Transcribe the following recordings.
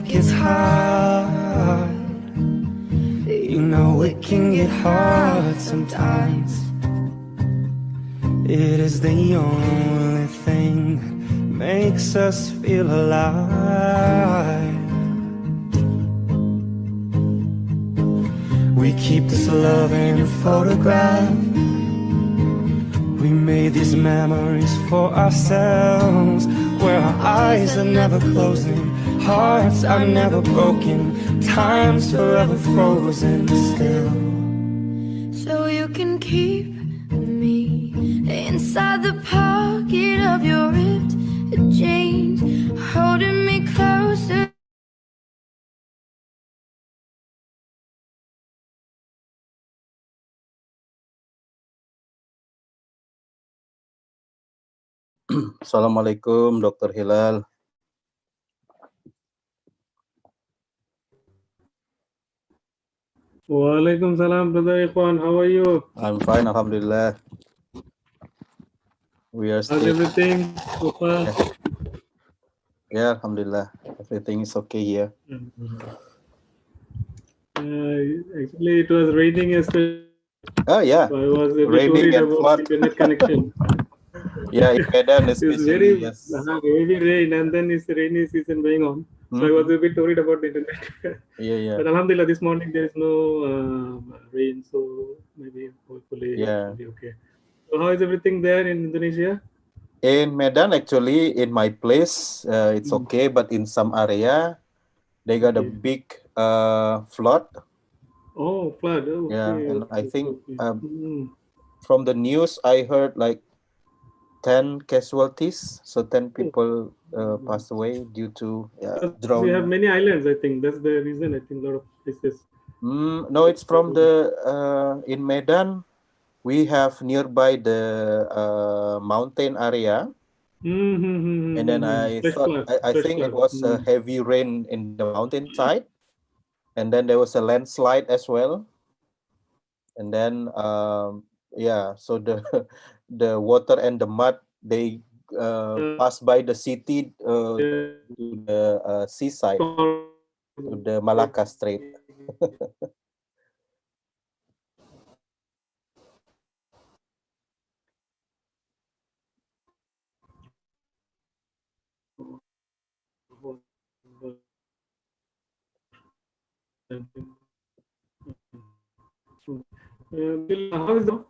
gets hard. You know it can get hard sometimes. It is the only thing that makes us feel alive. We keep this love in a photograph. We made these memories for ourselves, where our eyes are never closing, hearts are never broken, time's forever frozen still. So you can keep me inside the pocket of your ripped jeans, holding me closer. Assalamualaikum, Dr. Hilal. Walaikum salam, Brother Ikhwan. How are you? I'm fine, Alhamdulillah. We are How's still. everything so far? Yeah, Alhamdulillah. Everything is okay here. Actually, it was raining yesterday. Oh, yeah. So I was a bit Raining worried and about flood. internet connection. Yeah, in Medan It's especially, very yes. heavy rain, and then it's the rainy season going on. So I was a bit worried about the internet. Yeah. But Alhamdulillah, this morning there is no rain, so maybe hopefully it Yeah. should be okay. So how is everything there in Indonesia? In Medan, actually, in my place, it's okay, but in some area, they got a big flood. Oh, flood. Oh, Yeah, okay. and I think Okay. from the news, I heard like 10 casualties, so 10 people passed away due to We have drowning. many islands, I think. That's the reason, I think, a lot of places. No, it's from the in Medan. We have nearby the mountain area, and then I think it was a heavy rain in the mountainside, and then there was a landslide as well, and then so the the water and the mud, they pass by the city to the seaside, to the Malacca Strait. How is the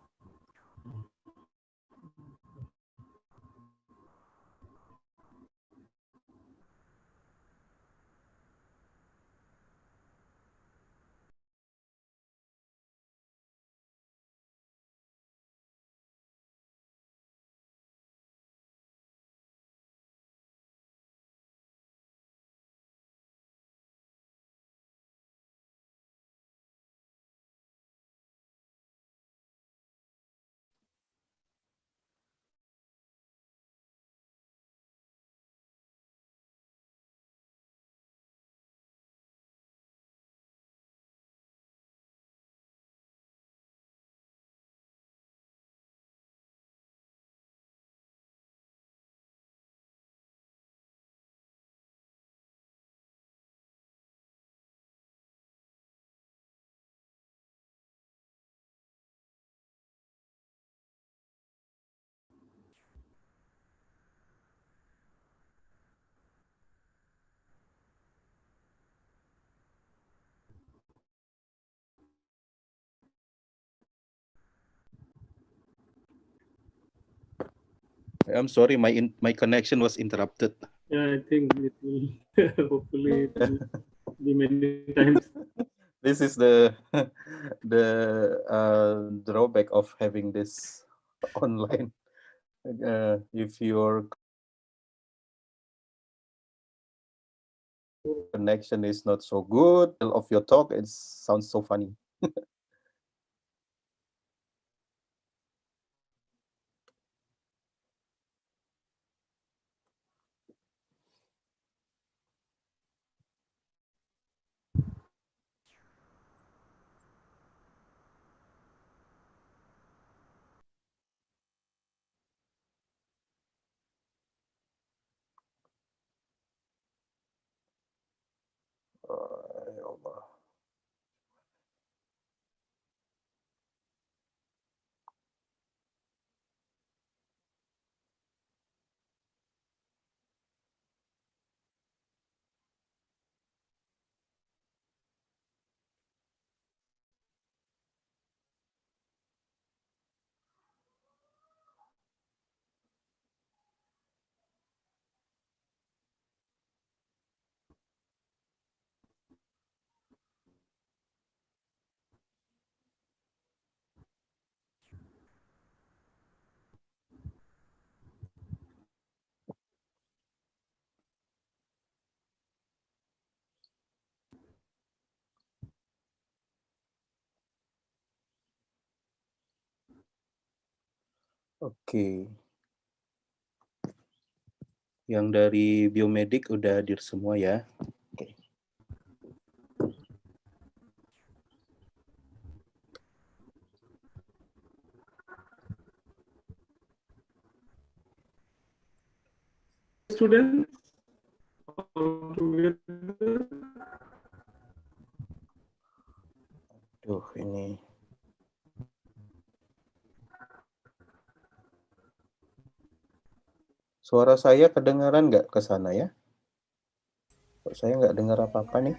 I'm sorry, my connection was interrupted. Yeah, I think it will. Hopefully, it will be many times. This is the drawback of having this online. If your connection is not so good, of your talk, it sounds so funny. Oke. Yang dari biomedik udah hadir semua ya. Oke. Students Duh, ini. Suara saya kedengaran nggak ke sana ya? Kok saya nggak dengar apa-apa nih?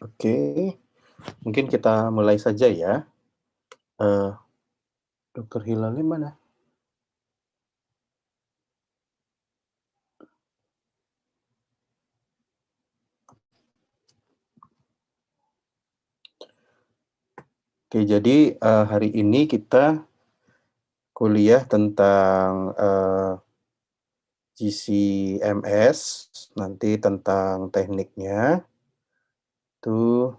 Oke, mungkin kita mulai saja ya. Dokter Hilalnya mana? Oke, jadi hari ini kita kuliah tentang GCMS, nanti tentang tekniknya. Itu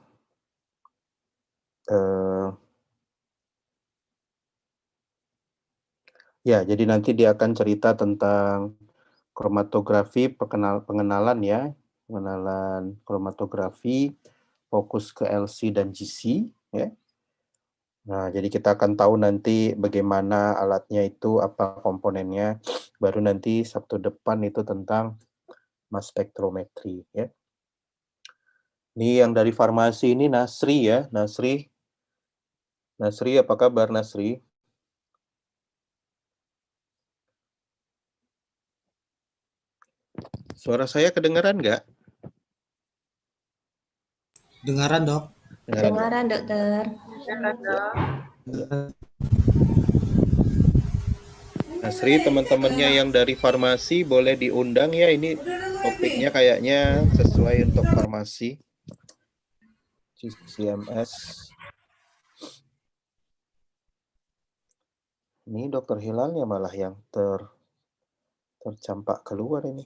ya, jadi nanti dia akan cerita tentang kromatografi, pengenalan ya, pengenalan kromatografi, fokus ke LC dan GC ya. Nah, jadi kita akan tahu nanti bagaimana alatnya itu, apa komponennya, baru nanti Sabtu depan itu tentang mass spectrometry ya. Ini yang dari farmasi ini Nasri ya, Nasri. Nasri, apa kabar Nasri? Suara saya kedengaran nggak? Dengaran, Dok. Dengaran, Dokter. Nasri, teman-temannya yang dari farmasi boleh diundang ya, ini topiknya kayaknya sesuai untuk farmasi. GCMS. Ini Dokter Hilalnya malah yang tercampak keluar ini.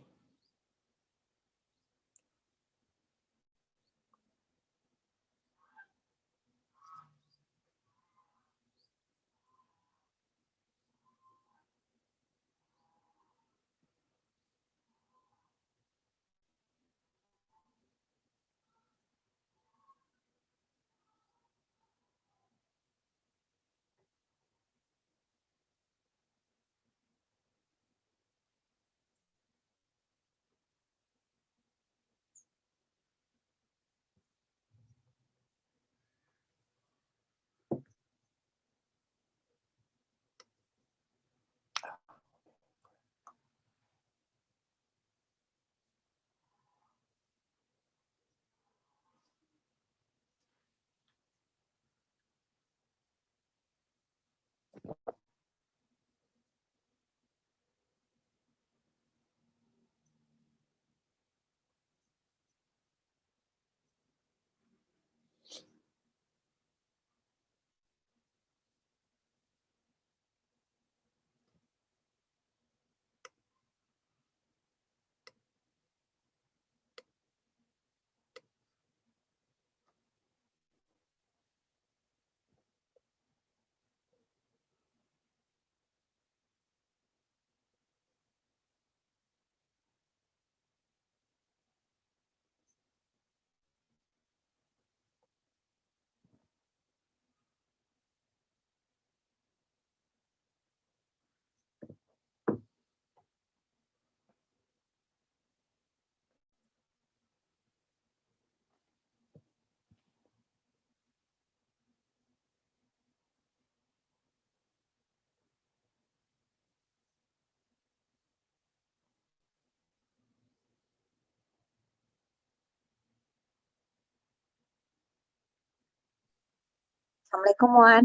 Assalamualaikum Wan.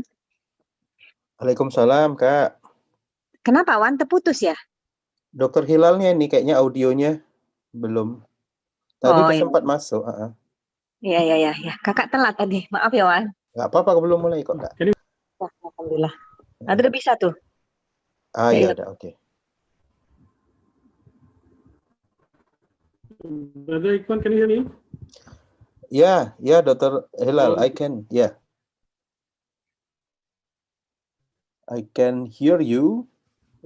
Waalaikumsalam Kak. Kenapa Wan terputus ya? Dokter Hilalnya ini kayaknya audionya belum. Tadi Oh, sempat masuk. Iya. Kakak telat tadi. Maaf ya Wan. Nggak apa-apa, belum mulai kok Kak. Wah, alhamdulillah. Udah bisa tuh. Iya ada, oke. Brother Ikhwan, can you hear me? Yeah, Dr. Hilal, I can. Yeah. I can hear you.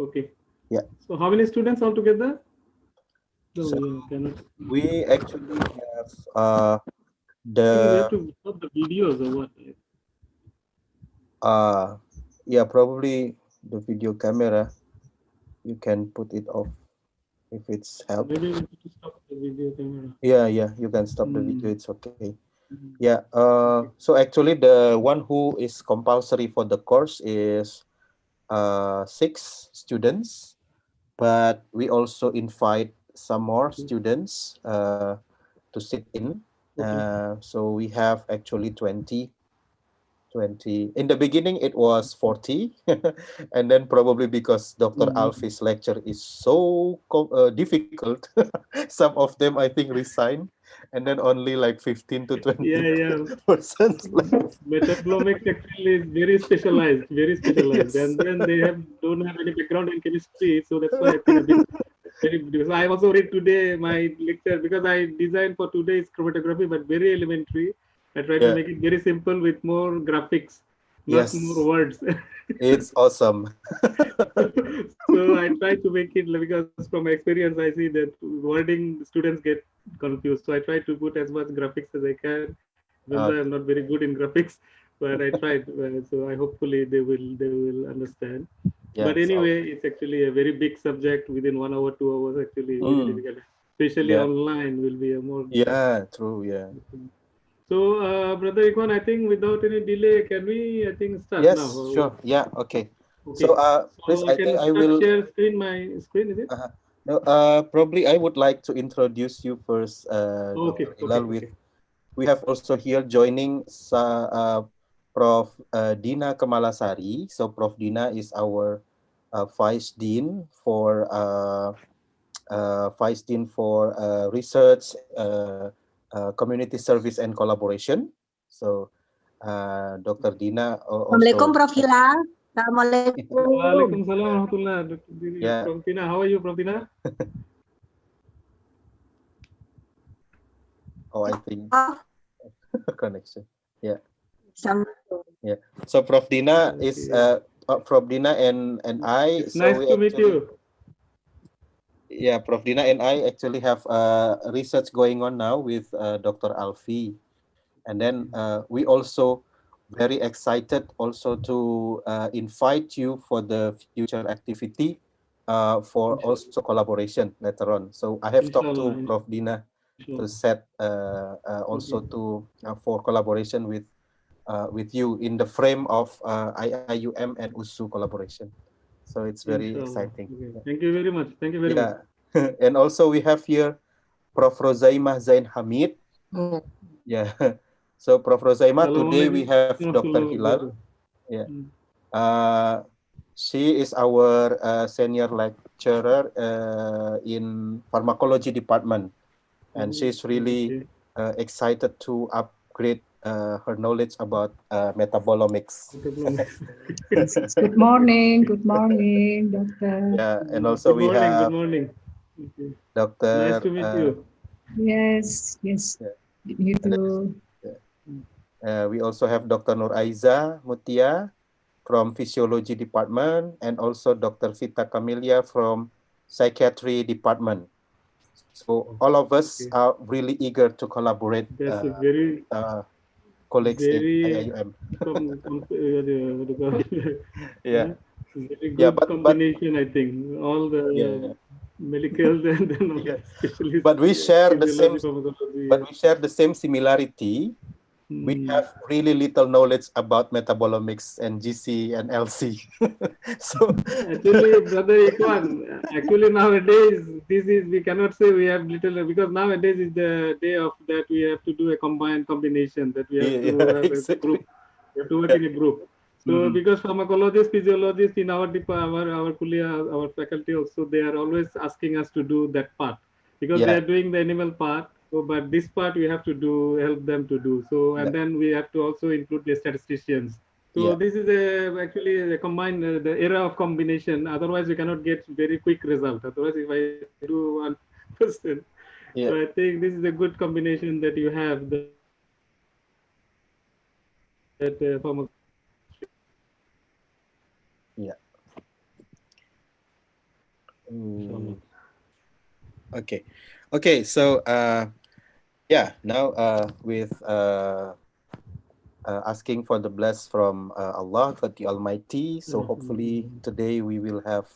Okay. Yeah. So how many students altogether? So cannot. we actually have We have to stop the videos or what? yeah, probably the video camera. You can put it off if it's help. Maybe we need to stop the video camera. Yeah, you can stop the video. It's okay. Yeah. So actually, the one who is compulsory for the course is 6 students, but we also invite some more students to sit in. So we have actually 20. In the beginning it was 40 and then probably because Dr. Alfi's lecture is so difficult, some of them I think resign, and then only like 15 to 20 persons left. Metabolomic actually is very specialized, Yes. and then they don't have any background in chemistry, so that's why I think a bit because I also read today my lecture because I designed for today's chromatography, but very elementary. I try to make it very simple with more graphics, not more words. It's awesome. So I try to make it, because from experience I see that wording students get confused. So I try to put as much graphics as I can. I'm not very good in graphics, but I tried. So I hopefully they will understand. But anyway, it's actually a very big subject. Within 1 hour, 2 hours, actually, very difficult. Especially online will be a more. Yeah, true. Yeah. So, Brother Ikhwan, I think without any delay, can we, start now? Yes, sure. Yeah, okay. Okay. So, please, I think I will share my screen, is it? No, probably I would like to introduce you first, Dr. Hilal. We have also here joining Prof. Dina Kamalasari. So, Prof. Dina is our Vice Dean for research, community service, and collaboration. So, Dr. Dina also. Assalamualaikum Prof. Hilal. Assalamualaikum. Waalaikumsalam warahmatullahi. Yeah. Prof. Dina, how are you, Prof. Dina? Oh, I think connection. Yeah. Yeah. So Prof. Dina is Prof. Dina and I. It's nice to meet you. Yeah, Prof. Dina and I actually have research going on now with Dr. Alfi, and then we also very excited also to invite you for the future activity for also collaboration later on. So I have talked to Prof. Dina to set also to for collaboration with you in the frame of IIUM and USU collaboration. So it's very exciting. Okay. Thank you very much. Thank you very much. And also we have here Prof. Rozaimah Zain Hamid. Yeah. So Prof. Rozaimah, today we have Dr. Hilal. Yeah. She is our senior lecturer in pharmacology department, and she's really excited to upgrade her knowledge about metabolomics. Good morning, doctor. Yeah, and also we have good morning. Dr. Nice to meet you. Yes. Yeah. You too. We also have Dr. Nur Aiza Mutia from Physiology Department, and also Dr. Vita Camelia from Psychiatry Department. So all of us are really eager to collaborate with colleagues in IIUM. Yeah. Very good combination, I think. All the medical and then specialists. But we share the same. But we share the same similarity. We have really little knowledge about metabolomics and GC and LC. So actually, Brother Ikhwan, nowadays we cannot say we have little, because nowadays is the day of that we have to do a combined combination, that we have to have a group. You have to work in a group. So because pharmacologists, physiologists in our our faculty also, they are always asking us to do that part because they are doing the animal part. So, but this part we have to do, help them to do. So, and then we have to also include the statisticians. So this is actually a combined the era of combination. Otherwise, we cannot get very quick result. Otherwise, if I do 1%, so I think this is a good combination that you have that Yeah. Okay. Okay. So yeah. Now with asking for the bless from Allah, God the Almighty. So hopefully today we will have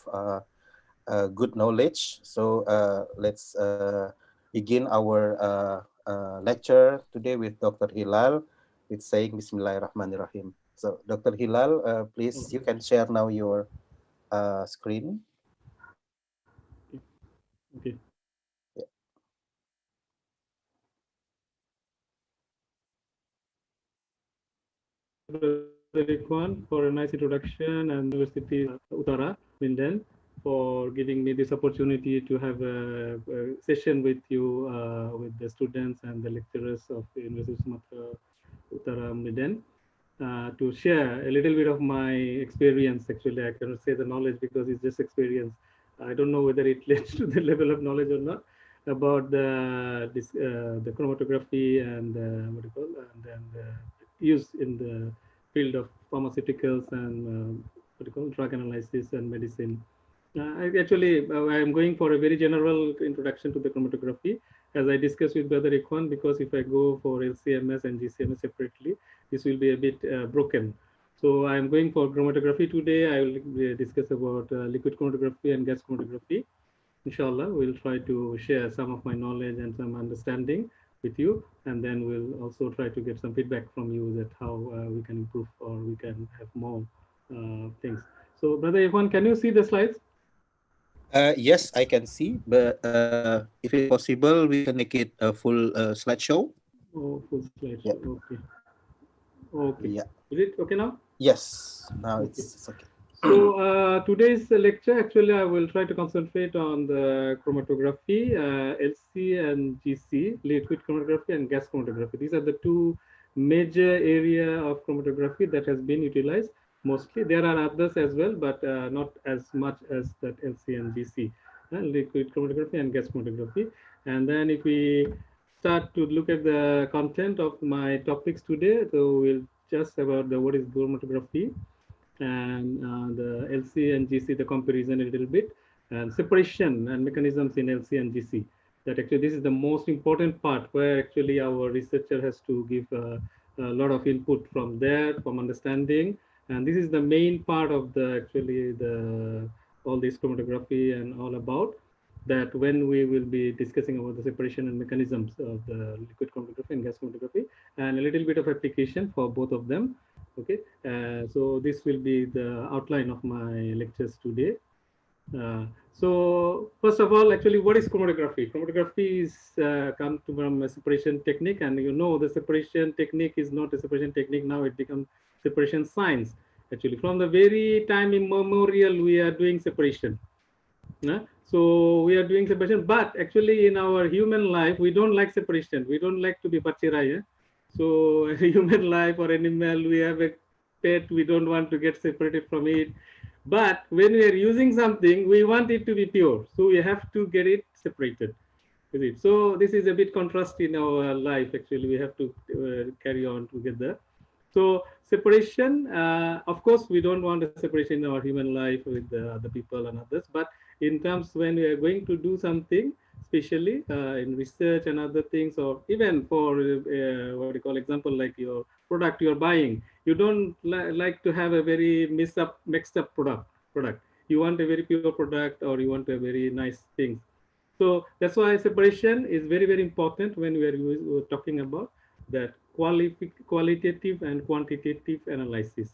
good knowledge. So let's begin our lecture today with Dr. Hilal with saying Bismillahirrahmanirrahim. So Dr. Hilal, please, you can share now your screen. Okay. Yeah. Rekwan for a nice introduction and University Uttara, Minden, for giving me this opportunity to have a session with you, with the students and the lecturers of the University of Sumatra Uttara, Minden, to share a little bit of my experience. Actually, I cannot say the knowledge because it's just experience. I don't know whether it leads to the level of knowledge or not about the chromatography and what do you call and use in the field of pharmaceuticals and what do you call drug analysis and medicine. I am going for a very general introduction to the chromatography, as I discussed with Brother Ikwan, because if I go for LCMS and GCMS separately, this will be a bit broken. So I am going for chromatography today. I will discuss about liquid chromatography and gas chromatography. Inshallah, we'll try to share some of my knowledge and some understanding with you, and then we'll also try to get some feedback from you that how we can improve or we can have more things. So, Brother Ikhwan, can you see the slides? Yes, I can see, but if it's possible, we can make it a full slideshow. Oh, full slideshow. Yeah. Okay. Okay. Yeah. Is it okay now? Yes. Now Okay. it's okay. So today's lecture, actually, I will try to concentrate on the chromatography, LC and GC, liquid chromatography and gas chromatography. These are the two major area of chromatography that has been utilized mostly. There are others as well, but not as much as that LC and GC, liquid chromatography and gas chromatography. And then if we start to look at the content of my topics today, so we'll just about the what is chromatography, and the LC and GC, the comparison a little bit, and separation and mechanisms in LC and GC. That actually this is the most important part where actually our researcher has to give a lot of input from there, from understanding, and this is the main part of the actually the all this chromatography and all about that when we will be discussing about the separation and mechanisms of the liquid chromatography and gas chromatography, and a little bit of application for both of them. Okay, so this will be the outline of my lectures today. So first of all, actually, what is chromatography? Chromatography is come from a separation technique, and you know the separation technique is not a separation technique now; it becomes separation science. Actually, from the very time immemorial, we are doing separation. So we are doing separation, but actually in our human life, we don't like separation. We don't like to be pachirai. So human life or animal, we have a pet, we don't want to get separated from it. But when we are using something, we want it to be pure. So we have to get it separated. So this is a bit contrast in our life. Actually, we have to carry on together. So separation, of course, we don't want a separation in our human life with the other people and others. But in terms when we are going to do something, especially in research and other things, or even for what do you call example like your product you're buying, you don't like to have a very mixed up product. You want a very pure product, or you want a very nice thing. So that's why separation is very important when we're talking about that qualitative and quantitative analysis.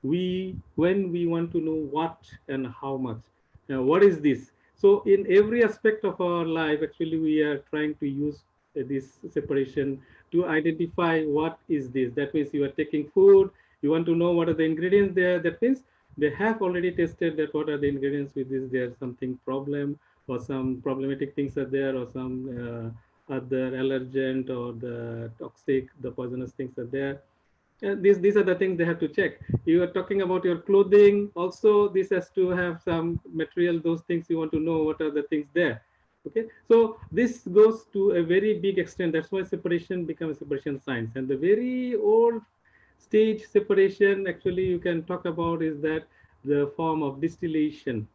When we want to know what and how much, what is this? So in every aspect of our life, actually, we are trying to use this separation to identify what is this. That means you are taking food, You want to know what are the ingredients there. That means they have already tested that what are the ingredients with this. There's something problem or some problematic things are there or some other allergen or the toxic, the poisonous things are there. These are the things they have to check. You are talking about your clothing. Also, this has to have some material. Those things you want to know what are the things there. Okay, so this goes to a very big extent. That's why separation becomes separation science. And the very old stage separation actually you can talk about is that the form of distillation.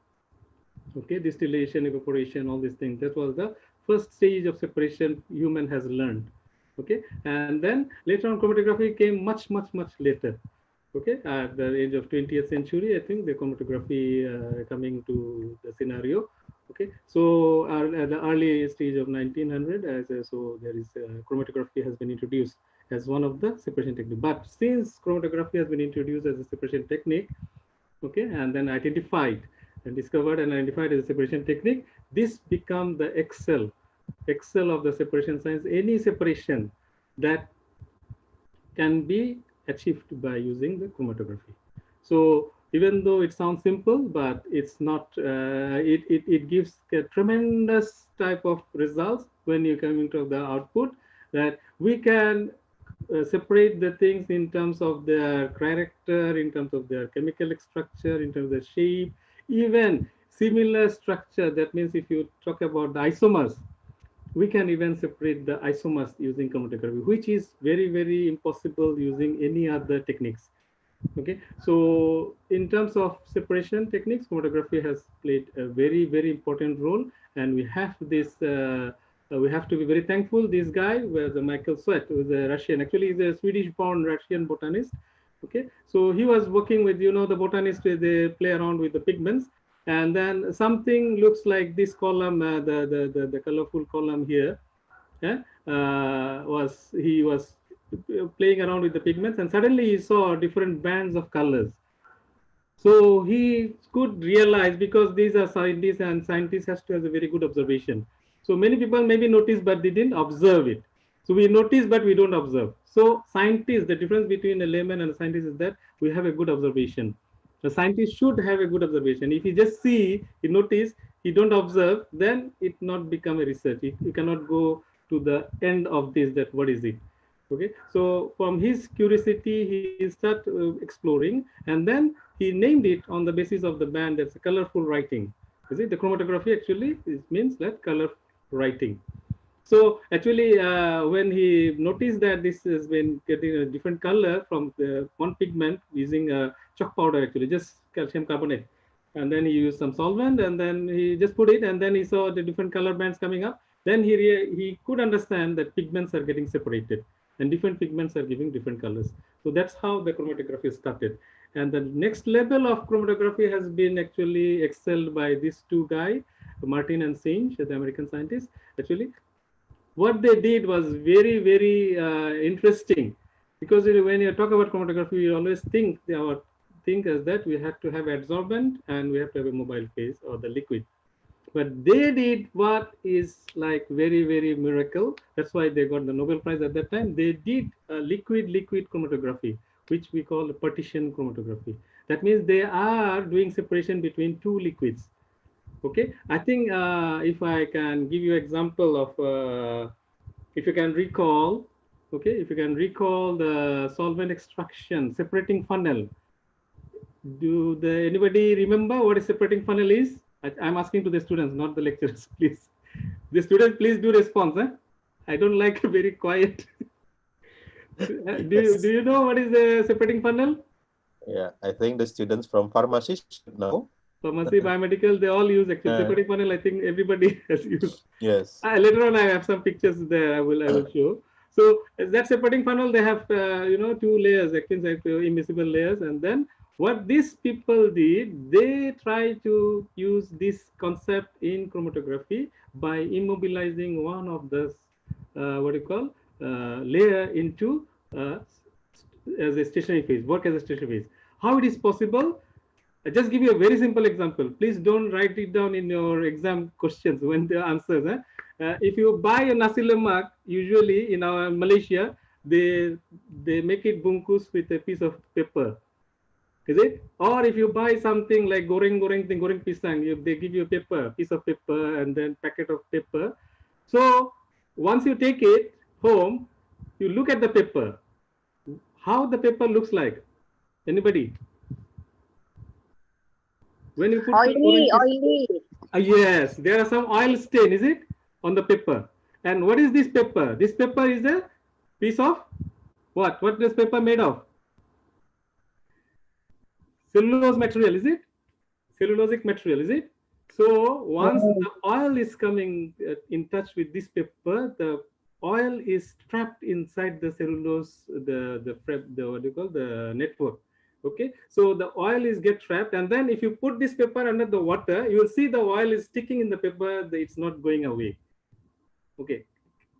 Okay, distillation, evaporation, all these things. That was the first stage of separation human has learned. Okay, and then later on chromatography came much later. Okay, at the age of 20th century, I think the chromatography coming to the scenario. Okay, so at the early stage of 1900, so there is chromatography has been introduced as one of the separation technique. But since chromatography has been introduced as a separation technique, okay, and then identified and discovered and identified as a separation technique, this become the excel of the separation science. Any separation that can be achieved by using the chromatography. So even though it sounds simple, but it's not, it gives a tremendous type of results when you come into the output, that we can separate the things in terms of their character, in terms of their chemical structure, in terms of the shape, even similar structure. That means if you talk about the isomers, we can even separate the isomers using chromatography, which is very impossible using any other techniques. Okay, so in terms of separation techniques, chromatography has played a very important role, and we have this. We have to be very thankful. This guy, the Michael Sweat, who is a Russian. Actually, he's a Swedish-born Russian botanist. Okay, so he was working with, you know, the botanists. They play around with the pigments, and then something looks like this column, the colorful column here. He was playing around with the pigments, and suddenly he saw different bands of colors. So he could realize, because these are scientists, and scientists has to have a very good observation. So many people maybe notice, but they didn't observe it. So we notice, but we don't observe. So scientists, the difference between a layman and a scientist is that we have a good observation. The scientist should have a good observation. If he just see, he notice, he don't observe, then it not become a research. You cannot go to the end of this, that what is it. Okay, so from his curiosity, he start exploring, and then he named it on the basis of the band. That's a colorful writing. You see, the chromatography actually means that color writing. So actually, when he noticed that this has been getting a different color from the one pigment using chalk powder, actually just calcium carbonate, and then he used some solvent, and then he just put it, and then he saw the different color bands coming up. Then he could understand that pigments are getting separated, and different pigments are giving different colors. So that's how the chromatography started. And the next level of chromatography has been actually excelled by these two guys, Martin and Singe, the American scientists. Actually, what they did was very interesting, because when you talk about chromatography, you always think as that we have to have adsorbent and we have to have a mobile phase or the liquid. But they did what is like very miracle. That's why they got the Nobel Prize at that time. They did a liquid chromatography, which we call a partition chromatography. That means they are doing separation between two liquids. Okay, I think if I can give you example of, if you can recall, okay, if you can recall the solvent extraction separating funnel. Anybody remember what a separating funnel is? I'm asking to the students, not the lecturers, please. The students, please do response. I don't like very quiet. Do you know what is the separating funnel? Yeah, I think the students from pharmacy should know. Pharmacy, biomedical, they all use actually separating funnel. I think everybody has used. Yes. Later on, I have some pictures there. I will show. So that separating funnel, they have two layers, actually immiscible layers, and then what these people did, they try to use this concept in chromatography by immobilizing one of the layer into as a stationary phase, work as a stationary phase. How it is possible? I just give you a very simple example. Please don't write it down in your exam questions when the answers. If you buy a nasi lemak, usually in our Malaysia, they make it bungkus with a piece of paper. Is it? Or if you buy something like goreng pisang, they give you a piece of paper, and then packet of paper. So once you take it home, you look at the paper. How the paper looks like? Anybody? When you put Oily. yes, there are some oil stain, is it, on the paper? And what is this paper? This paper is a piece of what? What is paper made of? Cellulose material, is it? Cellulosic material, is it? So once the oil is coming in touch with this paper, the oil is trapped inside the cellulose, the what do you call, the network. Okay, so the oil is get trapped, and then if you put this paper under the water, you will see the oil is sticking in the paper. It's not going away. Okay,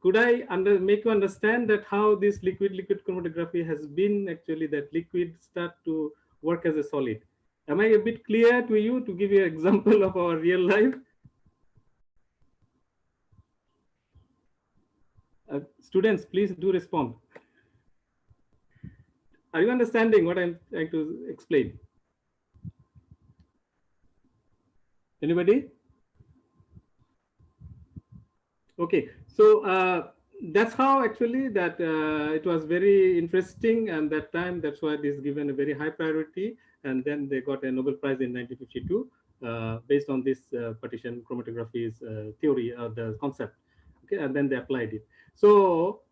could I make you understand that how this liquid chromatography has been actually, that liquid start to work as a solid? Am I a bit clear to you, to give you an example of our real life? Students, please do respond. Are you understanding what I'm trying to explain? Anybody? Okay, so that's how actually that it was very interesting, and that time that's why this is given a very high priority, and then they got a Nobel Prize in 1952 based on this partition chromatography's theory or the concept. Okay, and then they applied it. So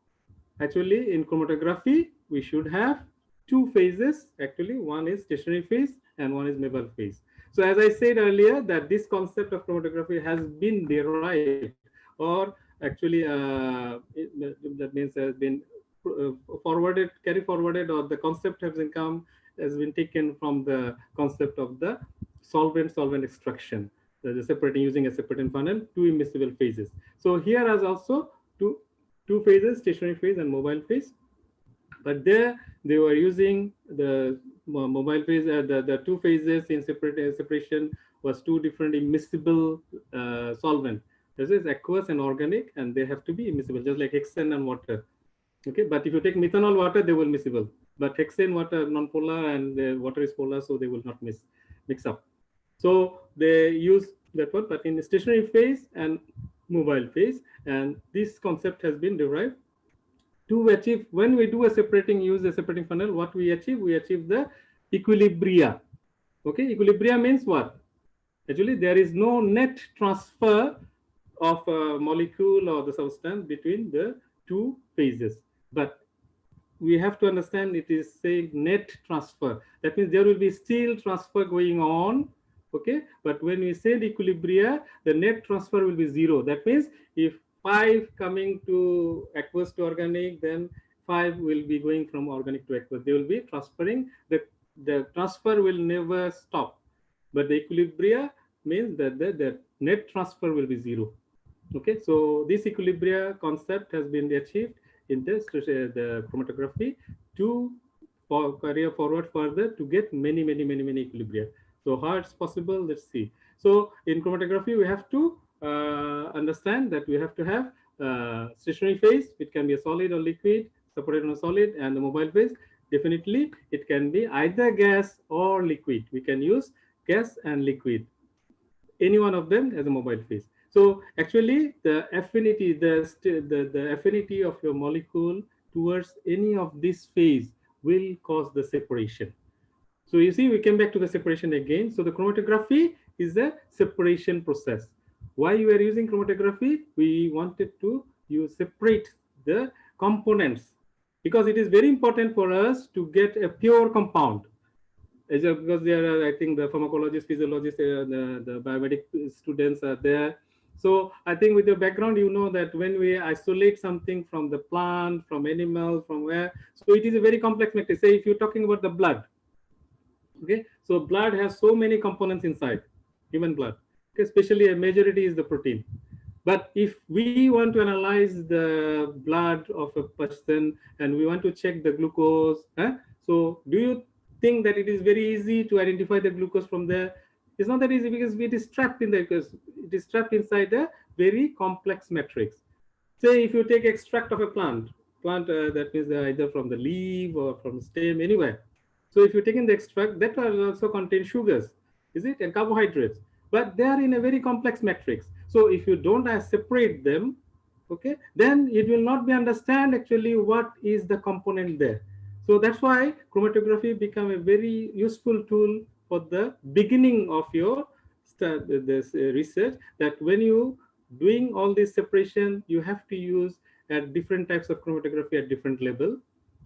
actually in chromatography we should have two phases. Actually, one is stationary phase and one is mobile phase. So as I said earlier, that this concept of chromatography has been derived, or actually that means has been carry forwarded, or the concept has been taken from the concept of the solvent extraction, the separating using a separating funnel, two immiscible phases. So here is also two phases, stationary phase and mobile phase. But there they were using the mobile phase, the two phases in separation was two different immiscible solvent. This is aqueous and organic, and they have to be immiscible, just like hexane and water. Okay, but if you take methanol water, they will miscible. But hexane water non-polar, and the water is polar, so they will not mix up. So they use that one, but in the stationary phase and mobile phase, and this concept has been derived to achieve, when we do a separating, use a separating funnel, what we achieve the equilibria. Okay, equilibria means what? Actually, there is no net transfer of a molecule or the substance between the two phases. But we have to understand it is saying net transfer. That means there will be still transfer going on. Okay, but when we say equilibria, the net transfer will be zero. That means if 5 coming to aqueous to organic, then 5 will be going from organic to aqueous. They will be transferring. The transfer will never stop. But the equilibria means that the net transfer will be zero. Okay, so this equilibria concept has been achieved in this the chromatography to carry forward further to get many equilibria. So how it's possible, let's see. So in chromatography we have to understand that we have to have stationary phase, it can be a solid or liquid, separated on a solid, and the mobile phase, definitely it can be either gas or liquid. We can use gas and liquid, any one of them as a mobile phase. So actually the affinity, the affinity of your molecule towards any of this phase will cause the separation. So you see, we came back to the separation again. So the chromatography is a separation process. Why you are using chromatography? We wanted to separate the components, because it is very important for us to get a pure compound. Because there are, I think, the pharmacologists, physiologists, the biomedic students are there. So I think with your background, you know that when we isolate something from the plant, from animal, from where, so it is a very complex matrix. Say if you're talking about the blood, okay, so blood has so many components inside, human blood, okay, especially a majority is the protein. But if we want to analyze the blood of a person and we want to check the glucose, so do you think that it is very easy to identify the glucose from there? It's not that easy, because it is trapped in there, because it is trapped inside a very complex matrix. Say if you take extract of a plant, plant, that means either from the leaf or from stem, anywhere. So if you take in the extract, that will also contain sugars, is it, and carbohydrates, but they are in a very complex matrix. So if you don't separate them, okay, then it will not be understand actually what is the component there. So that's why chromatography become a very useful tool for the beginning of your this research, that when you doing all this separation, you have to use at different types of chromatography at different level,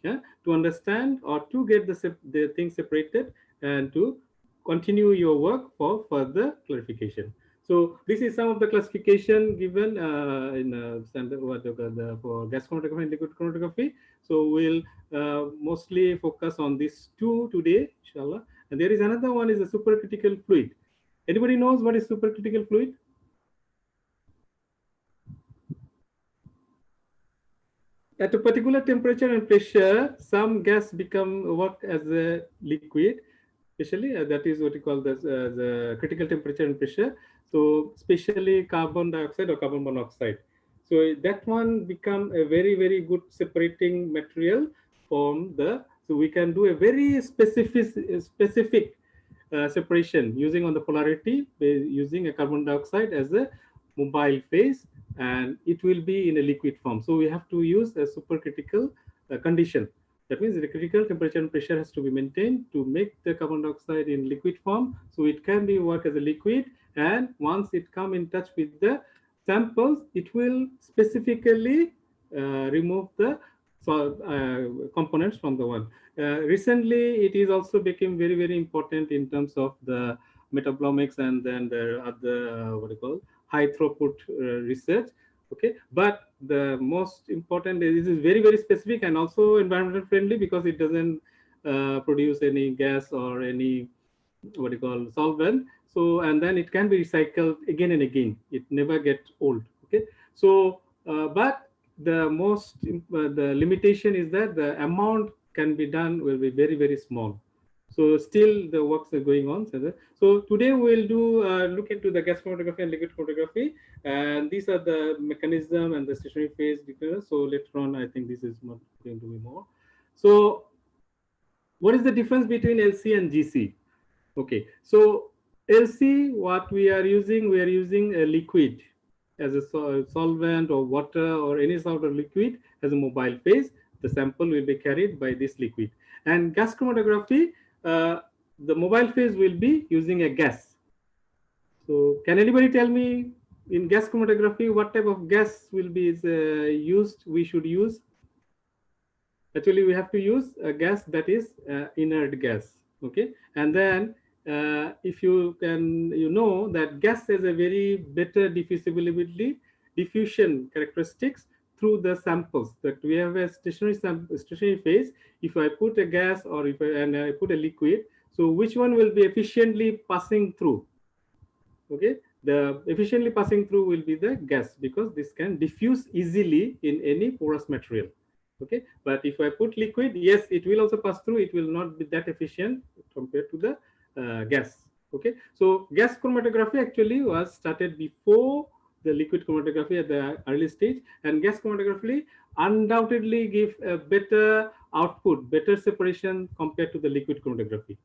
yeah, to understand or to get the things separated and to continue your work for further clarification. So this is some of the classification given in standard for gas chromatography and liquid chromatography. So we'll mostly focus on these two today, inshallah. And there is another one, is a supercritical fluid. Anybody knows what is supercritical fluid? At a particular temperature and pressure, some gas work as a liquid, especially that is what you call the critical temperature and pressure. So especially carbon dioxide or carbon monoxide. So that one become a very, very good separating material from the, so we can do a very specific separation using on the polarity, using a carbon dioxide as a mobile phase, and it will be in a liquid form. So we have to use a supercritical condition. That means the critical temperature and pressure has to be maintained to make the carbon dioxide in liquid form. So it can be work as a liquid, and once it come in touch with the samples, it will specifically remove the components from the one. Recently, it is also became very, very important in terms of the metabolomics and then the other what you call high throughput research. Okay, but the most important is very, very specific and also environmental friendly, because it doesn't produce any gas or any what you call solvent. So and then it can be recycled again and again. It never gets old. Okay, so but the the limitation is that the amount can be done will be very, very small. So still the works are going on. So today we'll do look into the gas chromatography and liquid chromatography, and these are the mechanism and the stationary phase difference. So later on, I think this is not going to be more. So what is the difference between LC and GC? Okay, so LC, what we are using a liquid as a solvent or water or any sort of liquid as a mobile phase. The sample will be carried by this liquid. And gas chromatography, the mobile phase will be using a gas. So can anybody tell me in gas chromatography what type of gas will be used? We should use. Actually, we have to use a gas that is inert gas. Okay, and then if you can, you know that gas has a very better diffusion characteristics through the samples. That we have a stationary phase. If I put a gas or if I put a liquid, so which one will be efficiently passing through? Okay, the efficiently passing through will be the gas, because this can diffuse easily in any porous material. Okay, but if I put liquid, yes, it will also pass through. It will not be that efficient compared to the gas. Okay, so gas chromatography actually was started before the liquid chromatography at the early stage, and gas chromatography undoubtedly give a better output, better separation compared to the liquid chromatography.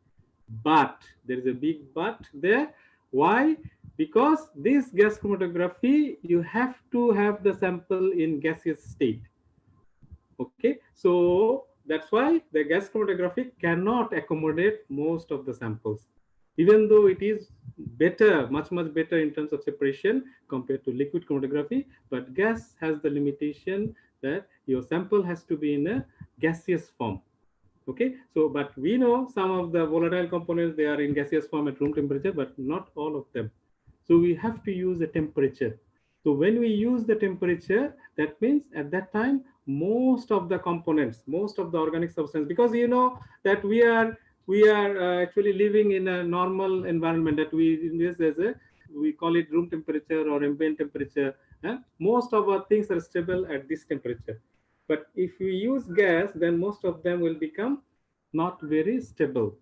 But there is a big but there. Why? Because this gas chromatography, you have to have the sample in gaseous state. Okay, so that's why the gas chromatography cannot accommodate most of the samples, even though it is better, much better in terms of separation compared to liquid chromatography. But gas has the limitation that your sample has to be in a gaseous form. Okay, so but we know some of the volatile components, they are in gaseous form at room temperature, but not all of them. So we have to use a temperature. So when we use the temperature, that means at that time, most of the components, most of the organic substance, because you know that we are actually living in a normal environment, that we call it room temperature or ambient temperature. Most of our things are stable at this temperature. But if we use gas, then most of them will become not very stable.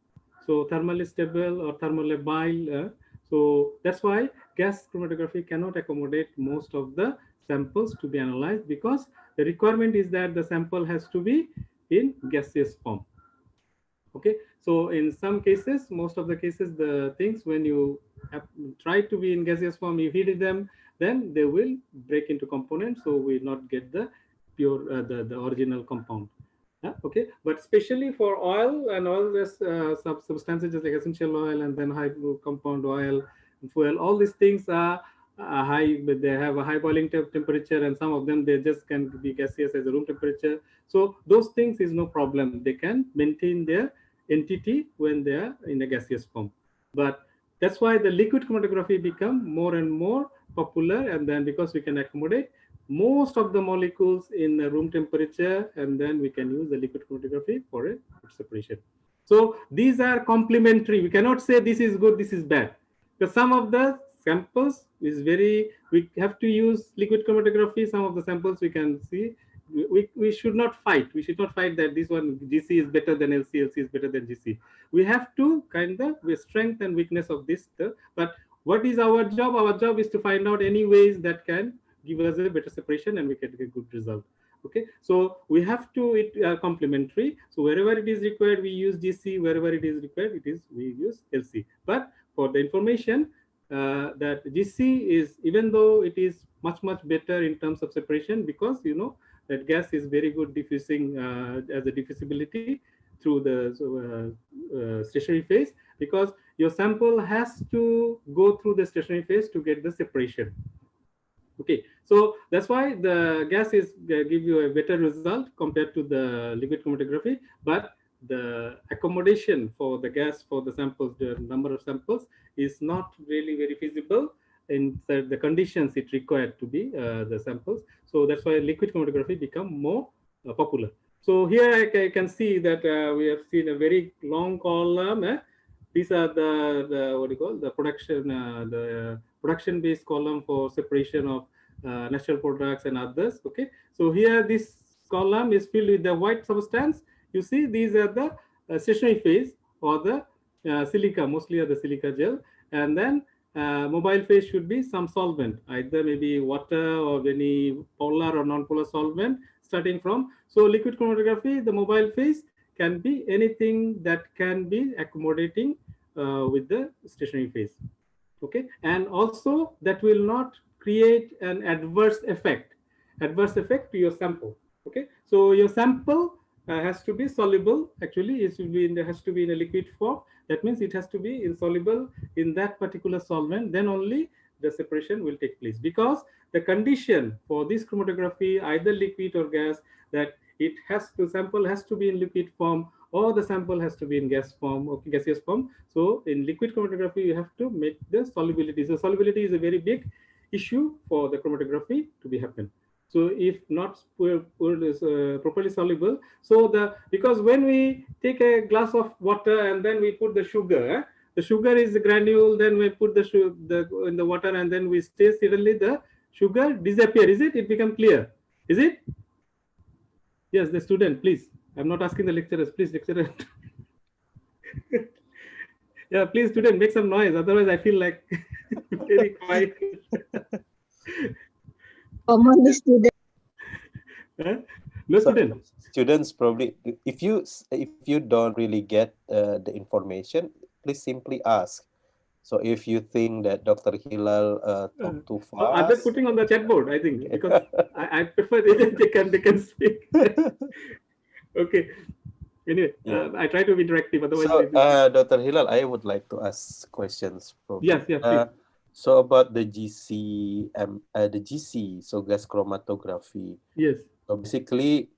So thermally stable or thermolabile. So that's why gas chromatography cannot accommodate most of the samples to be analyzed, because the requirement is that the sample has to be in gaseous form. Okay, so in some cases, most of the cases, the things when you have try to be in gaseous form, you heat them, then they will break into components, so we not get the pure the original compound. Okay, but especially for oil and all this substances like essential oil and then high compound oil, fuel, all these things are high, but they have a high boiling temperature, and some of them they just can be gaseous as a room temperature. So those things is no problem. They can maintain their entity when they are in a gaseous form. But that's why the liquid chromatography become more and more popular, and then because we can accommodate most of the molecules in room temperature, and then we can use the liquid chromatography for a separation. So these are complementary. We cannot say this is good, this is bad. Because some of the samples is very, we have to use liquid chromatography. Some of the samples we can see, we should not fight. We should not fight that this one GC is better than LC, LC is better than GC. We have to kind of with strength and weakness of this. But what is our job? Our job is to find out any ways that can give us a better separation and we can get a good result. Okay, so we have to complementary. So wherever it is required, we use GC. Wherever it is required, we use LC. But for the information, that GC is, even though it is much better in terms of separation, because you know that gas is very good diffusing as a diffusibility through the stationary phase, because your sample has to go through the stationary phase to get the separation. Okay, so that's why the gas is give you a better result compared to the liquid chromatography, but the accommodation for the gas for the samples, the number of samples is not really very feasible in the conditions it required to be the samples. So that's why liquid chromatography become more popular. So here I can see that we have seen a very long column. These are the what do you call the production based column for separation of natural products and others. Okay, so here this column is filled with the white substance. You see, these are the stationary phase or the silica, mostly are the silica gel, and then mobile phase should be some solvent, either maybe water or any polar or non-polar solvent starting from. So liquid chromatography, the mobile phase can be anything that can be accommodating with the stationary phase. Okay, and also that will not create an adverse effect to your sample. Okay, so your sample has to be soluble. Actually, it should be has to be in a liquid form. That means it has to be insoluble in that particular solvent. Then only the separation will take place, because the condition for this chromatography, either liquid or gas, that it has to sample has to be in liquid form, or the sample has to be in gas form or gaseous form. So in liquid chromatography, you have to make the solubility. So solubility is a very big issue for the chromatography to be happen. So if not properly soluble, so because when we take a glass of water and then we put the sugar is the granule, then we put in the water and then we stay, suddenly the sugar disappear. Is it? It become clear. Is it? Yes, the student, please. I'm not asking the lecturers. Please, lecturer. Yeah, please, student, make some noise. Otherwise, I feel like very quiet. Common student. No student. Students probably, if you don't really get the information, please simply ask. So if you think that Dr. Hilal talk too fast, others putting on the chat board, I think, because I prefer they can speak. Okay. Anyway, yeah. I try to be interactive. Otherwise, so Dr. Hilal, I would like to ask questions. Probably. Yes, please. So about the GC, so gas chromatography. Yes. So basically,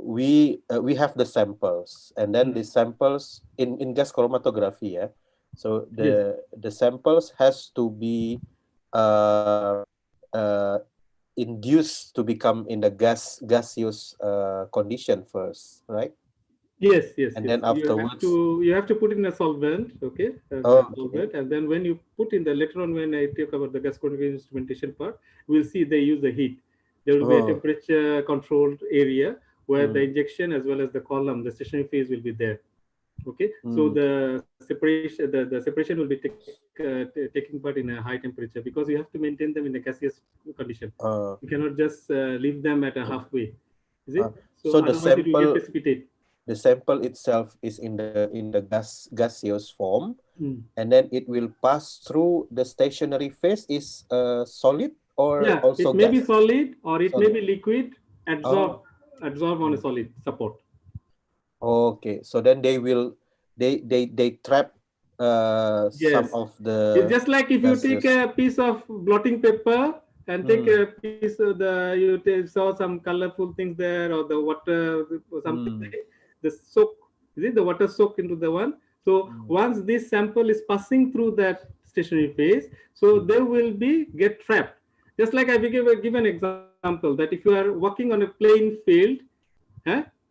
we have the samples, and then the samples in gas chromatography. Yeah. So the samples has to be induced to become in the gaseous condition first, right? Yes. And then afterwards, you have to put in a solvent, okay? Solvent, and then when you put in later on, when I talk about the gas chromatography instrumentation part, we'll see they use the heat. There will be a temperature controlled area where the injection as well as the column, the stationary phase will be there. Okay, so the separation will be taking part in a high temperature because you have to maintain them in a gaseous condition. You cannot just leave them at a halfway. Is it? So the otherwise it will get sample, precipitate. the sample itself is in the gaseous form, and then it will pass through the stationary phase is solid or also it may gas? be solid or it may be liquid, absorb on a Mm. solid support. Okay, so then they trap some Yes. of the It's just like if you take gaseous. a piece of blotting paper and take a piece of saw some colorful things there or the water or something, the soak, is it the water soak into the one? So once this sample is passing through that stationary phase, so they will be get trapped. Just like I will give an example that if you are walking on a plain field,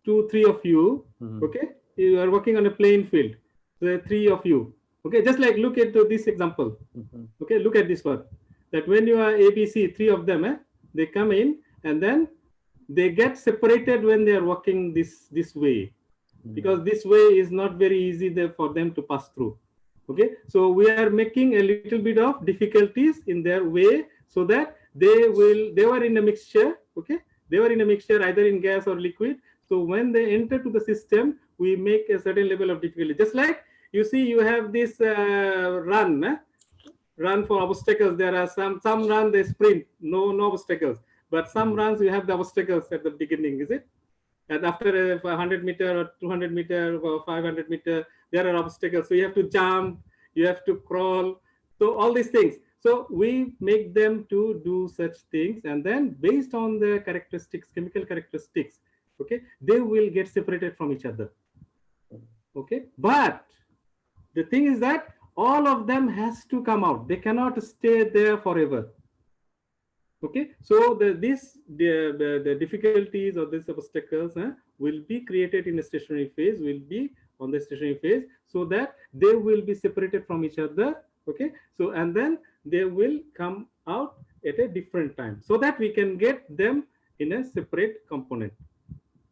2, 3 of you, okay, you are walking on a plain field, the 3 of you, okay, just like look at this example, okay, look at this one, that when you are ABC, 3 of them, they come in and then they get separated when they are walking this way, because this way is not very easy there for them to pass through. Okay, so we are making a little bit of difficulties in their way so that they were in a mixture. Okay, they were in a mixture either in gas or liquid. So when they enter to the system, we make a certain level of difficulty. Just like you see, you have this run for obstacles. There are some run they sprint, no obstacles, but some runs you have the obstacles at the beginning, is it? And after a 100-meter or 200-meter or 500-meter, there are obstacles. So you have to jump, you have to crawl. So all these things. So we make them to do such things, and then based on the characteristics, chemical characteristics, okay, they will get separated from each other. Okay, but the thing is that all of them has to come out. They cannot stay there forever. Okay, so the difficulties or these obstacles will be created in a stationary phase, will be on the stationary phase, so that they will be separated from each other. Okay, so and then they will come out at a different time, so that we can get them in a separate component.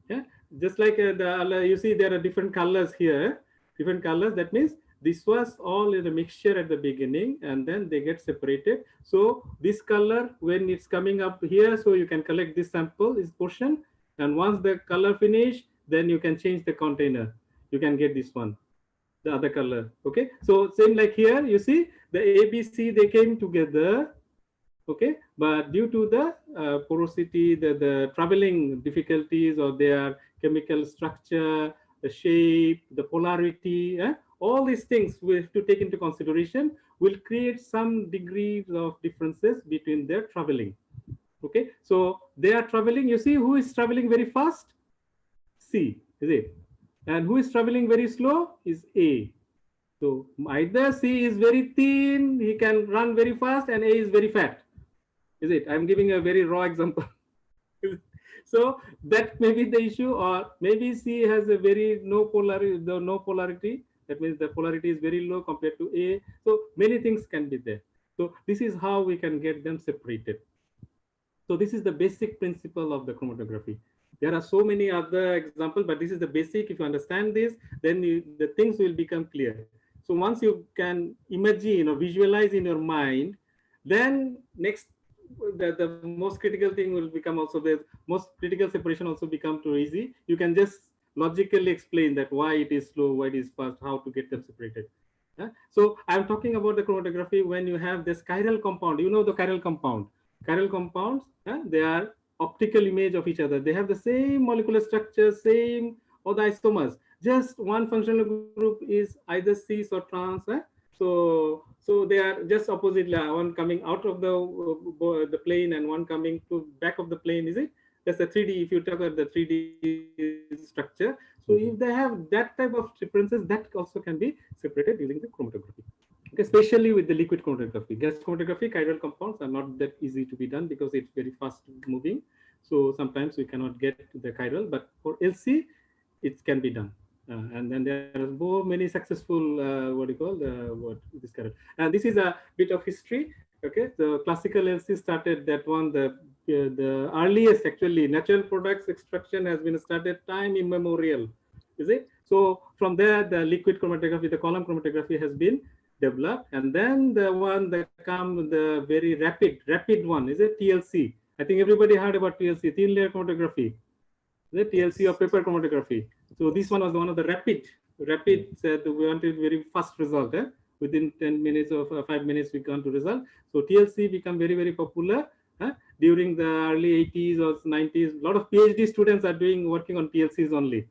Yeah, just like you see there are different colors here, different colors. That means this was all in a mixture at the beginning, and then they get separated. So this color, when it's coming up here, so you can collect this sample, this portion, and once the color finish, then you can change the container. You can get this one, the other color. Okay, so same like here, you see the ABC, they came together. Okay, but due to the porosity, the traveling difficulties, or their chemical structure, the shape, the polarity, all these things we have to take into consideration, will create some degrees of differences between their traveling. Okay, so they are traveling, you see who is traveling very fast? C, is it? And who is traveling very slow is A. So either C is very thin, he can run very fast, and A is very fat. Is it? I'm giving a very raw example. So that may be the issue, or maybe C has a very no polarity. That means the polarity is very low compared to A. So many things can be there. So this is how we can get them separated. So this is the basic principle of the chromatography. There are so many other examples, but this is the basic. If you understand this, then the things will become clear. So once you can imagine or visualize in your mind, then next, the most critical thing will become also, the most critical separation also become too easy. You can just logically explain that why it is slow, why it is fast, how to get them separated. So I'm talking about the chromatography when you have this chiral compound. You know the chiral compound. Chiral compounds, they are optical image of each other. They have the same molecular structure, same, or the isomers. Just one functional group is either cis or trans. So they are just oppositely, one coming out of the plane and one coming to back of the plane. Is it? That's the 3D. If you talk about the 3D structure, so if they have that type of differences, that also can be separated using the chromatography. Okay, especially with the liquid chromatography. Gas chromatography, chiral compounds are not that easy to be done because it's very fast moving. So sometimes we cannot get the chiral, but for LC, it can be done. And then there are so many successful, this chiral. And this is a bit of history. Okay, the classical LC started that one, the earliest actually natural products extraction has been started time immemorial. is it? So from there, the liquid chromatography, the column chromatography has been developed, and then the one that come the very rapid one is it TLC. I think everybody heard about TLC, thin layer chromatography, the TLC or paper chromatography. So this one was one of the rapid. Said we wanted very fast result. Within 10 minutes or 5 minutes we come to result. So TLC become very popular during the early 80s or 90s. A lot of PhD students are working on TLCs only.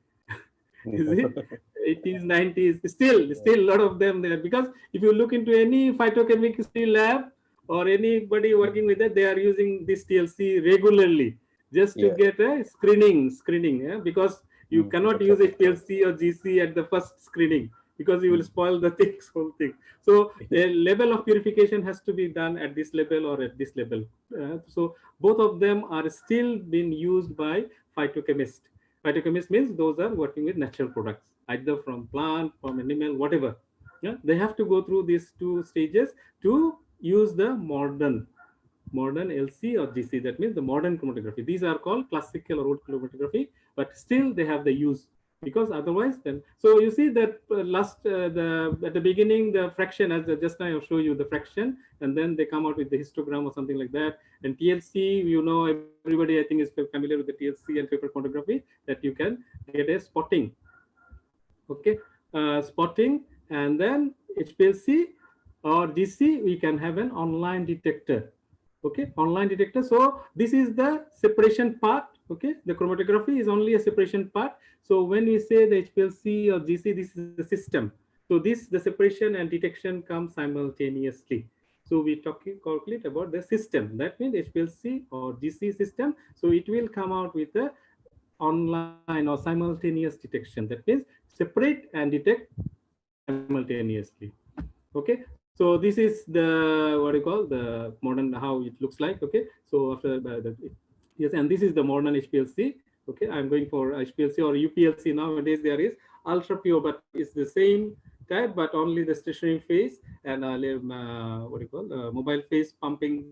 Is it 80s, 90s? Still a lot of them there, because if you look into any phytochemistry lab or anybody working with it, they are using this TLC regularly just to get a screening. Because you cannot use a TLC or GC at the first screening, because you will spoil the whole thing. So the level of purification has to be done at this level or at this level. So both of them are still being used by phytochemists. Phytochemist means those are working with natural products, either from plant, from animal, whatever. They have to go through these two stages to use the modern LC or GC. That means the modern chromatography. These are called classical or old chromatography, but still they have the use, because otherwise then. So you see that at the beginning, the fraction, as just now I show you the fraction, and then they come out with the histogram or something like that. And TLC, everybody I think is familiar with the TLC and paper chromatography, that you can get a spotting. Okay, spotting, and then HPLC or GC, we can have an online detector. Okay, online detector. So this is the separation part. Okay, the chromatography is only a separation part. So when we say the HPLC or GC, this is the system. So the separation and detection come simultaneously. So we calculate about the system. That means HPLC or GC system. So it will come out with the online or simultaneous detection. That means separate and detect simultaneously. Okay, so this is the the modern, how it looks like. Okay, so after yes, and this is the modern HPLC. Okay, I'm going for HPLC or UPLC. Nowadays there is ultra pure, but it's the same type, but only the stationary phase and mobile phase pumping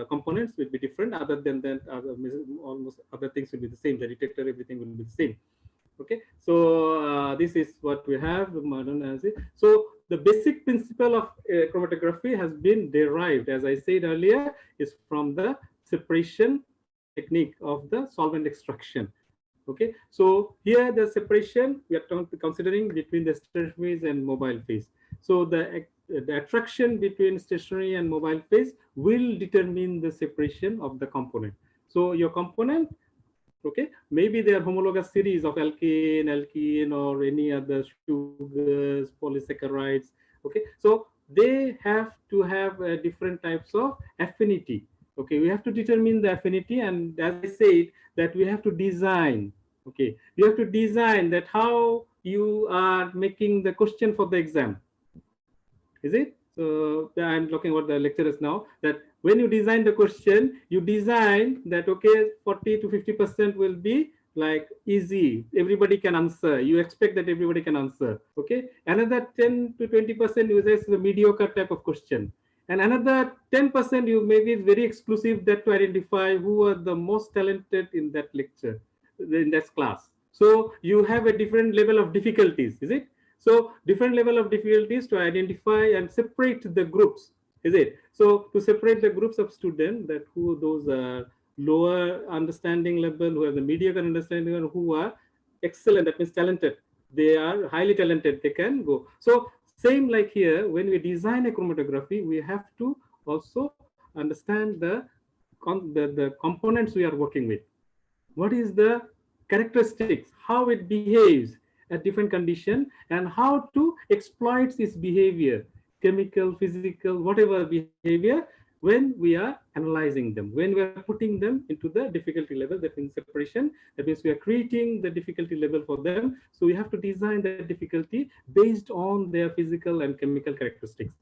components will be different. Other than that, almost other things will be the same. The detector, everything will be the same. Okay, so this is what we have, the modern LC. So the basic principle of chromatography has been derived, as I said earlier, is from the separation technique of the solvent extraction. Okay, so here the separation we are considering between the stationary phase and mobile phase. So the attraction between stationary and mobile phase will determine the separation of the component. So your component, okay, maybe they are homologous series of alkene, or any other sugars, polysaccharides. Okay, so they have to have different types of affinity. Okay, we have to determine the affinity, and as I said, that we have to design. Okay, you have to design that how you are making the question for the exam. Is it? So I'm talking about the lecturers now, that when you design the question, you design that, okay, 40 to 50% will be like easy, everybody can answer. You expect that everybody can answer. Okay, another 10 to 20% you say the mediocre type of question, and another 10% you maybe is very exclusive, that to identify who are the most talented in that lecture, in that class. So you have a different level of difficulties, is it? So different level of difficulties to identify and separate the groups, is it? So to separate the groups of students, that who those are lower understanding level, who have the mediocre understanding, and who are excellent, that means talented. They are highly talented, they can go. So same like here, when we design a chromatography, we have to also understand the components we are working with. What is the characteristics, how it behaves at different condition, and how to exploit its behavior, chemical, physical, whatever behavior, when we are analyzing them, when we are putting them into the difficulty level, that means separation. That means we are creating the difficulty level for them. So we have to design the difficulty based on their physical and chemical characteristics.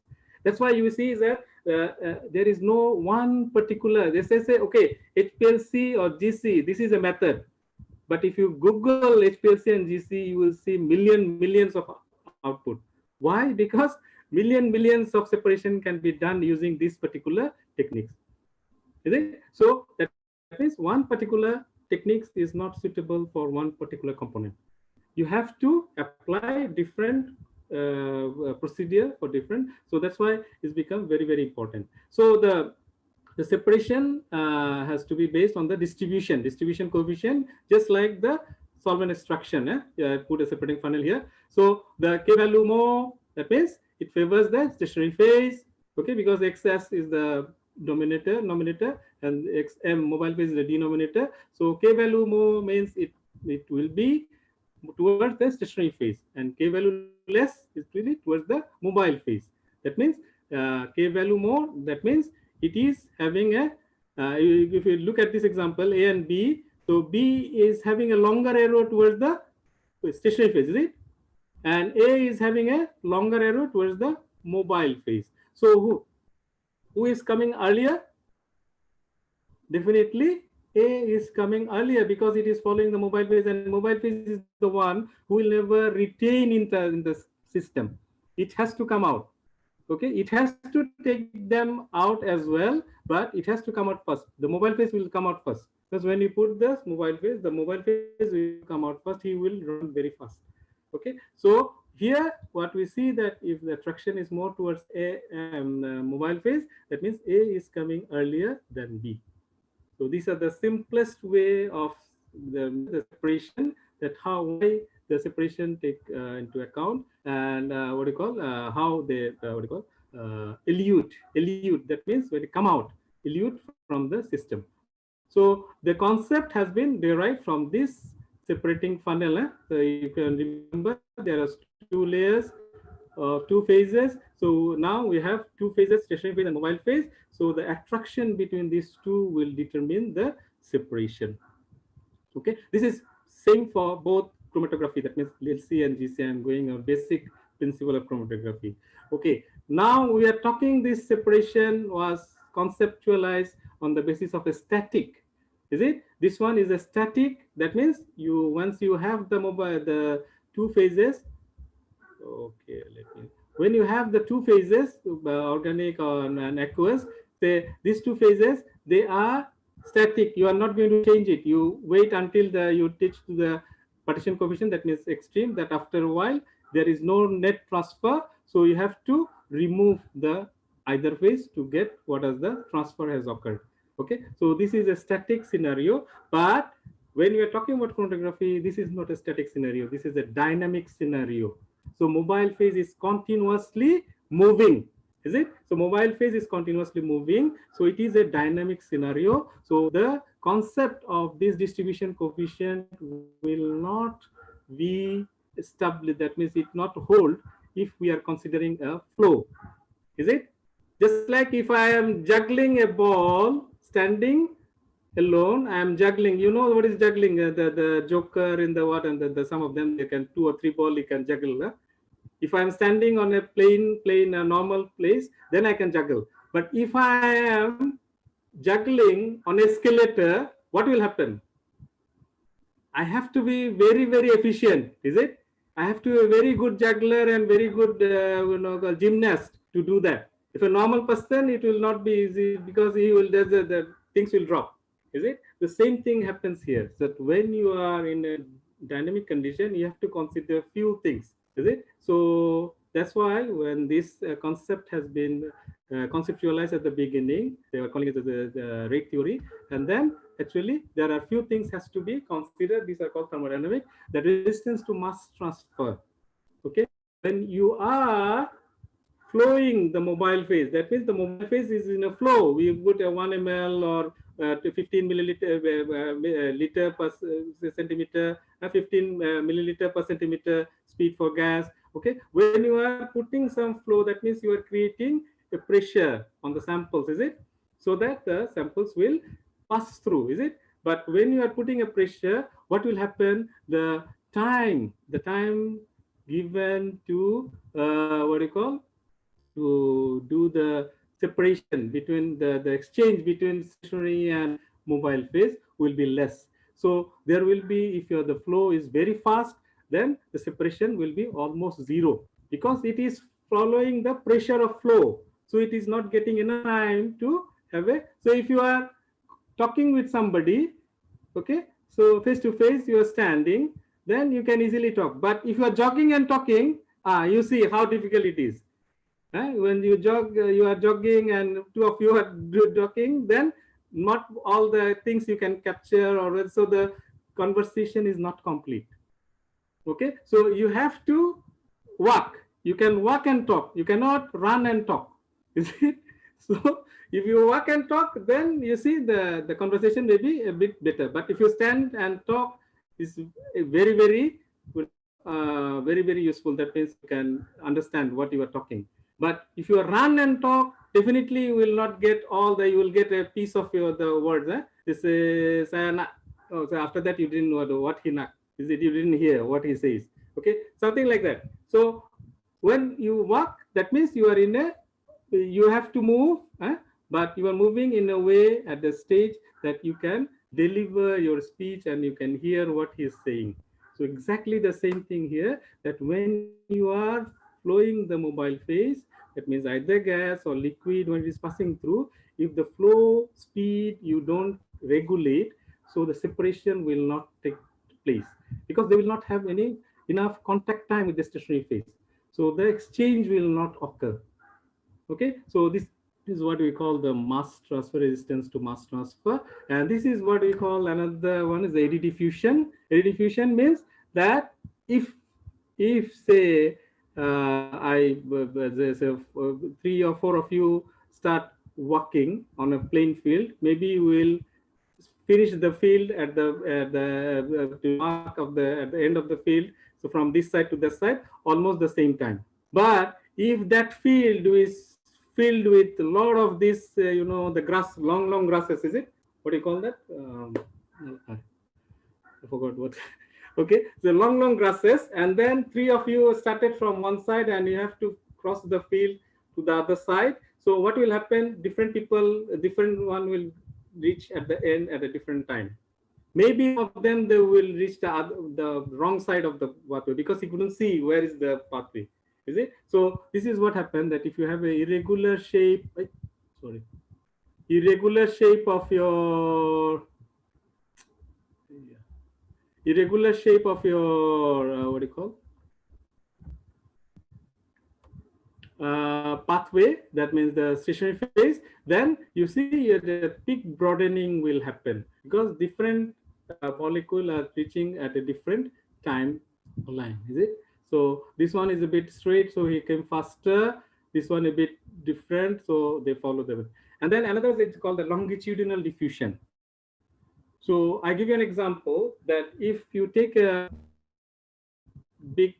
That's why you see that there is no one particular, they say, okay, HPLC or GC, this is a method. But if you Google HPLC and GC, you will see millions of output. Why? Because millions of separation can be done using these particular techniques. Is it? So that means one particular techniques is not suitable for one particular component. you have to apply different procedure for different. So that's why it's become very, very important. So the separation has to be based on the distribution coefficient, just like the solvent extraction. I put a separating funnel here. So the K value more, that means it favors the stationary phase, okay, because XS is the nominator, and XM mobile phase is the denominator. So K value more means it will be towards the stationary phase, and K value less is really towards the mobile phase. That means K value more, that means it is having a, if you look at this example, A and B, so B is having a longer arrow towards the stationary phase, is it? And A is having a longer arrow towards the mobile phase. So who is coming earlier? Definitely A is coming earlier, because it is following the mobile phase, and mobile phase is the one who will never retain in the system. It has to come out. Okay, it has to take them out as well, but it has to come out first. The mobile phase will come out first, because when you put this mobile phase, the mobile phase will come out first. He will run very fast. Okay, so here what we see, that if the attraction is more towards A mobile phase, that means A is coming earlier than B. So these are the simplest way of the separation, that why the separation take into account, and what do you call, how they elute. That means when they come out, elute from the system. So the concept has been derived from this separating funnel. So you can remember there are two layers of two phases. So now we have two phases, stationary phase and mobile phase. So the attraction between these two will determine the separation. Okay, this is same for both chromatography. That means LC and GC. I'm going on basic principle of chromatography. Okay, now we are talking, this separation was conceptualized on the basis of a static. Is it? This one is a static. That means once you have the two phases. Okay, when you have the two phases, organic and aqueous, these two phases, they are static. You are not going to change it. You wait until you reach to the partition coefficient, that means extreme, that after a while there is no net transfer. So you have to remove the either phase to get what as the transfer has occurred. Okay, so this is a static scenario. But when we are talking about chromatography, this is not a static scenario. This is a dynamic scenario. So mobile phase is continuously moving, is it? So mobile phase is continuously moving. So it is a dynamic scenario. So the concept of this distribution coefficient will not be established. That means it not hold if we are considering a flow, is it? Just like if I am juggling a ball standing alone, I am juggling. You know what is juggling? The joker in the what, and some of them, they can 2 or 3 balls you can juggle. If I am standing on a plain normal place, then I can juggle. But if I am juggling on a escalator, what will happen? I have to be very, very efficient, is it? I have to be a very good juggler and very good gymnast to do that. If a normal person, it will not be easy, because he will the things will drop, is it? The same thing happens here. That when you are in a dynamic condition, you have to consider few things, is it? So that's why when this concept has been conceptualized at the beginning, they were calling it the rate theory, and then actually there are few things has to be considered. These are called thermodynamic. The resistance to mass transfer. Okay, when you are flowing the mobile phase, that means the mobile phase is in a flow. We put a 1 ml or 15 milliliter liter per centimeter, 15 milliliter per centimeter speed for gas. Okay, when you are putting some flow, that means you are creating a pressure on the samples, is it? So that the samples will pass through, is it? But when you are putting a pressure, what will happen? The time given to what do you call, to do the separation between the exchange between stationary and mobile phase will be less. So there will be, if the flow is very fast, then the separation will be almost zero, because it is following the pressure of flow. So it is not getting enough time to have a. So if you are talking with somebody, okay, so face to face, you are standing, then you can easily talk. But if you are jogging and talking, you see how difficult it is. When you jog, you are jogging and two of you are talking, then not all the things you can capture, or so the conversation is not complete. Okay, so you have to walk. You can walk and talk. You cannot run and talk. Is it? So if you walk and talk, then you see the conversation may be a bit better. But if you stand and talk, is very, very good, very, very useful. That means you can understand what you are talking. But if you run and talk, definitely you will not get all the, you will get a piece of the words. This is, oh, so after that you didn't know what he knocked. Is it you didn't hear what he says? Okay, something like that. So when you walk, that means you are in a, you have to move, but you are moving in a way at the stage that you can deliver your speech and you can hear what he is saying. So exactly the same thing here, that when you are flowing the mobile phase, that means either gas or liquid when it is passing through, if the flow speed you don't regulate, so the separation will not take place because they will not have any enough contact time with the stationary phase. So the exchange will not occur. Okay, so this is what we call the mass transfer, resistance to mass transfer. And this is what we call, another one is the eddy diffusion. Eddy diffusion means that if say there's a, 3 or 4 of you start walking on a playing field, maybe you will finish the field at the mark of the at the end of the field. So from this side to this side, almost the same time. But if that field is filled with a lot of this, the grass, long grasses, is it? What do you call that? I forgot what. Okay, the long grasses, and then 3 of you started from one side, and you have to cross the field to the other side. So what will happen? Different people, different one will reach at the end at a different time. Maybe of them they will reach the wrong side of the pathway because he couldn't see where is the pathway. Is it? So this is what happened, that if you have a irregular shape, irregular shape of your what do you call pathway, that means the stationary phase, then you see the peak broadening will happen because different molecule are reaching at a different time line. Is it? So this one is a bit straight, so he came faster. This one a bit different, so they follow them. And then another is called the longitudinal diffusion. So I give you an example that if you take a big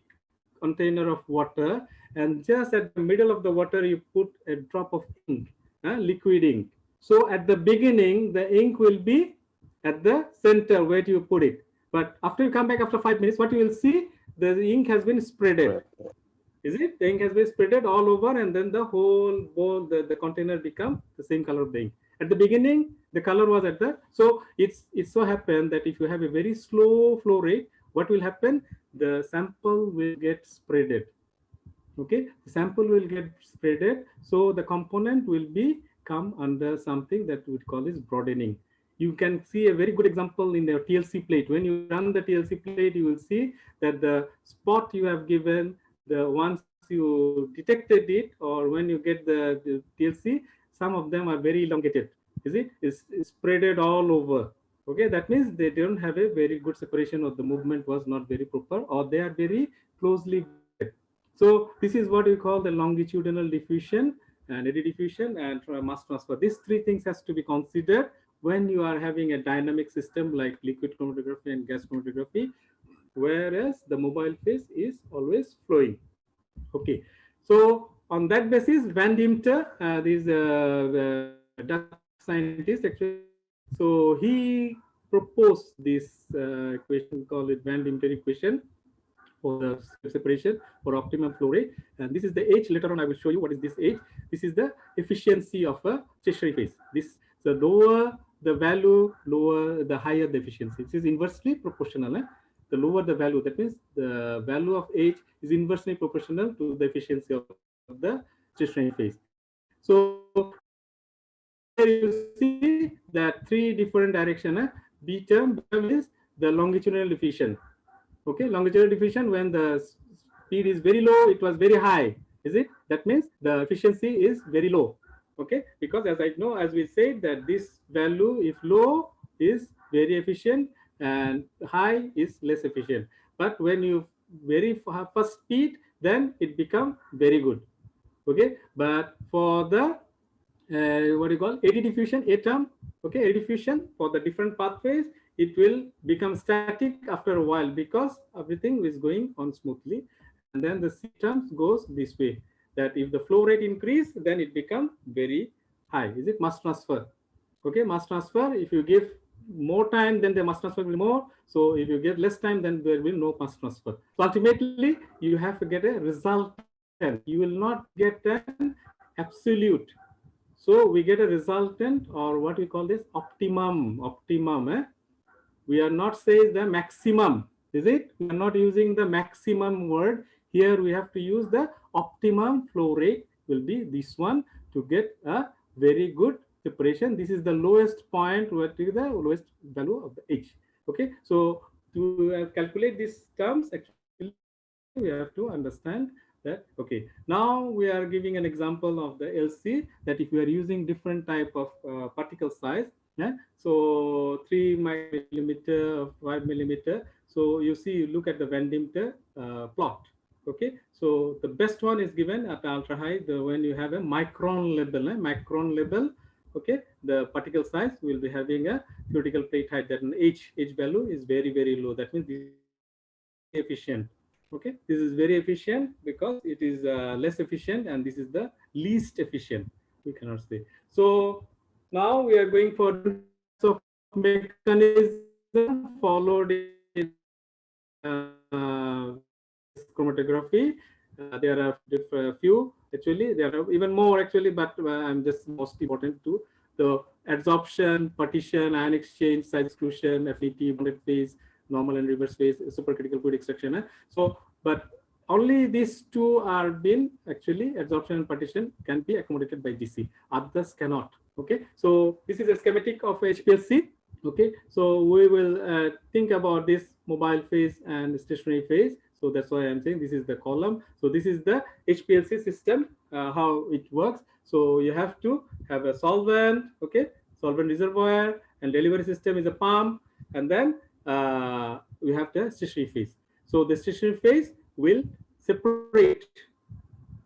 container of water and just at the middle of the water you put a drop of ink, liquid ink. So at the beginning the ink will be at the center where you put it, but after you come back after 5 minutes, what you will see, the ink has been spreaded. Is it? The ink has been spreaded all over, and then the whole bowl, the container become the same color of the ink. At the beginning the color was at the, so it so happened that if you have a very slow flow rate, what will happen, the sample will get spreaded. Okay, the sample will get spreaded, so the component will be come under something that we call is broadening. You can see a very good example in the TLC plate. When you run the TLC plate, you will see that the spot you have given, the once you detected it, or when you get the TLC, some of them are very elongated. Is it? It's spreaded all over. Okay, that means they don't have a very good separation, or the movement was not very proper, or they are very closely grouped. So this is what we call the longitudinal diffusion and eddy diffusion and mass transfer. These 3 things has to be considered when you are having a dynamic system like liquid chromatography and gas chromatography, whereas the mobile phase is always flowing. Okay, so on that basis, Van Deemter, this Dutch scientist actually, so he proposed this equation, called it Van Deemter equation for the separation for optimum flow rate. And this is the H. Later on I will show you what is this H. This is the efficiency of a stationary phase. This, the lower the value, lower the higher the efficiency. This is inversely proportional. The lower the value, that means the value of H is inversely proportional to the efficiency of the stationary phase. So here you see that 3 different directions. B term is the longitudinal diffusion. Okay, longitudinal diffusion, when the speed is very low, it was very high. Is it? That means the efficiency is very low. Okay, because as I know, as we said, that this value, if low, is very efficient and high is less efficient. But when you very fast speed, then it become very good. Okay, but for the what do you call eddy diffusion, A term, okay, eddy diffusion for the different pathways, it will become static after a while because everything is going on smoothly. And then the C terms goes this way, that if the flow rate increase, then it become very high. Is it mass transfer? Okay, mass transfer, if you give more time, then the mass transfer will be more. So if you give less time, then there will no mass transfer. So ultimately, you have to get a resultant. You will not get an absolute. So we get a resultant, or what we call this optimum. We are not saying the maximum, is it? We are not using the maximum word. Here we have to use the optimum flow rate will be this one to get a very good separation. This is the lowest point, what is the lowest value of the H. Okay, so to calculate these terms, actually we have to understand that. Okay, now we are giving an example of the LC, that if we are using different type of particle size, yeah, so 3 millimeter, 5 millimeter. So you see, you look at the Van Dimter plot. Okay, so the best one is given at ultra high, when you have a micron level, okay, the particle size will be having a critical plate height, that an H value is very, very low. That means this is efficient. Okay, this is very efficient because it is less efficient, and this is the least efficient, we cannot say. So now we are going for of mechanism followed in chromatography. There are few, actually there are even more actually, but I'm just most important to the adsorption, partition, ion exchange, side exclusion, affinity, bonded phase, normal and reverse phase, supercritical fluid extraction. So, but only these two are been actually, adsorption and partition can be accommodated by GC, others cannot. Okay, so this is a schematic of HPLC. Okay, so we will think about this mobile phase and stationary phase. So that's why I'm saying this is the column. So this is the HPLC system, how it works. So you have to have a solvent, okay, solvent reservoir, and delivery system is a pump, and then we have the stationary phase. So the stationary phase will separate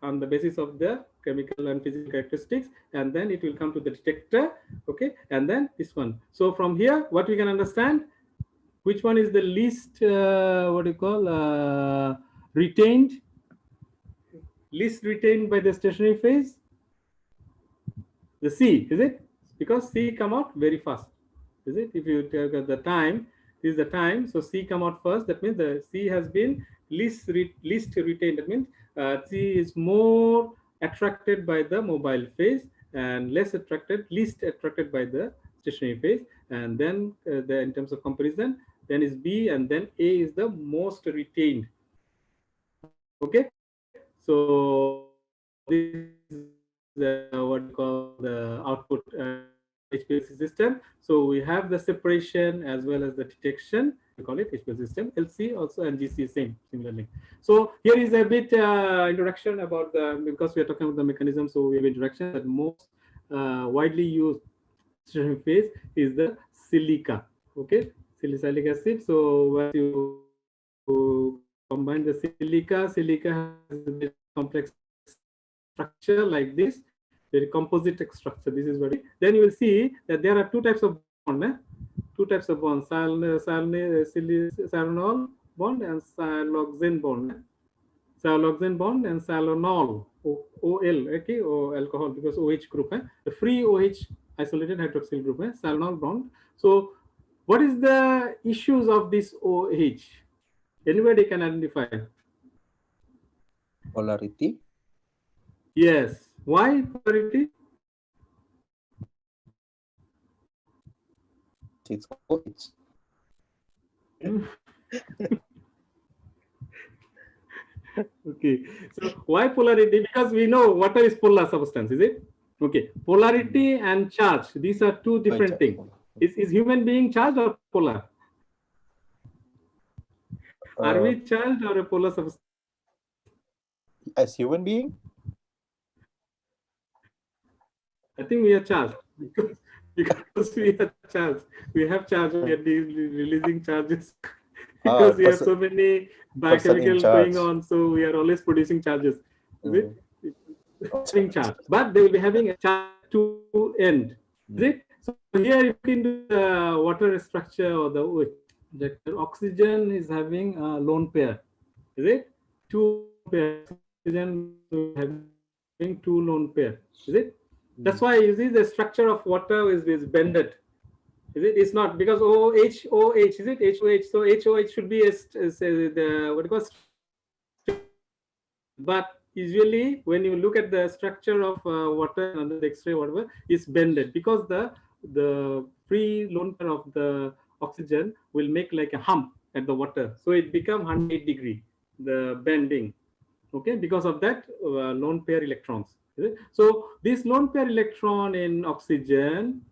on the basis of the chemical and physical characteristics, and then it will come to the detector. Okay, and then this one. So from here, what we can understand, which one is the least what do you call retained, least retained by the stationary phase? The C, is it? Because C come out very fast, is it? If you take the time, this is the time, so C come out first. That means the C has been least retained. That means C is more attracted by the mobile phase and least attracted by the stationary phase. And then in terms of comparison, then is B, and then A is the most retained. Okay, so this is what we call the output HPLC system. So we have the separation as well as the detection. We call it HPLC system. LC also and GC similarly. So here is a bit introduction about the, because we are talking about the mechanism. So we have introduction that most widely used phase is the silica. Okay, salicylic acid. So when you combine the silica has a complex structure like this, very composite structure. This is what then you will see that there are two types of bond, silanol bond and siloxane bond. Siloxane bond and silanol, OL, okay, or alcohol, because OH group, the free OH isolated hydroxyl group, silanol bond. So what is the issues of this OH? Anybody can identify? Polarity. Yes. Why polarity? It's OH. Okay. So why polarity? Because we know water is polar substance, is it? Okay. Polarity and charge. These are two different things. Is human being charged or polar? Are we charged or a polar substance? As human being? I think we are charged because we are charged. We have charge. We are releasing charges because we have so many biochemicals going on. So we are always producing charges. Is it? Having charge, but they will be having a charge to end. Is it? So here you can do the water structure or the oxygen is having a lone pair. Is it? Two pairs. Oxygen having two lone pair. Is it? That's why you see the structure of water is bended. Is it? It's not because OH, is it? HOH. So HOH should be the what you call. But usually when you look at the structure of water under the X-ray, whatever, is bended because the free lone pair of the oxygen will make like a hump at the water. So it becomes 108 degree, the bending. Okay, because of that lone pair electrons. So this lone pair electron in oxygen,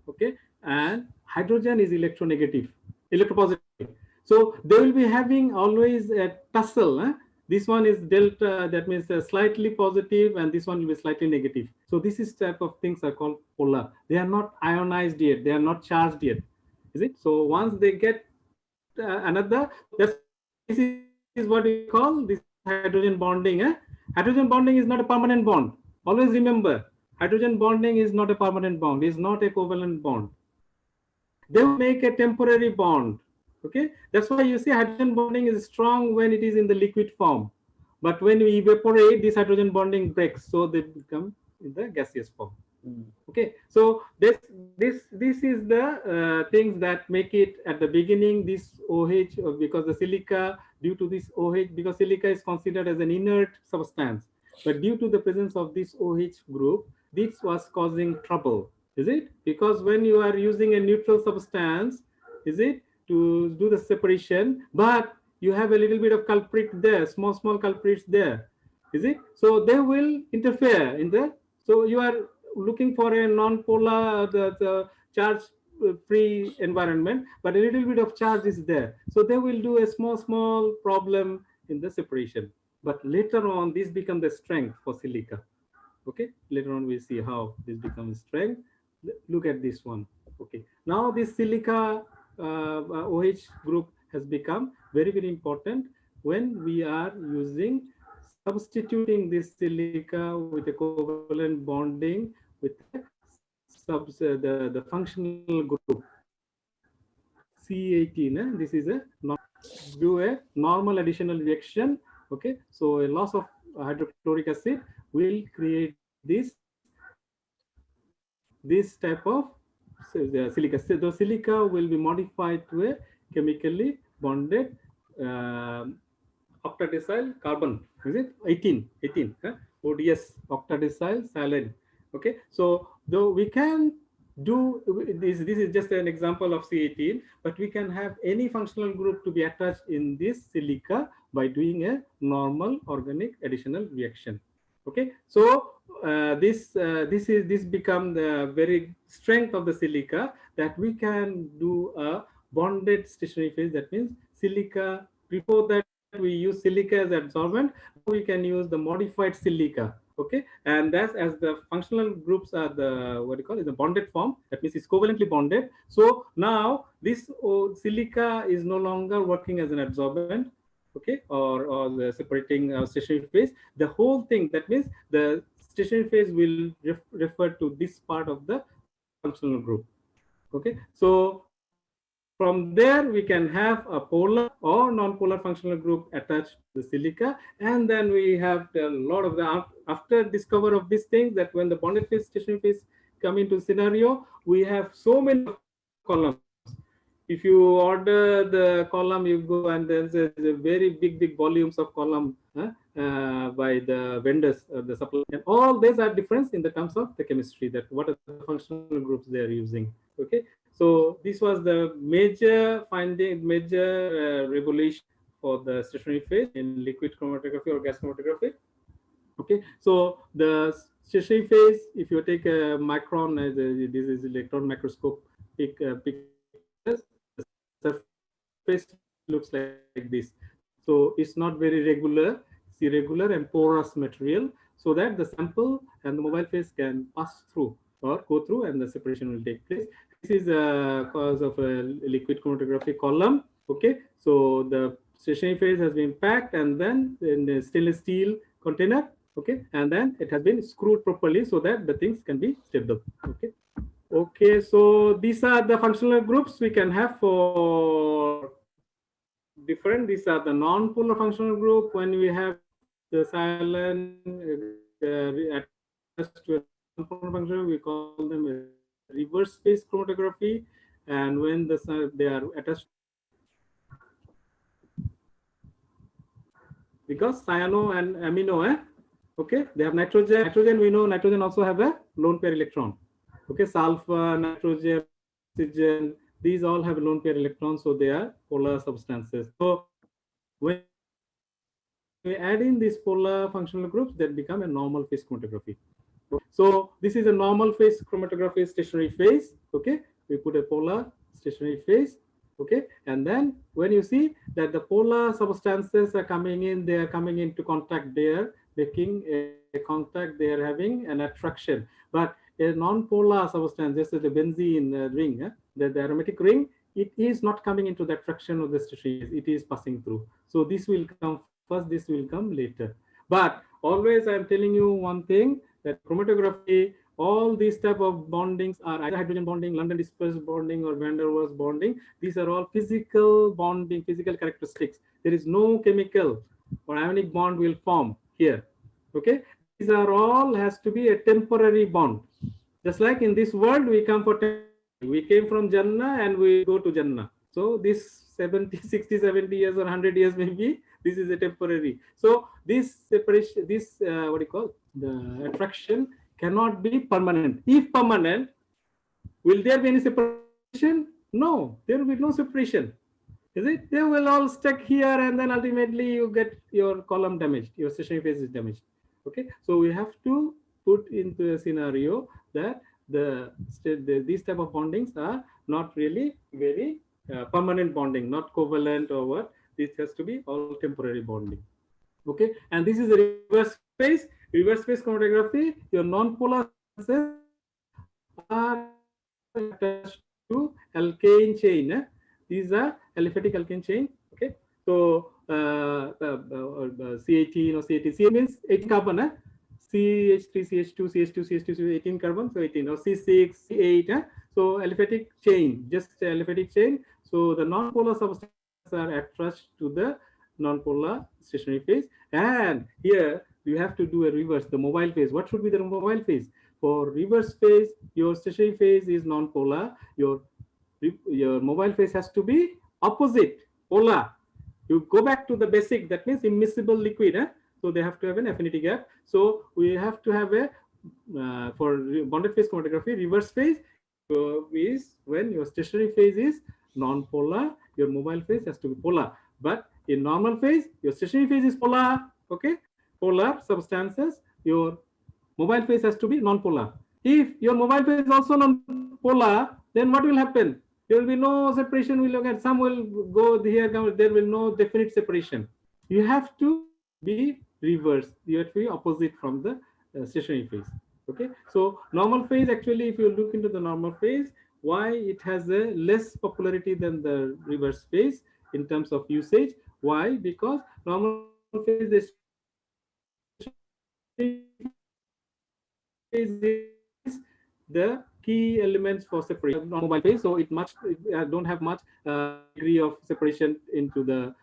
okay, and hydrogen is electronegative, electropositive. So they will be having always a tussle. This one is delta, that means slightly positive, and this one will be slightly negative. So this is type of things are called polar. They are not ionized yet. They are not charged yet. Is it? So once they get another, this is what we call this hydrogen bonding. Hydrogen bonding is not a permanent bond. Always remember, hydrogen bonding is not a permanent bond. It's not a covalent bond. They will make a temporary bond. Okay, that's why you see hydrogen bonding is strong when it is in the liquid form, but when we evaporate, this hydrogen bonding breaks, so they become in the gaseous form. Okay, so this is the things that make it at the beginning this OH, because the silica, due to this OH, because silica is considered as an inert substance, but due to the presence of this OH group, this was causing trouble. Is it? Because when you are using a neutral substance, is it, to do the separation, but you have a little bit of culprit there, small culprits there. Is it? So they will interfere in the, so you are looking for a non-polar, the charge-free environment, but a little bit of charge is there. So they will do a small problem in the separation. But later on, this becomes the strength for silica. Okay, later on we'll see how this becomes strength. Look at this one. Okay, now this silica OH group has become very important when we are using substituting this silica with a covalent bonding with the functional group C18. This is a do a normal additional reaction. Okay, so a loss of hydrochloric acid will create this type of silica. So the silica will be modified to a chemically bonded octadecyl carbon. Is it 18 ODS, octadecyl silane. Okay, so though we can do this is just an example of C18, but we can have any functional group to be attached in this silica by doing a normal organic additional reaction. Okay, so this become the very strength of the silica, that we can do a bonded stationary phase. That means silica, before that we use silica as adsorbent, we can use the modified silica. Okay, and that's as the functional groups are the what you call it, the bonded form. That means it's covalently bonded. So now this silica is no longer working as an adsorbent. Okay, or the separating stationary phase. The whole thing, that means the stationary phase will refer to this part of the functional group. Okay, so from there we can have a polar or non-polar functional group attached to the silica, and then we have a lot of the after discover of these things, that when the bonded phase, stationary phase come into scenario, we have so many columns. If you order the column, you go and there's a very big volumes of column by the vendors, the supply, and all these are different in the terms of the chemistry, that what are the functional groups they are using. Okay, so this was the major finding, major revolution for the stationary phase in liquid chromatography or gas chromatography. Okay, so the stationary phase, if you take a micron, this is electron microscope, surface looks like this. So it's not very regular, it's irregular and porous material, so that the sample and the mobile phase can pass through or go through and the separation will take place. This is a cause of a liquid chromatography column. Okay, so the stationary phase has been packed and then in the stainless steel container. Okay, and then it has been screwed properly so that the things can be stable. Okay. Okay, so these are the functional groups we can have for different. These are the non-polar functional group. When we have the silent attached to a non-polar function, we call them a reverse phase chromatography. And when they are attached, because cyano and amino, okay, they have nitrogen. Nitrogen, we know nitrogen also have a lone pair electron. Okay, sulfur, nitrogen, oxygen, these all have lone pair electrons, so they are polar substances. So when we add in these polar functional groups, that become a normal phase chromatography. So this is a normal phase chromatography stationary phase. Okay, we put a polar stationary phase. Okay, and then when you see that the polar substances are coming in, they are coming into contact, they are making a contact, they are having an attraction. But a non-polar substance, just as the benzene ring, the aromatic ring, it is not coming into the attraction of the stationary phase, it is passing through. So this will come first, this will come later. But always I am telling you one thing, that chromatography, all these type of bondings are either hydrogen bonding, London disperse bonding, or van der Waals bonding. These are all physical bonding, physical characteristics. There is no chemical or ionic bond will form here. Okay, these are all has to be a temporary bond. Just like in this world, we come for we came from Jannah and we go to Jannah. So this 70, 60, 70 years or 100 years maybe, this is a temporary. So this separation, this what do you call, the attraction cannot be permanent. If permanent, will there be any separation? No, there will be no separation. Is it? They will all stuck here, and then ultimately you get your column damaged, your stationary phase is damaged. Okay, so we have to put into a scenario that these type of bondings are not really very permanent bonding, not covalent or what. This has to be all temporary bonding. Okay, and this is a reverse phase. Reverse phase chromatography, your non-polar substances are attached to alkane chain. These are aliphatic alkane chain. Okay, so C18 or C18. C means 8 carbon. CH3, CH2, CH2, CH2, 18 carbon, so 18, or C6, C8. So aliphatic chain, just aliphatic chain. So the non-polar substances are attached to the non-polar stationary phase, and here you have to do a reverse, the mobile phase. What should be the mobile phase? For reverse phase, your stationary phase is non-polar. Your mobile phase has to be opposite, polar. You go back to the basic, that means immiscible liquid. So they have to have an affinity gap. So we have to have a for bonded phase chromatography, reverse phase is when your stationary phase is non-polar, your mobile phase has to be polar. But in normal phase, your stationary phase is polar. Okay, polar substances, your mobile phase has to be non-polar. If your mobile phase is also non-polar, then what will happen? There will be no separation. We'll look at, some will go here, there will no definite separation. You have to be reversed. You have to be opposite from the stationary phase. Okay, so normal phase, actually, if you look into the normal phase, why it has a less popularity than the reverse phase in terms of usage? Why? Because normal phase is the key elements for separation. Non-mobile phase, so it don't have much degree of separation into the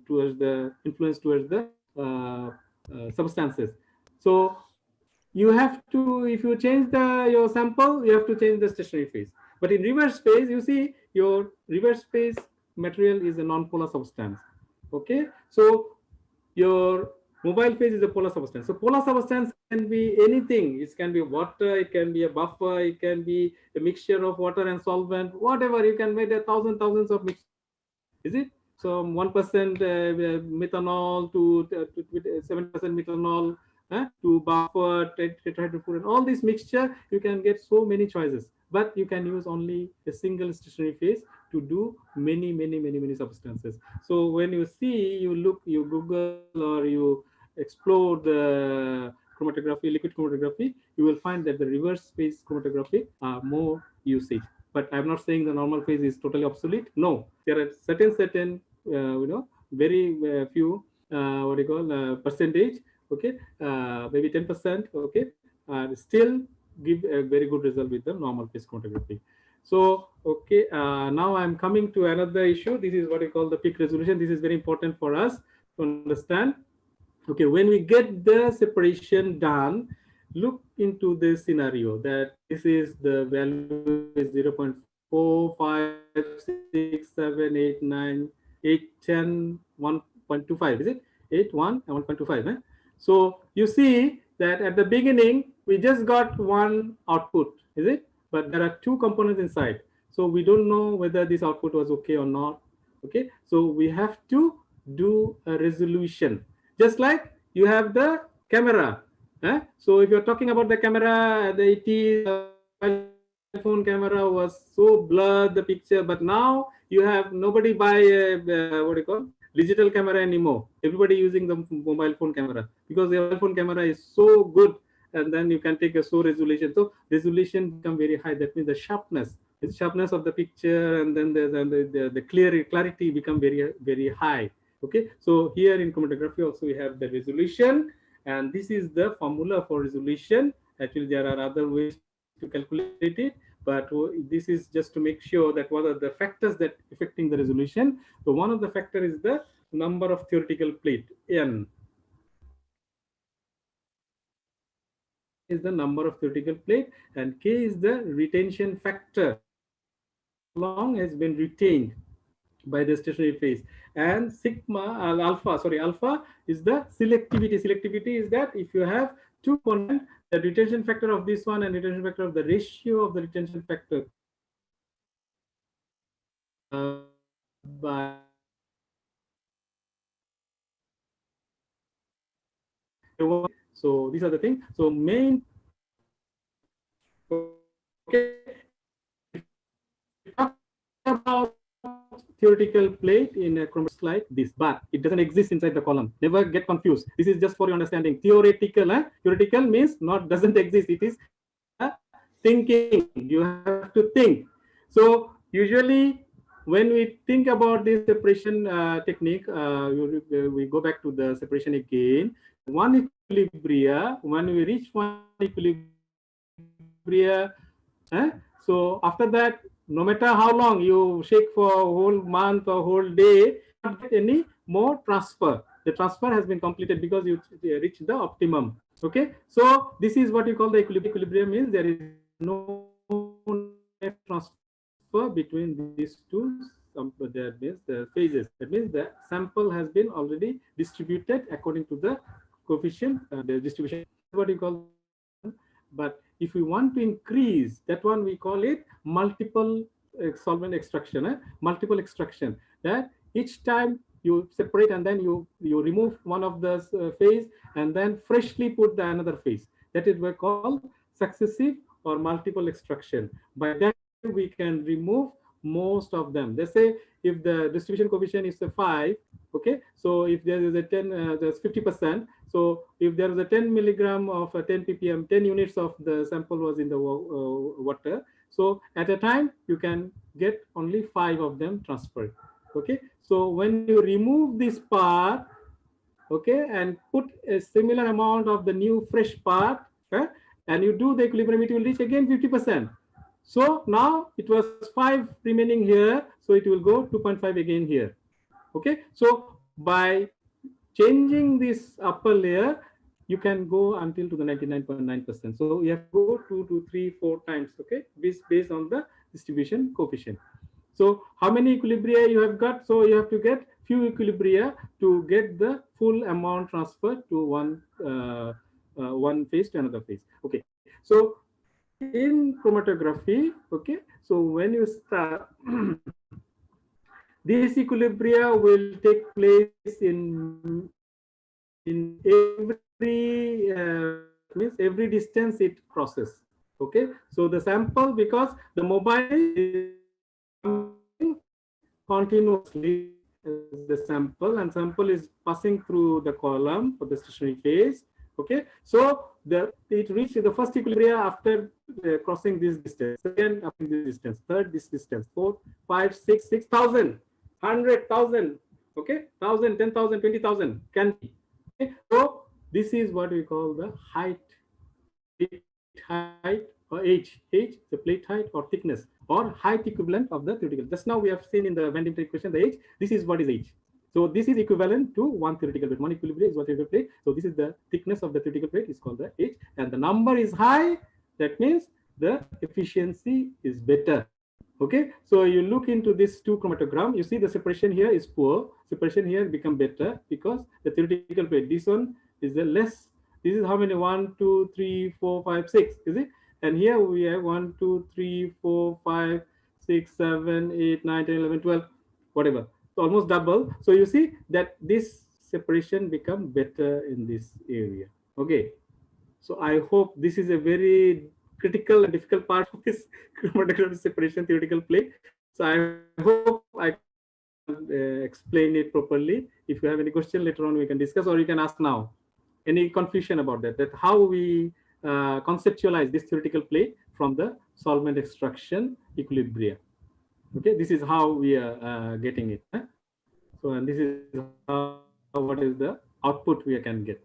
towards the influence towards the substances. So you have to, if you change your sample, you have to change the stationary phase. But in reverse phase, you see your reverse phase material is a non-polar substance. Okay, so your mobile phase is a polar substance. So polar substance can be anything. It can be water, it can be a buffer, it can be a mixture of water and solvent, whatever. You can make thousands of mixtures. Is it? So 1% methanol to 7% methanol to buffer, tetrahydrofuran, all this mixture, you can get so many choices. But you can use only a single stationary phase to do many substances. So when you see, you look, you Google or you explore the chromatography, liquid chromatography, you will find that the reverse phase chromatography are more usage. But I'm not saying the normal phase is totally obsolete. No, there are certain very few what do you call percentage, okay, maybe 10%, okay, still give a very good result with the normal phase chromatography. So, okay, now I'm coming to another issue. This is what we call the peak resolution. This is very important for us to understand. Okay, when we get the separation done, look into this scenario that this is the value is 0.4, 5, 6, 7, 8, 9, 8, 10, 1.25, is it? 8, 1, and 1.25. Eh? So you see that at the beginning, we just got one output, is it? But there are two components inside. So we don't know whether this output was okay or not. Okay, so we have to do a resolution. Just like you have the camera. So if you're talking about the camera, the 80s, phone camera was so blurred, the picture, but now you have nobody buy a, what do you call, digital camera anymore. Everybody using the mobile phone camera because the mobile phone camera is so good, and then you can take a so resolution. So resolution become very high. That means the sharpness of the picture, and then the clarity become very high. Okay, so here in chromatography also we have the resolution, and this is the formula for resolution. Actually, there are other ways to calculate it, but this is just to make sure that what are the factors that affecting the resolution. So one of the factor is the number of theoretical plate, N. Is the number of theoretical plate, and K is the retention factor. How long has been retained by the stationary phase, and alpha is the selectivity. Selectivity is that if you have two components, the retention factor of this one and retention factor of the ratio of the retention factor by so these are the things. So main, okay, talk about theoretical plate in a chromatograph like this, but it doesn't exist inside the column. Never get confused. This is just for your understanding. Theoretical, theoretical means not doesn't exist. It is thinking. You have to think. So usually when we think about this separation technique, we go back to the separation again. One equilibria, when we reach one equilibria, so after that, no matter how long you shake for a whole month or whole day, not get any more transfer. The transfer has been completed because you reach the optimum. Okay, so this is what you call the equilibrium. Equilibrium means there is no transfer between these two. That means the phases. That means the sample has been already distributed according to the coefficient, the distribution. What you call, but if we want to increase that one, we call it multiple solvent extraction. Multiple extraction, that each time you separate and then you remove one of the phase and then freshly put the another phase. That is what we call successive or multiple extraction. By that we can remove most of them. They say if the distribution coefficient is a 5, okay, so if there is a 10, there's 50%. So if there is a 10 milligram of 10 ppm, 10 units of the sample was in the water. So at a time you can get only 5 of them transferred. Okay, so when you remove this part, okay, and put a similar amount of the new fresh part, and you do the equilibrium, it will reach again 50%. So now it was 5 remaining here, so it will go 2.5 again here. Okay, so by changing this upper layer, you can go until to the 99.9%. So you have to go 2 to 3, 4 times. Okay, based on the distribution coefficient. So how many equilibria you have got? So you have to get few equilibria to get the full amount transferred to one phase to another phase. Okay, so in chromatography, okay, so when you start, this equilibria will take place in every distance it crosses. Okay, so the sample, because the mobile is continuously the sample, and sample is passing through the column for the stationary phase. Okay, so it reaches the first equilibrium after crossing this distance, second after this distance, third this distance, 4, 5, 6, 6,000, 100,000, okay, 1,000, 10,000, 20,000 can be. Okay? So this is what we call the height or age, the plate height or thickness or height equivalent of the theoretical. Just now we have seen in the Van Dijk equation the age. This is what is age. So this is equivalent to one theoretical plate. One equilibrium is one theoretical plate. So this is the thickness of the theoretical plate is called the age, and the number is high. That means the efficiency is better. Okay, so you look into this two chromatogram, you see the separation here is poor, separation here become better because the theoretical plate, this one is the less. This is how many? 1, 2, 3, 4, 5, 6, is it? And here we have 1, 2, 3, 4, 5, 6, 7, 8, 9, 10, 11, 12, whatever. So almost double. So you see that this separation become better in this area. Okay. So I hope this is a very critical and difficult part of this chromatography separation theoretical plate. So I hope I can explain it properly. If you have any question later on, we can discuss, or you can ask now. Any confusion about that? That how we conceptualize this theoretical plate from the solvent extraction equilibrium. Okay, this is how we are getting it. So, and this is how, what is the output we can get,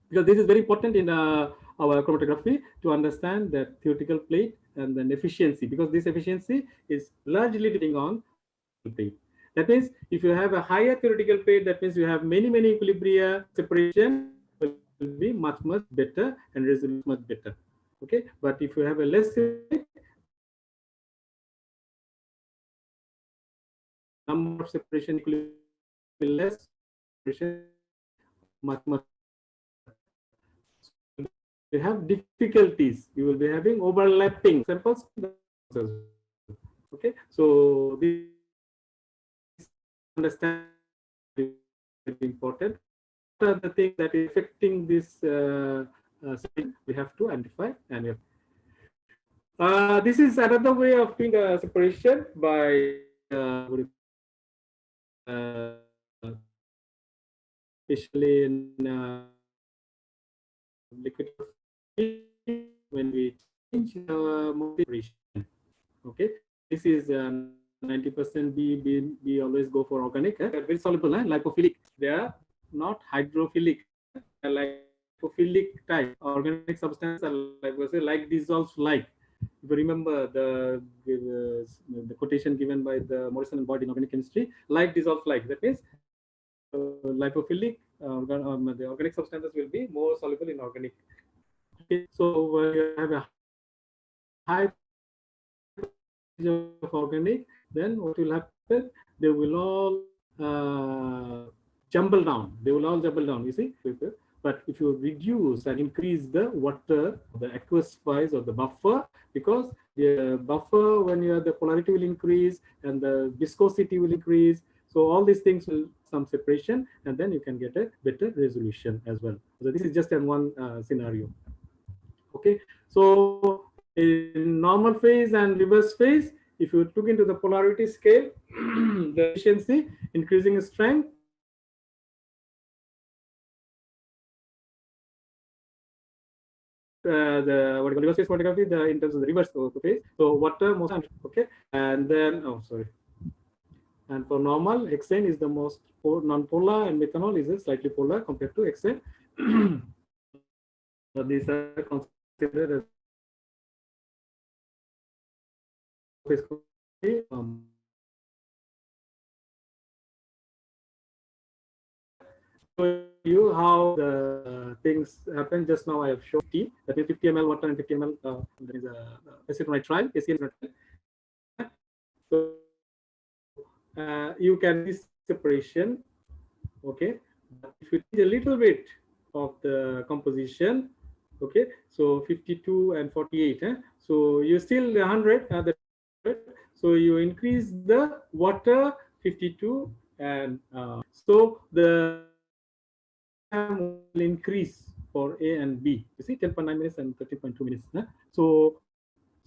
because this is very important in our chromatography to understand that theoretical plate and then efficiency, because this efficiency is largely depending on plate. That means if you have a higher theoretical plate, that means you have many equilibria, separation will be much better and resolution much better. Okay, but if you have a less plate, number of separation equilibrium less, separation much. You have difficulties. You will be having overlapping samples. Okay, so this understand is very important. What are the things that is affecting this we have to identify, and we have, this is another way of doing a separation by especially in liquid when we change separation. Okay, this is 90% B always go for organic, very soluble, lipophilic. They are not hydrophilic, lipophilic type. Organic substances are like dissolves like. If you remember the quotation given by the Morrison and Boyd in organic chemistry, like dissolves like. That means lipophilic, the organic substances will be more soluble in organic. Okay, so when you have a high of organic, then what will happen? They will all jumble down. They will all jumble down. You see, but if you reduce and increase the water, the aqueous phase or the buffer, because the buffer, when you have the polarity will increase and the viscosity will increase. So all these things will some separation, and then you can get a better resolution as well. So this is just in one scenario. Okay, so in normal phase and reverse phase, if you look into the polarity scale, the efficiency increasing strength, the what reverse phase photography, in terms of the reverse phase, so water most, okay, and then and for normal, hexane is the most non-polar, and methanol is slightly polar compared to hexane. So these are considered as show you how the things happen. Just now I have shown 50, that means 50 ml water and 50 ml there is acetonitrile, ACL. So you can see separation. Okay, but if you change a little bit of the composition, okay, so 52 and 48, so you still 100, so you increase the water 52, and so the will increase for A and B. You see 10.9 minutes and 13.2 minutes. So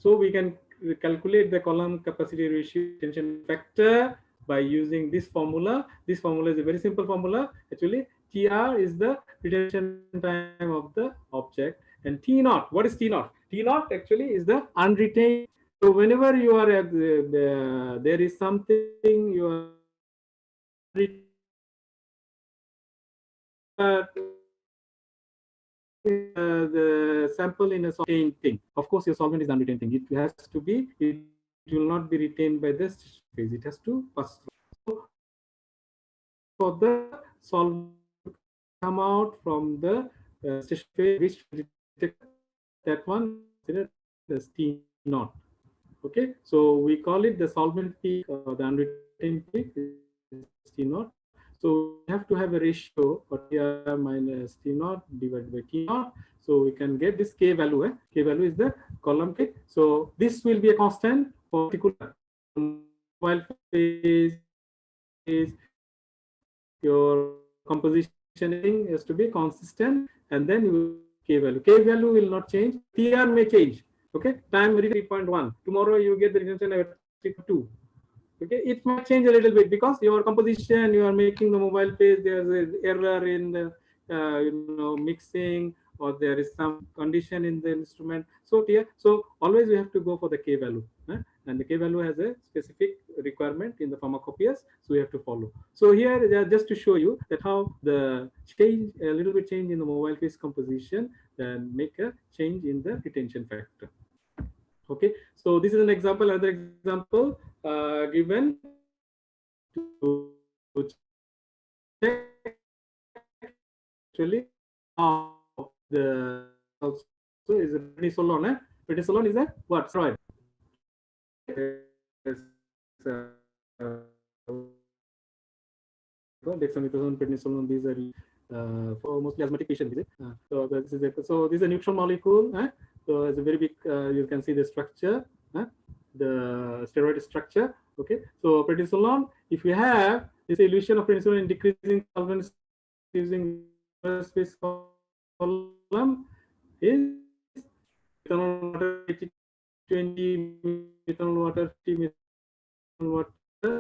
we can calculate the column capacity ratio tension factor. by using this formula. This formula is a very simple formula. Actually, TR is the retention time of the object, and T naught. What is T naught? T naught actually is the unretained. So whenever you are at there is something you are the sample in a retained thing. Of course, your solvent is unretained thing. It has to be. It will not be retained by the phase. It has to pass through. So for the solvent to come out from the station phase, which detector, that one considered as T naught. Okay, so we call it the solvent peak or the unretained peak is T naught. So we have to have a ratio for TR minus T naught divided by T naught. So we can get this K value. K value is the column K. So this will be a constant for particular mobile phase. Your compositioning has to be consistent, and then you K value. K value will not change. TR may change. Okay, time 3.1. Tomorrow you get the retention at 2. Okay, it might change a little bit because your composition, you are making the mobile phase, there's an error in the mixing, or there is some condition in the instrument. So here, so always we have to go for the K value, and the K value has a specific requirement in the pharmacopoeias, so we have to follow. So here just to show you that how the change, a little bit change in the mobile phase composition, then make a change in the retention factor. Okay, so this is an example, another example given to check actually how the also is a prednisolone. Prednisolone is a what steroid? Dexamethasone, prednisolone, these are for mostly asthmatic patients. So this is a neutral molecule. So it's a very big. You can see the structure, the steroid structure. Okay. So prednisolone, if you have this illusion of prednisolone in decreasing solvent using space column is methanol water 20, methanol water 50, methanol water,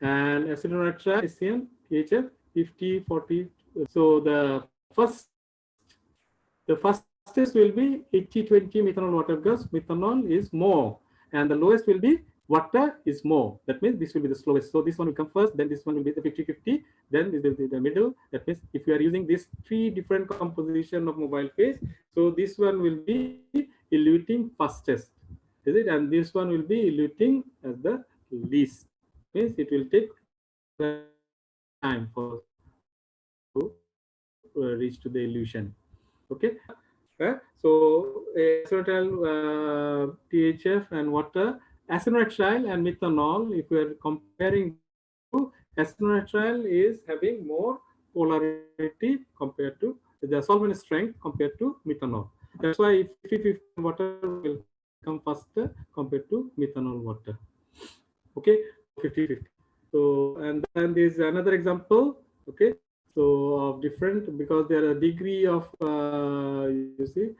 and acetonitrile SCN PHF 50, 40. So the fastest will be 80-20 methanol water because methanol is more, and the lowest will be water is more. That means this will be the slowest. So this one will come first, then this one will be the 50-50, then this will be the middle. That means if you are using these 3 different composition of mobile phase, so this one will be eluting fastest, is it? And this one will be eluting as the least. Means it will take time for to reach to the elution. Okay. So acetyl THF and water, acetonitrile and methanol, if we are comparing, acetonitrile is having more polarity compared to the solvent strength compared to methanol. That's why 50-50 water will come faster compared to methanol water. Okay, 50-50. So, and then there's another example. Okay, so of different, because there are a degree of you see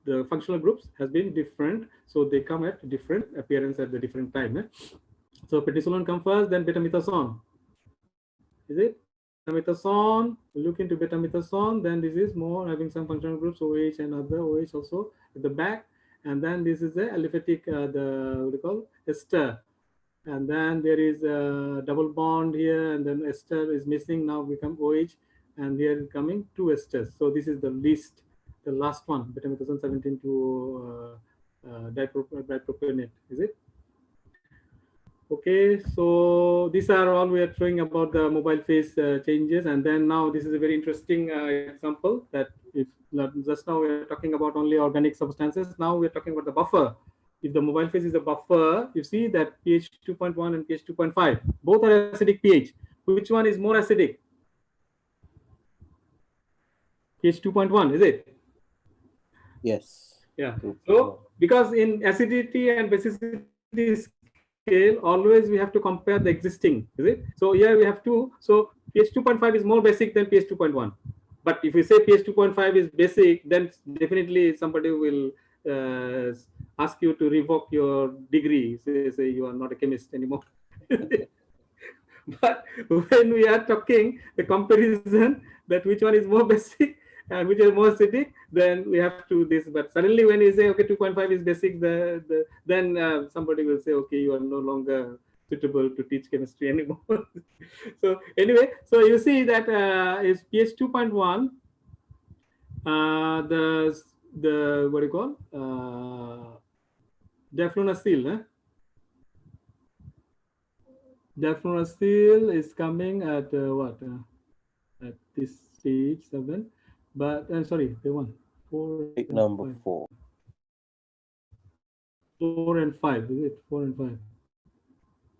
the functional groups has been different, so they come at different appearance at the different time. So prednisolone come first, then betamethasone. Is it? Betamethasone, look into betamethasone, then this is more having some functional groups, OH and other OH also at the back, and then this is the aliphatic, the what do you call ester, and then there is a double bond here, and then ester is missing, now become OH, and here coming 2 esters. So this is the least, the last one, betamethasone 17 to dipropionate, is it? Okay, so these are all we are showing about the mobile phase changes, and then now this is a very interesting example that if just now we are talking about only organic substances, now we are talking about the buffer. If the mobile phase is a buffer, you see that pH 2.1 and pH 2.5, both are acidic pH. Which one is more acidic? pH 2.1, is it? Yes. Yeah. So because in acidity and basicity scale, always we have to compare the existing, is it? So here we have two. So pH 2.5 is more basic than pH 2.1. But if we say pH 2.5 is basic, then definitely somebody will ask you to revoke your degree, say you are not a chemist anymore. But when we are talking the comparison that which one is more basic and which is more acidic, then we have to this. But suddenly when you say okay 2.5 is basic, then somebody will say okay you are no longer suitable to teach chemistry anymore. So anyway, so you see that is pH 2.1. The what do you call diflunacyl. Diflunacyl is coming at what? At this stage 7, but sorry, the one 4. Number 4. 4 and 5, is it? 4 and 5.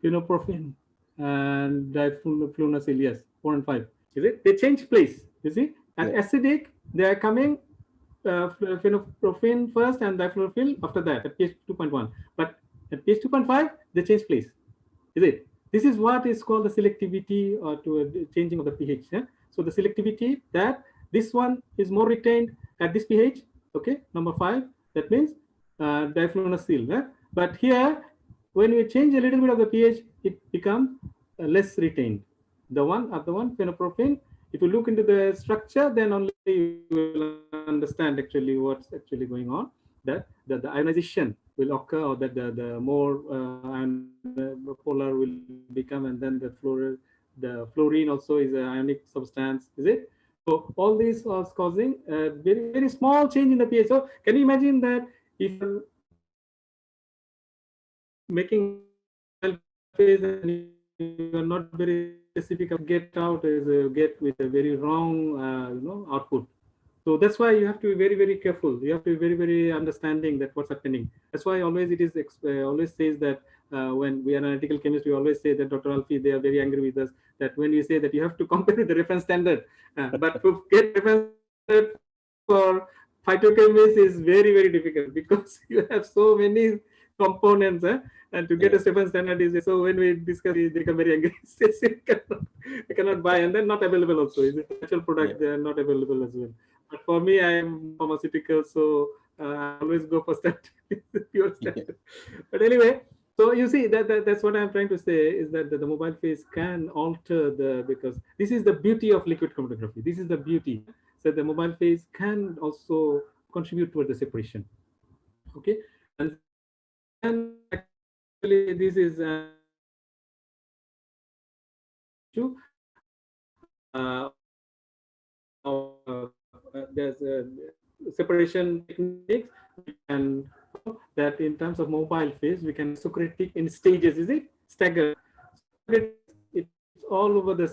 Phenopropine and diflunacyl, yes, 4 and 5. Is it? They change place. You see, at acidic they are coming phenopropine first and diflunacyl after that at pH 2.1. But at pH 2.5 they change place. Is it? This is what is called the selectivity or to changing of the pH. Yeah? So the selectivity that this one is more retained at this pH, okay, number 5, that means diflunacyl. Yeah? But here, when we change a little bit of the pH, it becomes less retained. The one, phenopropine, if you look into the structure, then only you will understand actually what's actually going on. That the ionization will occur, or that the more polar will become, and then the fluorine also is an ionic substance, is it? So all these are causing a very, very small change in the pH. So can you imagine that if you're making phase and you're not very specific, get out as a get with a very wrong output. So that's why you have to be very, very careful. You have to be very, very understanding that what's happening. That's why always it is always says that when we are analytical chemists, we always say that Dr. Alfie, they are very angry with us that when we say that you have to compare with the reference standard, but to get reference standard for phytochemist is very, very difficult because you have so many components, and to get a reference standard is so. When we discuss, they become very angry. They cannot buy, and then not available also. Is it natural product? They are not available as well. But for me, I am pharmaceutical, so I always go for standard, pure standard. But anyway, so you see that's what I'm trying to say is that the mobile phase can alter because this is the beauty of liquid chromatography. This is the beauty. So the mobile phase can also contribute toward the separation. Okay, and actually this is there's separation techniques, and that in terms of mobile phase we can Socratic in stages, is it staggered? It's all over the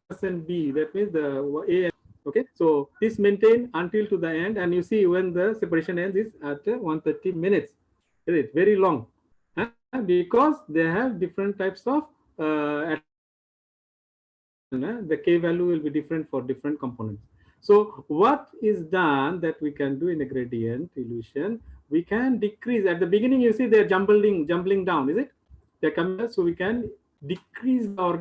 percent B, that means the A. Okay, so this maintain until to the end, and you see when the separation ends is at 130 minutes. Is it very long? Because they have different types of the K value will be different for different components. So what is done that we can do in a gradient illusion? We can decrease at the beginning. You see they're jumbling down. Is it? They're coming, so we can decrease our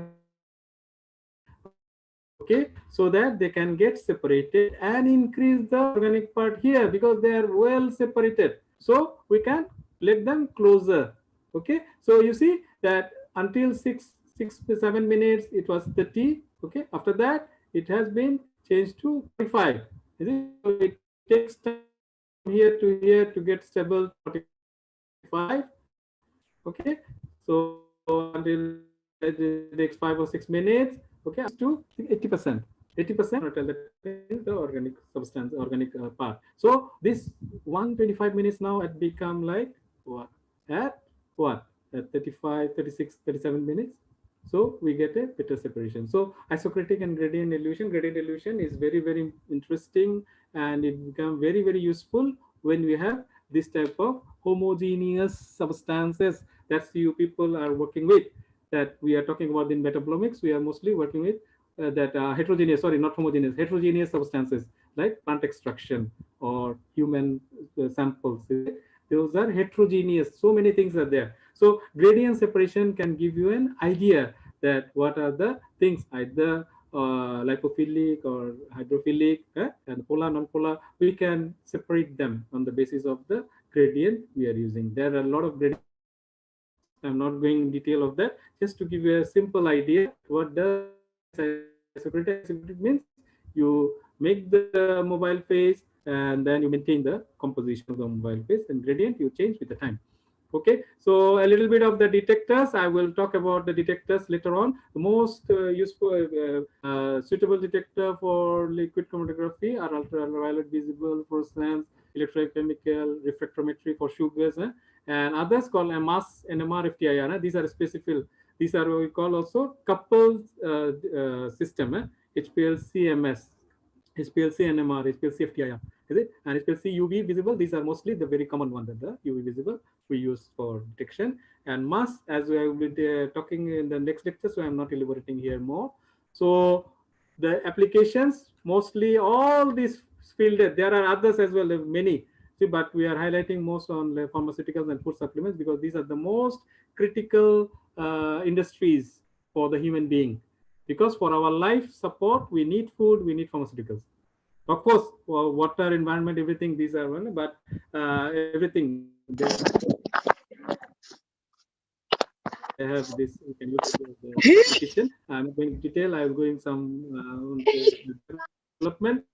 so that they can get separated and increase the organic part here because they are well separated. So we can let them closer. Okay, so you see that until 6 to 7 minutes it was 30. Okay, after that it has been changed to 45. Is it? So it takes time here to get stable 45. Okay, so until it takes 5 or 6 minutes. Okay, to 80%. 80% the organic substance, organic part. So this 125 minutes now had become like what? At 35, 36, 37 minutes. So we get a better separation. So isocratic and gradient illusion is very, very interesting, and it becomes very, very useful when we have this type of homogeneous substances that you people are working with. That we are talking about in metabolomics, we are mostly working with heterogeneous, sorry, not homogeneous, heterogeneous substances like plant extraction or human samples. Those are heterogeneous. So many things are there. So gradient separation can give you an idea that what are the things, either lipophilic or hydrophilic, and polar, non-polar, we can separate them on the basis of the gradient we are using. There are a lot of gradients. I'm not going in detail of that. Just to give you a simple idea, what does isochromatic? Isochromatic means you make the mobile phase and then you maintain the composition of the mobile phase, and gradient you change with the time. Okay, so a little bit of the detectors. I will talk about the detectors later on. The most useful, suitable detector for liquid chromatography are ultraviolet visible, fluorescence, electrochemical, refractometry for sugars, and others called mass NMR FTIR. These are specific. These are what we call also coupled system, HPLC MS. HPLC NMR, HPLC FTIR, is it? And HPLC UV visible, these are mostly the very common one, that the UV visible we use for detection. And mass, as we will be talking in the next lecture, so I'm not elaborating here more. So the applications, mostly all these fielded, there are others as well, many, see, but we are highlighting most on the pharmaceuticals and food supplements because these are the most critical industries for the human being. Because for our life support, we need food, we need pharmaceuticals. Of course, water, environment, everything, these are one, but everything. They have this, we can use the application. I'm going detail, I'm going some development.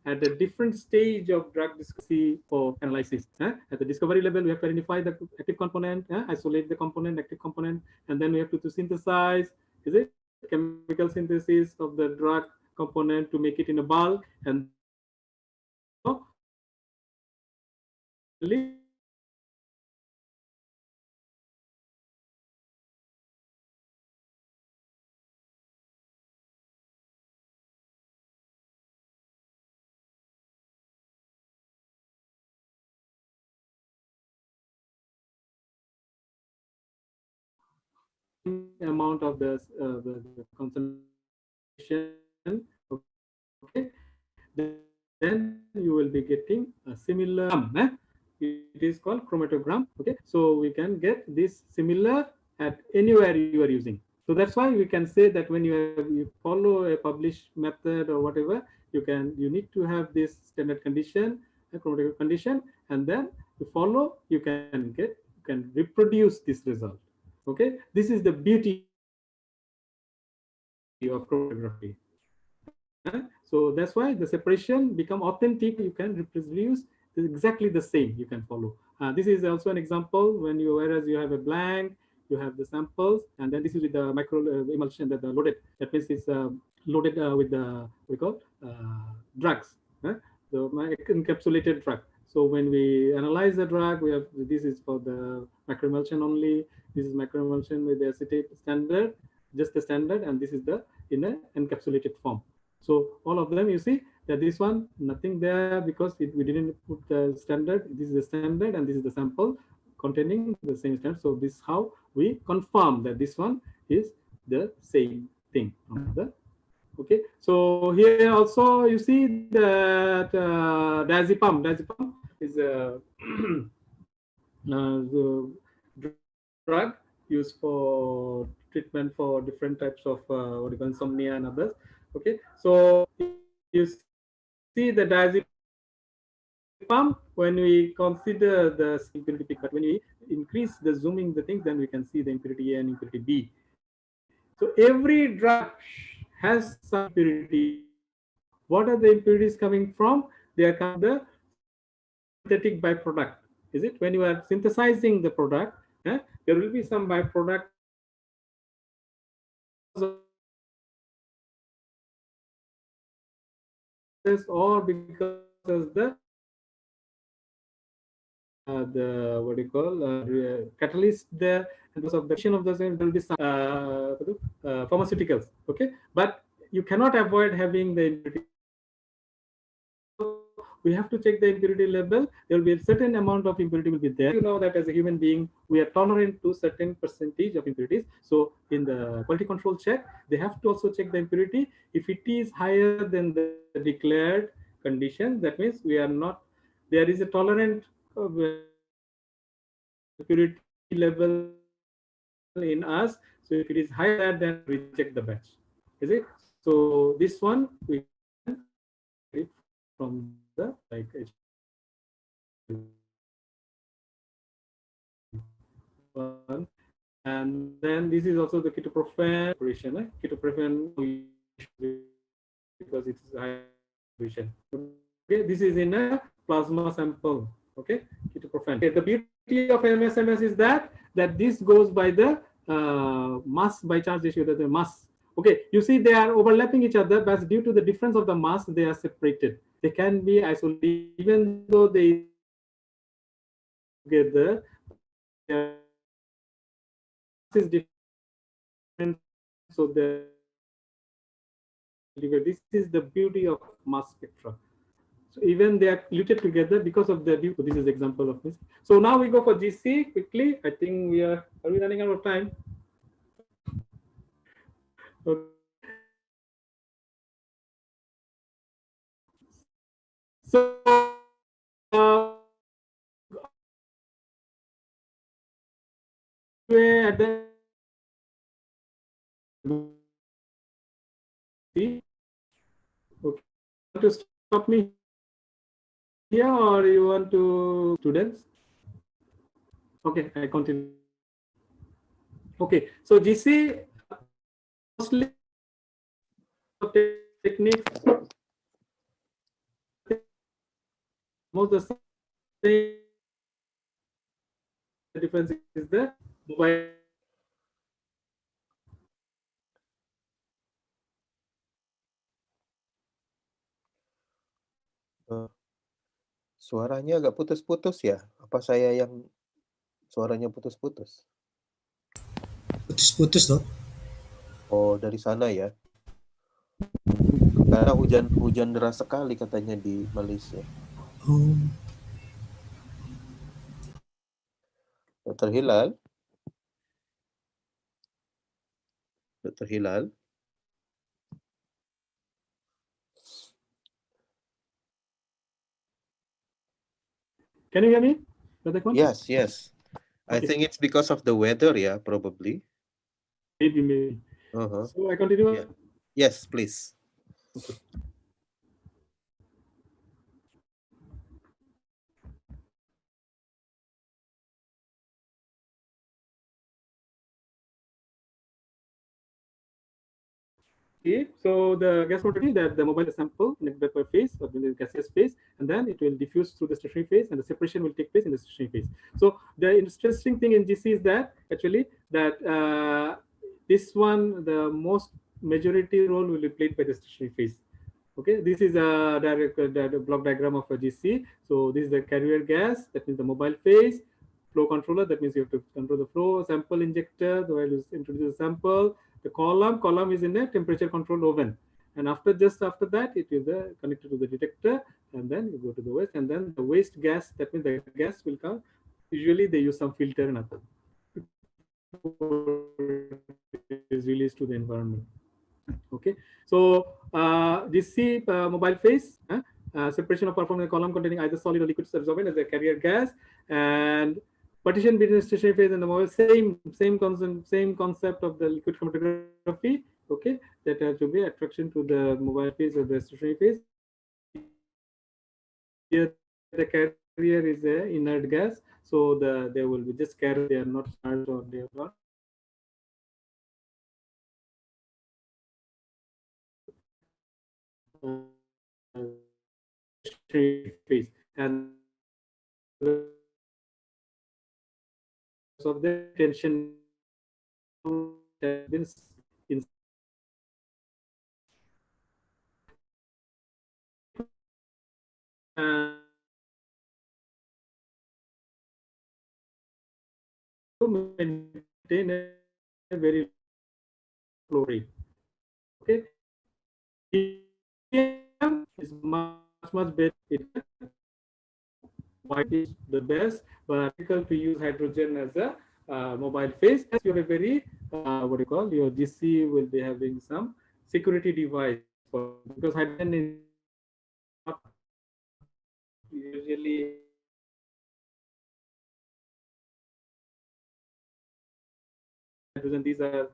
At a different stage of drug discovery for analysis. At the discovery level, we have to identify the active component, isolate the component, active component, and then we have to synthesize, is it? Chemical synthesis of the drug component to make it in a bulk, and amount of the concentration, okay, then you will be getting a similar it is called chromatogram. Okay, so we can get this similar at anywhere you are using. So that's why we can say that when you follow a published method or whatever, you need to have this standard condition, a chromatographic condition, and then you follow, you can reproduce this result. Okay, this is the beauty of chromatography. So that's why the separation become authentic. You can reproduce exactly the same. You can follow. This is also an example when whereas you have a blank, you have the samples, and then this is with the micro emulsion that the loaded. That means it's loaded with the we call drugs, the encapsulated drug. So when we analyze the drug, we have this is for the microemulsion only. This is microemulsion with the acetate standard, just the standard, and this is the in an encapsulated form. So all of them, you see that this one, nothing there because we didn't put the standard. This is the standard and this is the sample containing the same standard. So this is how we confirm that this one is the same thing. Okay, so here also you see that diazepam is a the drug used for treatment for different types of what you call insomnia and others. Okay, so you see the diazepam when we consider the impurity peak, but when we increase the zooming the things, then we can see the impurity A and impurity B. So every drug has some impurity. What are the impurities coming from? They are coming the synthetic byproduct. Is it when you are synthesizing the product? There will be some byproduct or because the what do you call catalyst there, and because of the action of the there will be some pharmaceuticals. Okay, but you cannot avoid having the impurity. We have to check the impurity level. There will be a certain amount of impurity will be there. You know that as a human being, we are tolerant to certain percentage of impurities. So in the quality control check, they have to also check the impurity. If it is higher than the declared condition, that means we are not, there is a tolerant impurity level in us. So So if it is higher, then reject the batch. Is it? So this one we can get from the like one, and then this is also the ketoprofen operation. Ketoprofen because it is high operation. Okay, this is in a plasma sample. Okay, ketoprofen. Okay, the beauty of MSMS is that this goes by the mass by charge ratio, the mass. Okay, you see they are overlapping each other, but due to the difference of the mass, they are separated. They can be isolated, even though they together is different. So this is the beauty of mass spectra. So even they are related together because of the view. So this is example of this. So now we go for GC quickly. I think we are we running out of time? Okay. So at the okay, want to stop me here or you want to students? Okay, I continue. Okay, so GC mostly techniques most the same. The difference is the mobile. Suaranya agak putus-putus ya? Apa saya yang suaranya putus-putus? Putus-putus loh. Oh, dari sana ya? Karena hujan deras sekali katanya di Malaysia. Oh. Dr. Hilal? Dr. Hilal? Can you hear me? Yes, yes. I Okay. think it's because of the weather, yeah, probably. Maybe. So I continue. Yeah. Yes, please. Okay. Okay, so the gas motility that the mobile sample in the vapor phase or in the gaseous phase, and then it will diffuse through the stationary phase, and the separation will take place in the stationary phase. So the interesting thing in GC is that actually that this one, the most majority role will be played by the stationary phase. Okay, this is a direct block diagram of a GC. So this is the carrier gas, that means the mobile phase. Flow controller, that means you have to control the flow. Sample injector, the while you introduce the sample. The column is in a temperature controlled oven, and just after that it is connected to the detector, and then you go to the waste, and then the waste gas, that means the gas will come. Usually they use some filter and other is released to the environment. Okay, so GC mobile phase, separation of performed in a column containing either solid or liquid absorbent as a carrier gas, and partition between the stationary phase and the mobile, same concept of the liquid chromatography. Okay, that has to be attraction to the mobile phase or the stationary phase. Here the carrier is a inert gas, so they will be just carrier, they are not charged or they are not. Phase, and of the tension has been in to maintain a very low rate. Okay, is much better. White is the best, but difficult to use hydrogen as a mobile phase. You have a very what do you call, your GC will be having some security device because hydrogen is not usually hydrogen. These are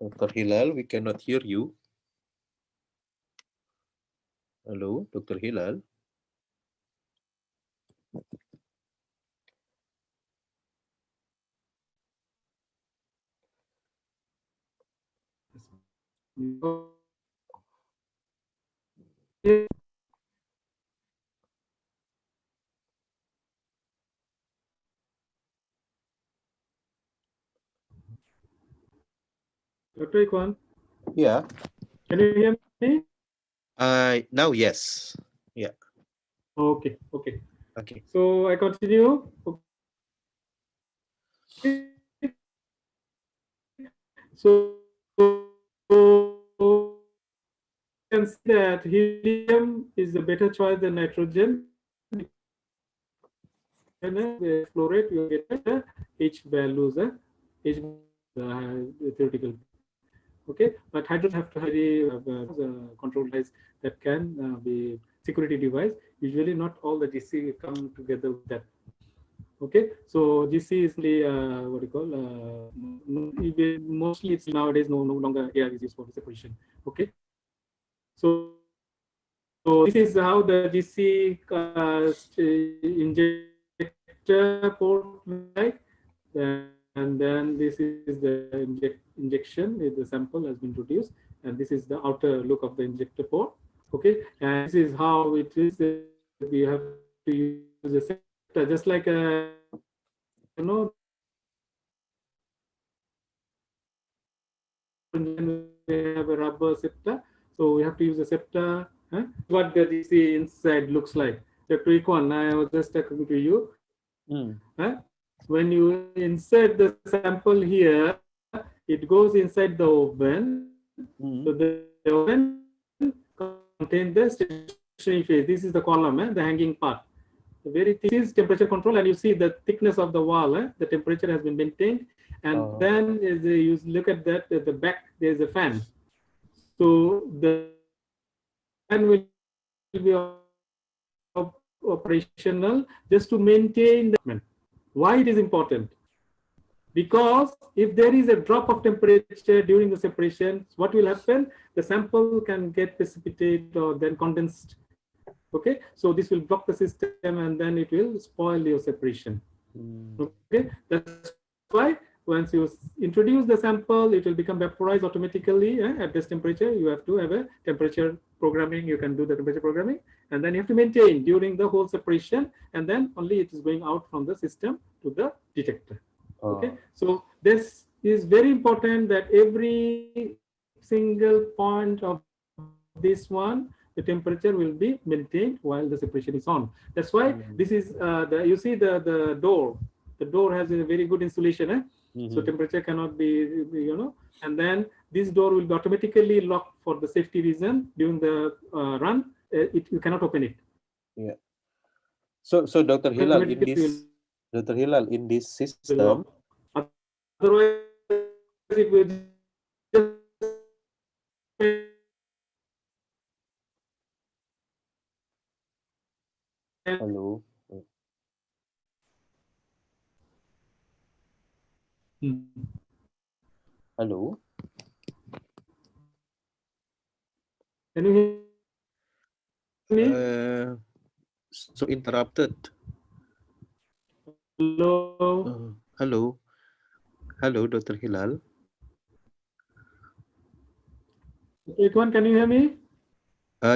Dr. Hilal, we cannot hear you. Hello, Dr. Hilal. Dr. Ikwan, Yeah. can you hear me? Now, yes. Yeah. Okay. Okay. So I continue. Okay. So you can see that helium is a better choice than nitrogen. And the fluoride, you get H values, H theoretical. Okay, but hydrogen have to have a control device that can be security device. Usually, not all the GC come together with that. Okay, so GC is the what do you call? Mostly, it's nowadays no longer AR is used for separation. Okay, so this is how the GC injector port like, and then this is the injection. The sample has been produced, and this is the outer look of the injector port. Okay, and this is how it is. We have to use a septa, just like a we have a rubber septa, so we have to use a septa. What the DC inside looks like. Dr. Ikwan, I was just talking to you. When you insert the sample here, it goes inside the oven. So the oven contains the stationary phase. This is the column, the hanging part. The very thick is temperature control, and you see the thickness of the wall. The temperature has been maintained, and then you look at that at the back. There is a fan. So the fan will be operational just to maintain the. Why it is important? Because if there is a drop of temperature during the separation, what will happen? The sample can get precipitate or then condensed. Okay, so this will block the system and then it will spoil your separation. Okay, that's why once you introduce the sample, it will become vaporized automatically at this temperature. You have to have a temperature programming. You can do the temperature programming, and then you have to maintain during the whole separation, and then only it is going out from the system to the detector. Okay, so this is very important that every single point of this one, the temperature will be maintained while the separation is on. That's why this is you see the door. The door has a very good insulation, so temperature cannot be, and then this door will be automatically locked for the safety reason during the run. You cannot open it. Yeah. So Dr. Hilal, in this system, otherwise it will just hello. Hello. Can you hear me? So interrupted. Hello. Hello, Dr. Hilal. Ikwan, can you hear me?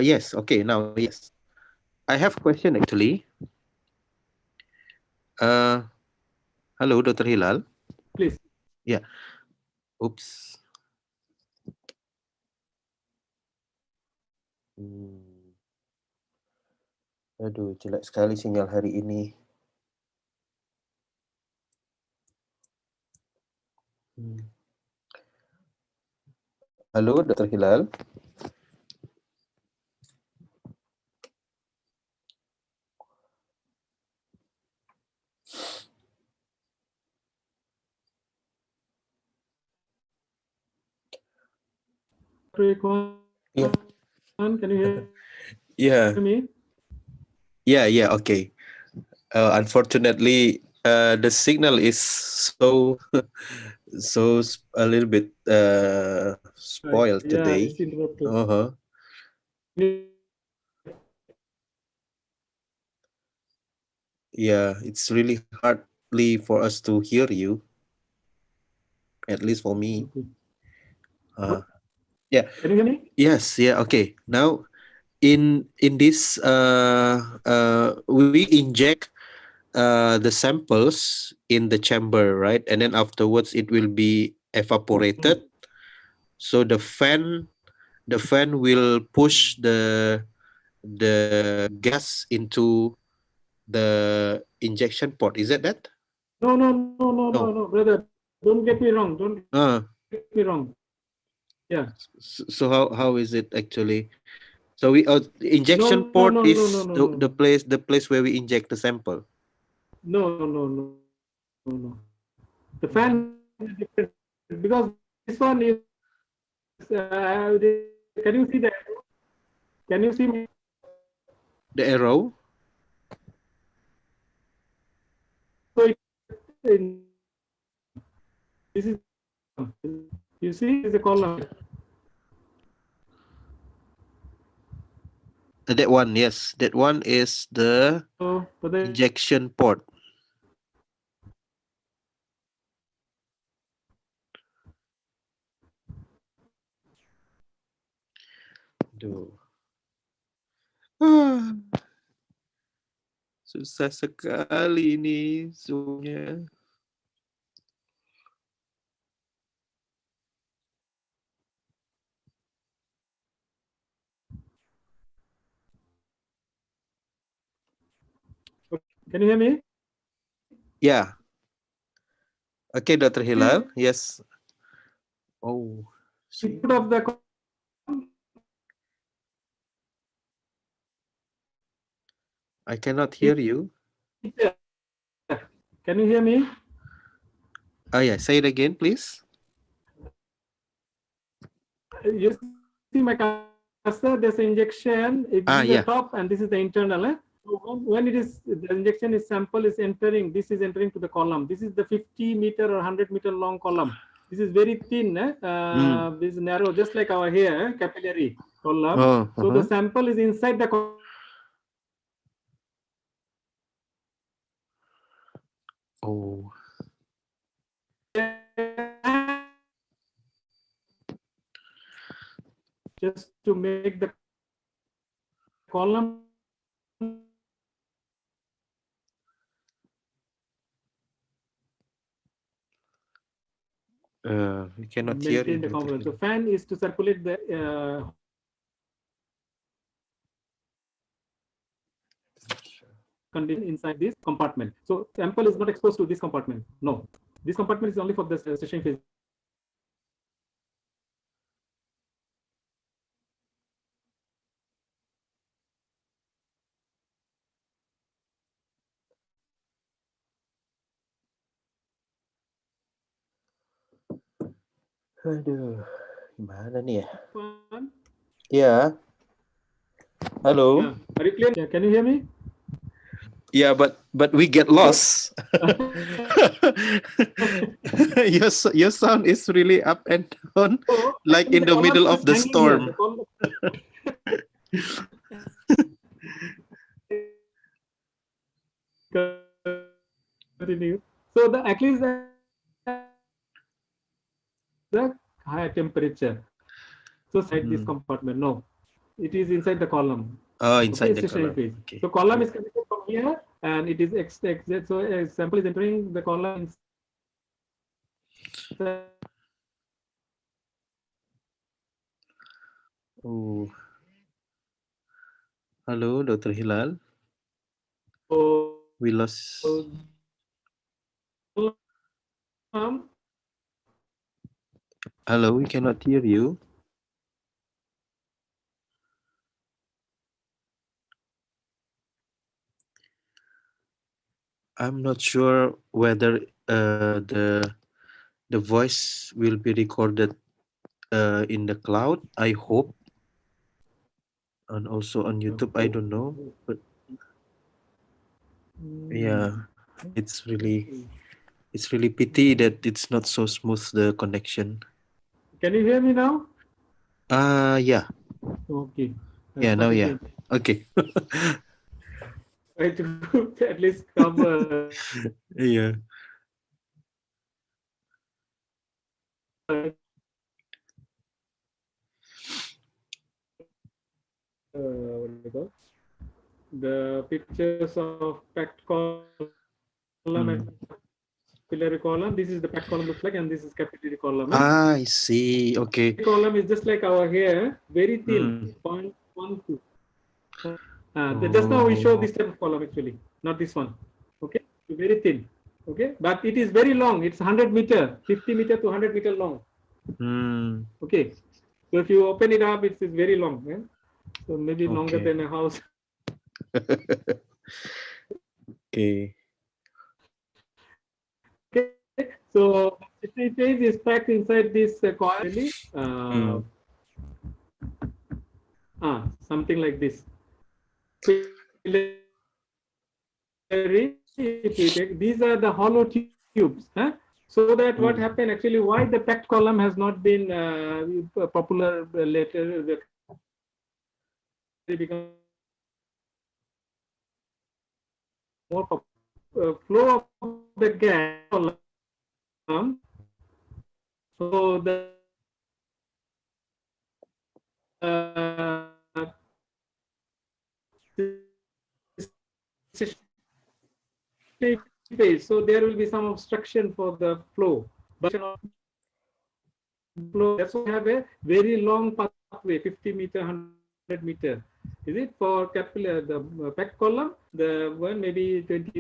Yes. Okay. Now, yes. I have a question actually. Hello, Dr. Hilal. Please. Yeah. Oops. Aduh, jelek sekali sinyal hari ini. Halo, Dr. Hilal. Yeah. Can you hear me? Yeah. Okay. Unfortunately, the signal is so so a little bit spoiled Yeah, today. it's interrupted. Yeah, it's really hardly for us to hear you, at least for me. Yeah. Can you hear me? Yes. Yeah. Okay. Now, in this, we inject the samples in the chamber, right? And then afterwards, it will be evaporated. So the fan will push the gas into the injection port. Is that that? No, brother. Don't get me wrong. Don't get me wrong. Yeah. So how is it actually? So we the injection port is the place where we inject the sample. No. The fan is different because this one is. Can you see that? Can you see me? The arrow. So this is, you see, is a column. That one, yes. That one is the injection port. Duh. Susah sekali ini Zoom-nya. Can you hear me? Yeah. Okay, Dr. Hilal. Yes. Oh. Input of the I cannot hear you. Can you hear me? Oh yeah, say it again, please. You see my cursor, there's an injection. This is the top and this is the internal. So when it is, the injection is sample is entering, this is entering to the column. This is the 50 meter or 100 meter long column. This is very thin, this is narrow, just like our hair, capillary column. So the sample is inside the column. Oh. Just to make the column We cannot hear you. maintain the component. So fan is to circulate the condition inside this compartment. So sample is not exposed to this compartment. No, this compartment is only for the session phase. Aduh, gimana nih ya? Ya. Halo. Are you clear? Can you hear me? Yeah, but we get lost. Your sound is really up and down, like in the middle of the storm. Continue. So at least the higher temperature. So inside this compartment, no, it is inside the column. Oh, inside the column. Okay. So column is connected from here, and it is exit. So a sample is entering the column. Oh. Halo, Dr. Hilal. We lost. Hello, we cannot hear you. I'm not sure whether the voice will be recorded in the cloud. I hope, and also on YouTube. I don't know, but yeah, it's really It's really pity that it's not so smooth, the connection. Can you hear me now? Yeah. Okay. Yeah, now yeah. Okay. Try to at least cover. Yeah. What do you call? The pictures of packed column and capillary column. This is the packed column looks like, and this is capillary column. I see. Okay. Column is just like our hair, very thin, 0.12. Just now we show this type of column actually, not this one. Okay, very thin. Okay, but it is very long. It's 100 meter, 50 meter to 100 meter long. Okay, so if you open it up, it's very long. Yeah? So maybe longer than a house. Okay. Okay, so it is packed inside this coil. Really, something like this. If you take, these are the hollow tubes. So that what happened actually, why the packed column has not been popular later, become more flow of the gas column. So the phase, so there will be some obstruction for the flow. But that's why we have a very long pathway, 50 meter, 100 meter. Is it for capillary, the packed column? The one maybe 20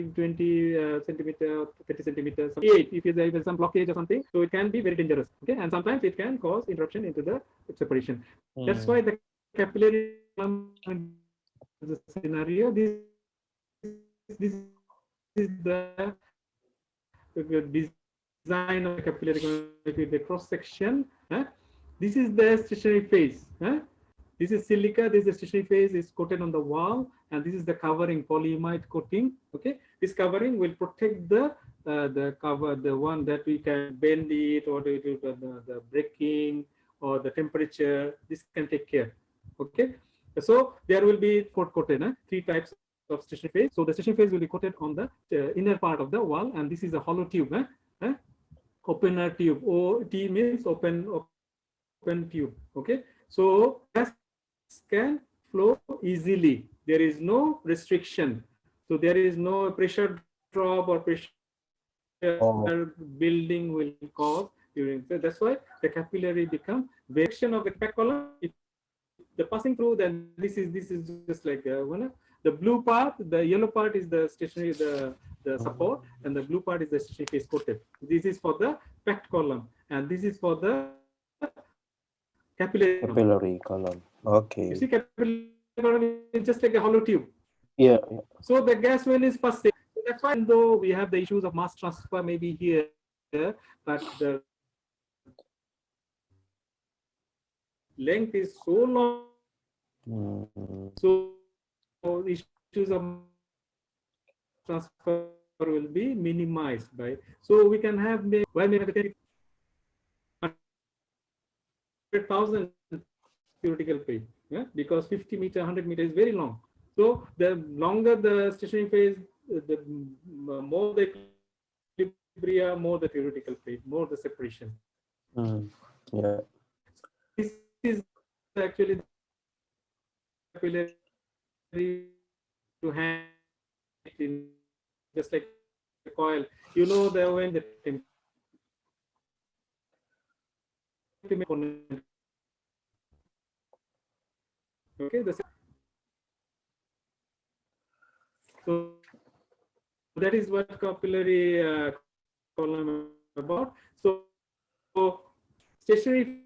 centimeter, 30 centimeters. If there is some blockage or something, so it can be very dangerous. Okay, and sometimes it can cause interruption into the separation. That's why the capillary the scenario. This is the design of the capillary with the cross section. This is the stationary phase. This is silica. This is the stationary phase is coated on the wall, and this is the covering, polyimide coating. Okay, this covering will protect the cover, the one that we can bend it or the breaking or the temperature. This can take care. Okay, so there will be coated 3 types of stationary phase. So the stationary phase will be coated on the inner part of the wall, and this is a hollow tube. Opener tube. OT means open tube. Okay, so gas can flow easily. There is no restriction. So there is no pressure drop or pressure building will cause during. So that's why the capillary become variation of the packed column. If the passing through, then this is just like the blue part, the yellow part is the stationary, the support, and the blue part is the stationary phase coated. This is for the packed column, and this is for the capillary column. Okay. You see, capillary column is just like a hollow tube. Yeah. So the gas well is passing. So that's why, though we have the issues of mass transfer maybe here, but the length is so long. So issues of transfer will be minimized by. So we can have maybe 100,000 theoretical phase, because 50 meter, 100 meter is very long. So the longer the stationary phase, the more the equilibria, more the theoretical phase, more the separation. Yeah. This is actually the capillary to hand in just like a coil. You know, when the okay, so that is what capillary column about. So stationary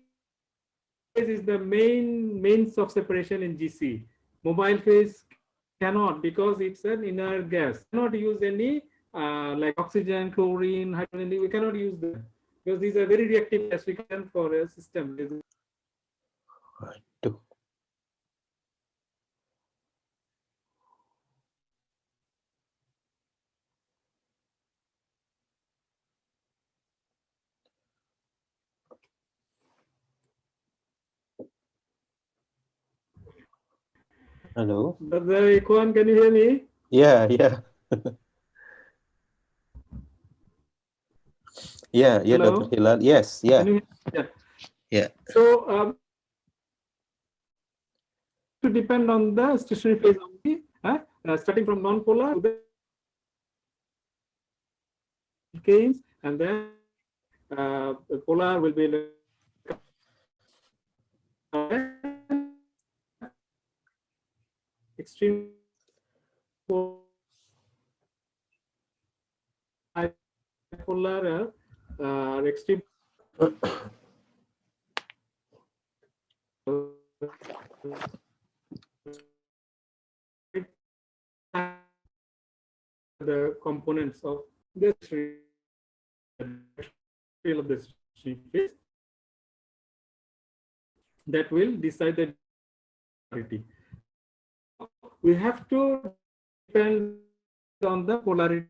phase is the mains of separation in GC. Mobile phase cannot, because it's an inert gas. Cannot use any like oxygen, chlorine, hydrogen. We cannot use them because these are very reactive gas. We can for a system. Hello. Brother Ikwan, can you hear me? Yeah, yeah. Yeah, yeah, Hello? Dr. Hilal. Yes, yeah. Can you hear? Yeah. So to depend on the stationary phase only, starting from non-polar to the gains, and then the polar will be extreme bipolar, extreme the components of the of the phase that will decide the polarity. We have to depend on the polarity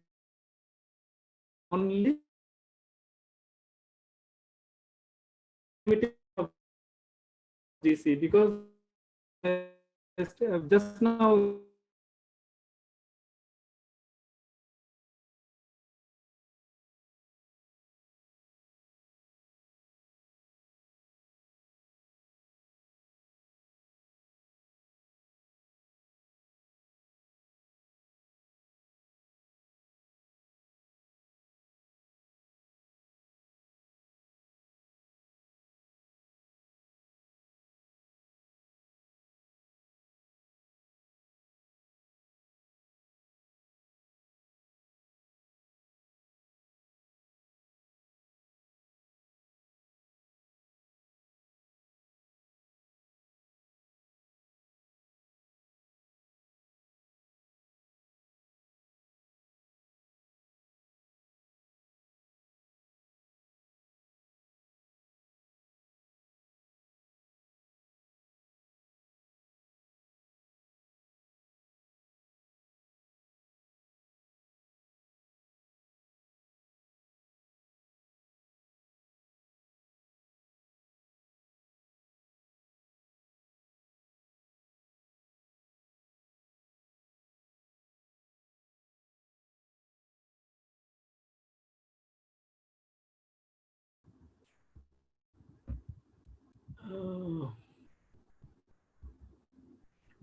only of GC, because just now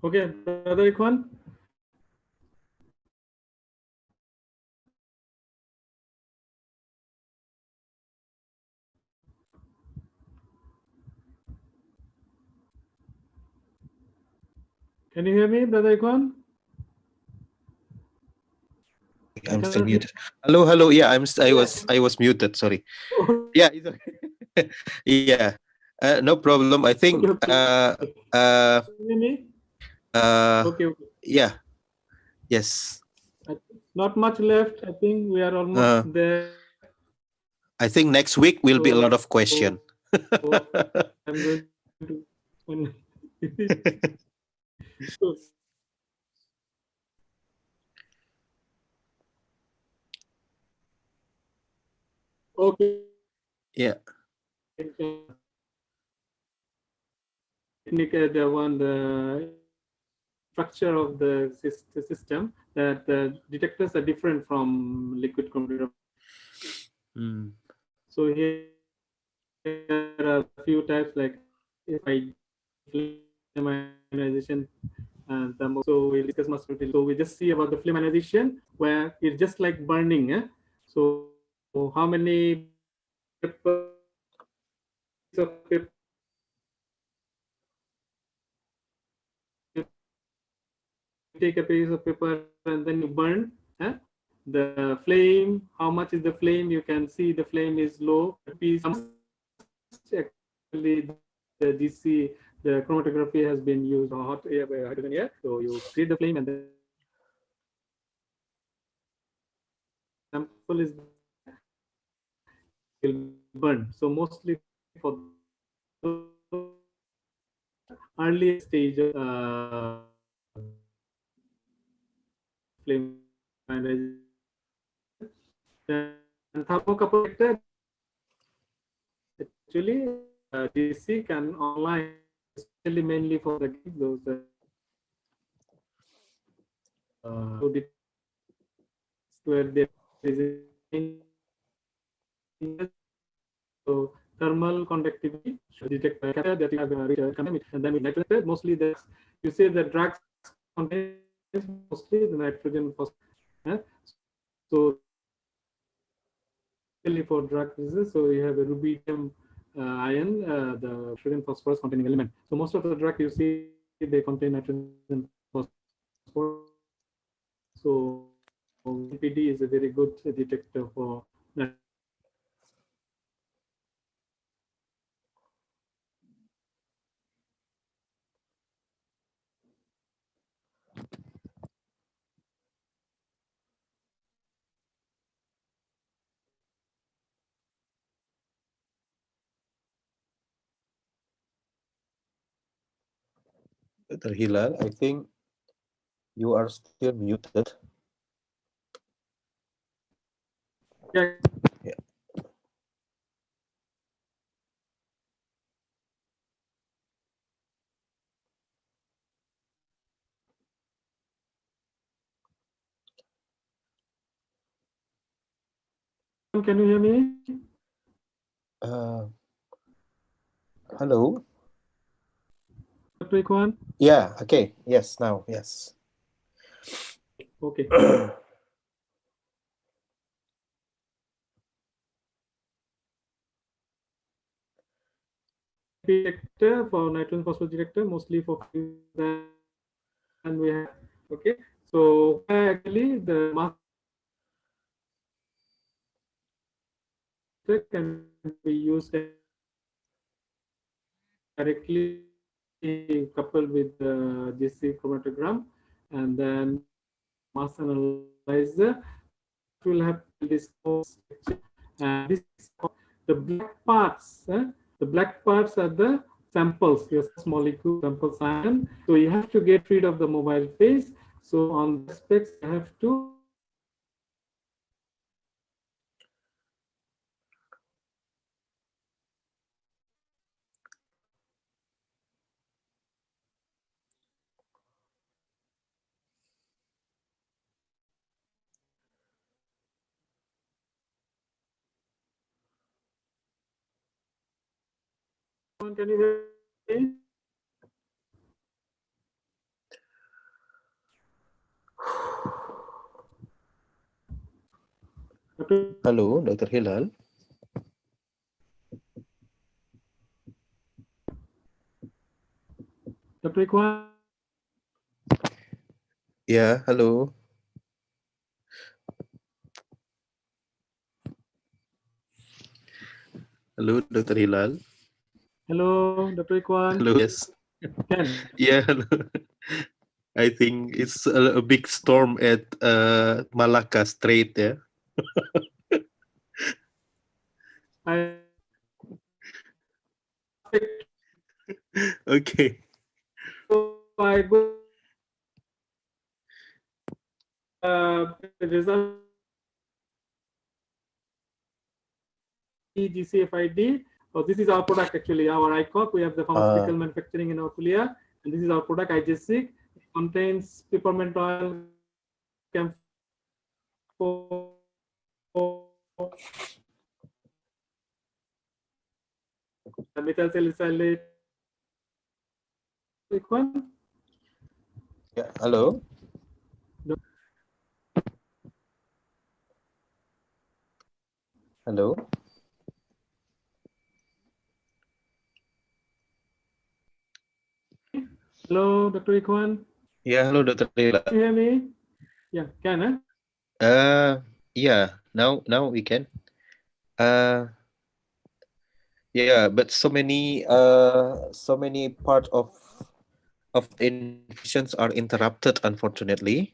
okay, Brother Ikwan. Can you hear me, Brother Ikwan? I'm still muted. Hello, hello. Yeah, I was muted. Sorry. Yeah, it's okay. Yeah. No problem. I think Okay. yeah. Yes. Not much left. I think we are almost there. I think next week will be a lot of question. I'm going to okay. Yeah. The one, the structure of the system, that the detectors are different from liquid chromatography. So here are a few types, like if I ionization and so we'll discuss much. So we just see about the flame ionization, where it's just like burning. So how many papers of paper take a piece of paper and then you burn the flame. How much is the flame? You can see the flame is low. Actually, the GC, the chromatography has been used hot air by hydrogen air. So you create the flame and the sample is will burn. So mostly for the early stage of flame ionization. And thermocouple actually DC can online, especially mainly for the those where there is so thermal conductivity should detect that you have and then nitrogen. Mostly that's you say the drugs contains mostly the nitrogen phosphate. So for drug diseases, so you have a rubidium ion, the nitrogen phosphorus containing element. So most of the drug you see they contain nitrogen phosphorus. So NPD is a very good detector for that. Dr. Hilal, I think you are still muted. Yeah. Yeah. Can you hear me? Hello. Dr. Ikwan? Yeah. Okay. Yes. Now. Yes. Okay. Detector for nitrogen phosphorus detector mostly for and we have okay. So actually the mass can be used directly coupled with the GC chromatogram, and then mass analyzer will have this and this the black parts. The black parts are the samples, your molecule samples ion. So you have to get rid of the mobile phase. So on the specs, you have to can you hear me? Hello, Dr. Hilal. Dr. Ikwan? Yeah. Hello. Hello, Dr. Hilal. Hello, Dr. Ikwan. Hello. Yes. Ken. Yeah. Hello. I think it's a big storm at Malacca Strait. Yeah. Okay. So I go result GCFID. Oh, this is our product actually, our ICOP. We have the pharmaceutical manufacturing in our Kulia, and this is our product IGC. It contains peppermint oil, camphor, methyl salicylate. Quick one. Yeah. Hello. Hello. Hello, Dr. Ikwan. Yeah. Hello, Dr. Hilal. Can you hear me? Yeah, can Yeah. Now we can. Yeah, but so many part of the informations are interrupted, unfortunately.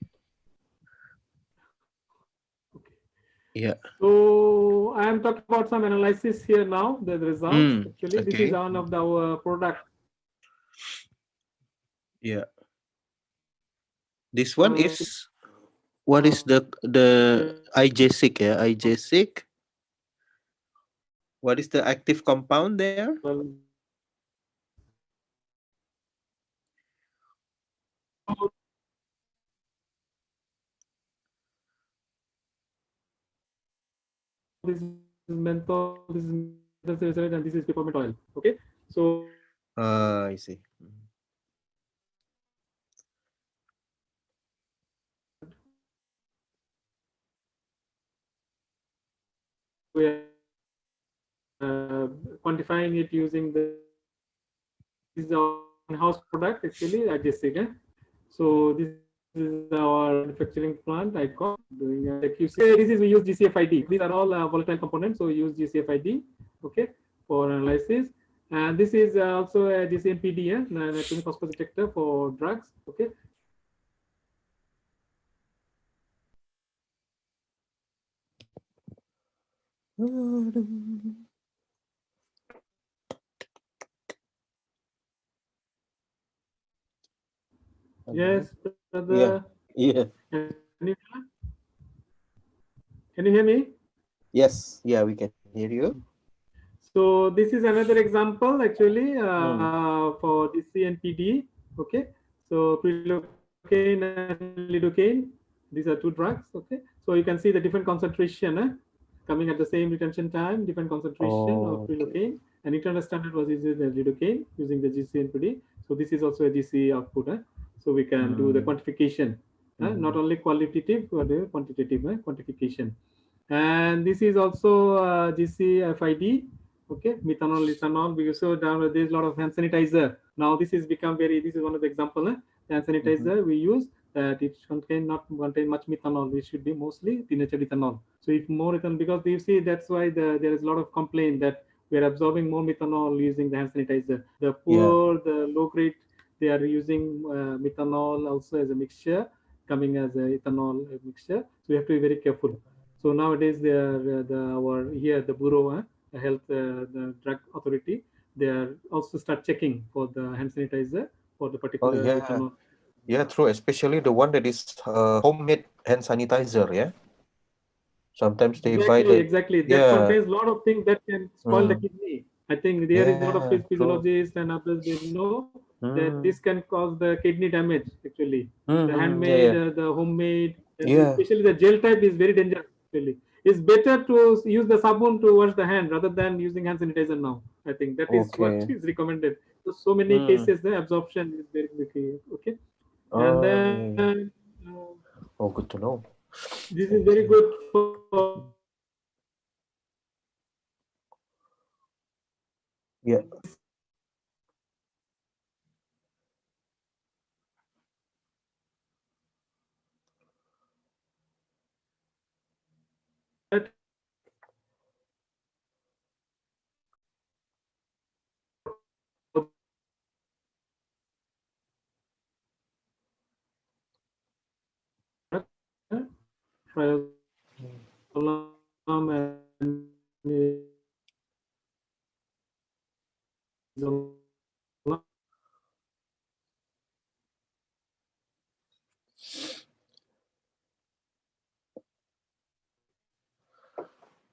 Okay. Yeah. So I am talking about some analysis here now. The results actually. Okay. This is one of our product. Yeah. This one is what is the IJSIC? Yeah, IJSIC. What is the active compound there? this is menthol, this is methotrexate, and this is peppermint oil. Okay, so I see. we are quantifying it using the this is our in-house product actually at JC. So this is our manufacturing plant. I got doing like you say. This is we use GCFID. These are all volatile components, so we use GCFID. Okay, for analysis. And this is also a GCMPD, nitrogen phosphorus detector for drugs. Okay. Yes, brother. Yeah. Can you hear me? Yes. Yeah, we can hear you. So this is another example actually for DC and PD. Okay, so prelocaine and lidocaine, these are two drugs. Okay, so you can see the different concentration coming at the same retention time, different concentration of prelocaine, and internal standard was using the lidocaine using the GC and PD. So this is also a GC output. So we can do the quantification, not only qualitative but quantitative quantification. And this is also GCFID. Okay, methanol, ethanol, because so down there's a lot of hand sanitizer. Now this is become very, this is one of the example, hand sanitizer we use that it not contain much methanol. It should be mostly denatured ethanol. So if more ethanol, because you see that's why there is a lot of complaint that we are absorbing more methanol using the hand sanitizer. The poor, the low grade, they are using methanol also as a mixture, coming as a ethanol mixture. So we have to be very careful. So nowadays they are the bureau, health, the drug authority, they are also start checking for the hand sanitizer for the particular ethanol. Yeah, true. Especially the one that is homemade hand sanitizer. Yeah. Sometimes they buy the exactly that contains a lot of things that can spoil the kidney. I think there is a lot of physiologists and others, they know that this can cause the kidney damage actually. The handmade, the homemade, especially the gel type is very dangerous actually. It's better to use the sabun to wash the hand rather than using hand sanitizer now. I think that is what is recommended. So many cases the absorption is very quickly. Okay. And then good to know. This is very good for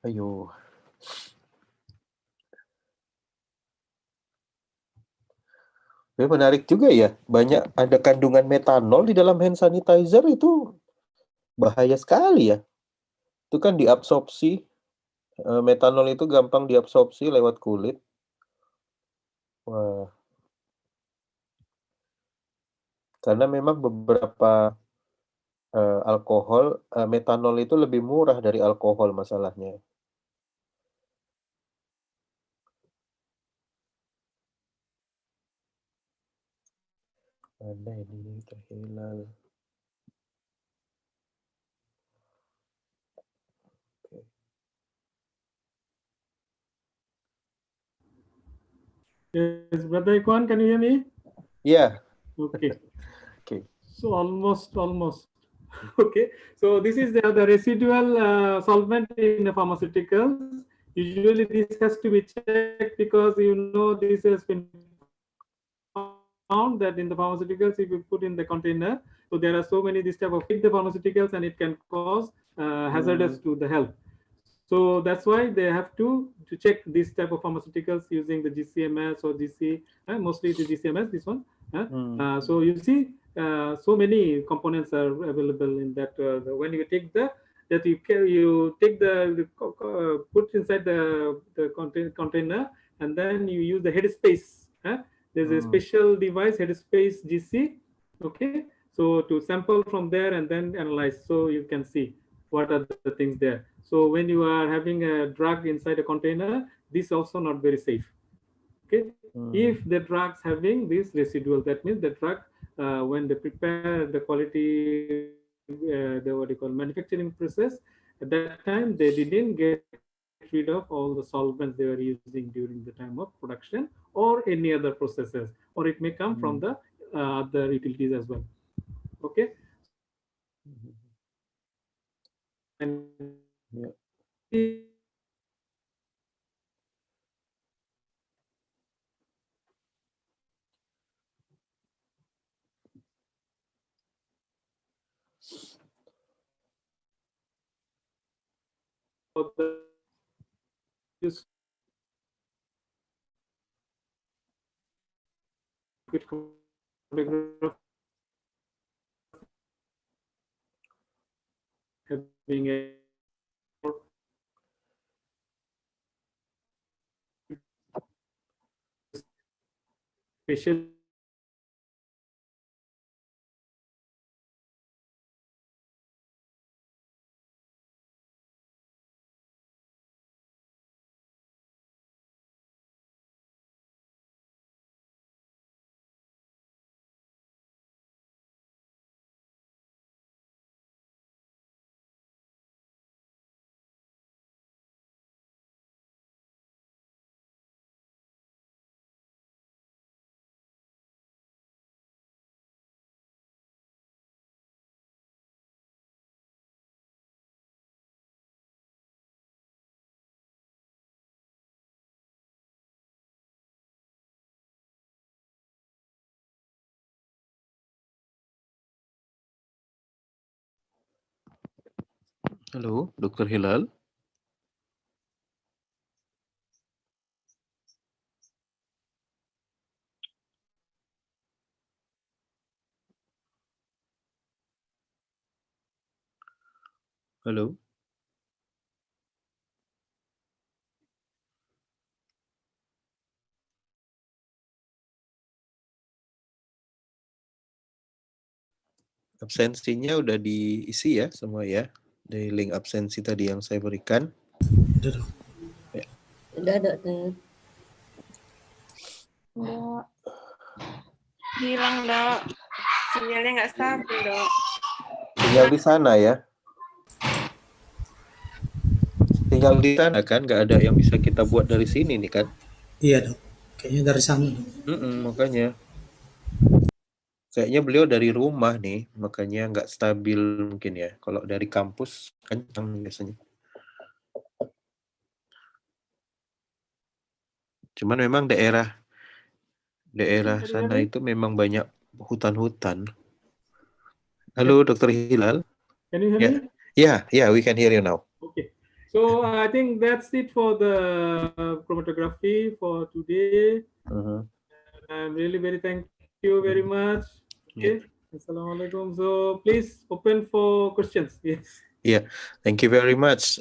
Ayo. Ya, menarik juga ya. Banyak ada kandungan metanol di dalam hand sanitizer, itu bahaya sekali ya. Itu kan diabsorpsi. Metanol itu gampang diabsorpsi lewat kulit. Wah. Karena memang beberapa alkohol, metanol itu lebih murah dari alkohol masalahnya. Mana ini terhilang? Yes, Brother Ikwan, can you hear me? Yeah. Okay. Okay. So almost. Okay. So this is the residual solvent in the pharmaceuticals. Usually this has to be checked because this has been found that in the pharmaceuticals, if you put in the container, so there are so many this type of the pharmaceuticals and it can cause hazardous to the health. So that's why they have to check this type of pharmaceuticals using the GCMS or GC, mostly the GCMS, this one. So you see, so many components are available in that. When you take the that you take put inside the container, and then you use the headspace. There's a special device, headspace GC. Okay, so to sample from there and then analyze, so you can see what are the things there. So when you are having a drug inside a container, this also not very safe. Okay, if the drugs having this residual, that means the drug when they prepare the quality, the what you call manufacturing process, at that time they didn't get rid of all the solvents they were using during the time of production or any other processes, or it may come from the other utilities as well. Okay, and having a special Halo, Dr. Hilal. Halo. Absensinya udah diisi ya semua ya. Dari link absensi tadi yang saya berikan. Udah, dokter. Dok. Hilang, Dok. Sinyalnya nggak stabil, Dok. Tinggal di sana ya. Tinggal di sana kan, nggak ada yang bisa kita buat dari sini nih kan? Iya dok, kayaknya dari sana. Makanya. Kayaknya beliau dari rumah nih, makanya nggak stabil mungkin ya. Kalau dari kampus kencang biasanya. Cuman memang daerah sana itu memang banyak hutan-hutan. Halo, Dr. Hilal. Can you hear me? Yeah, we can hear you now. Okay. So I think that's it for the chromatography for today. I'm really very thank you very much. Okay. Assalamualaikum. So please open for questions. Yes. Yeah, thank you very much,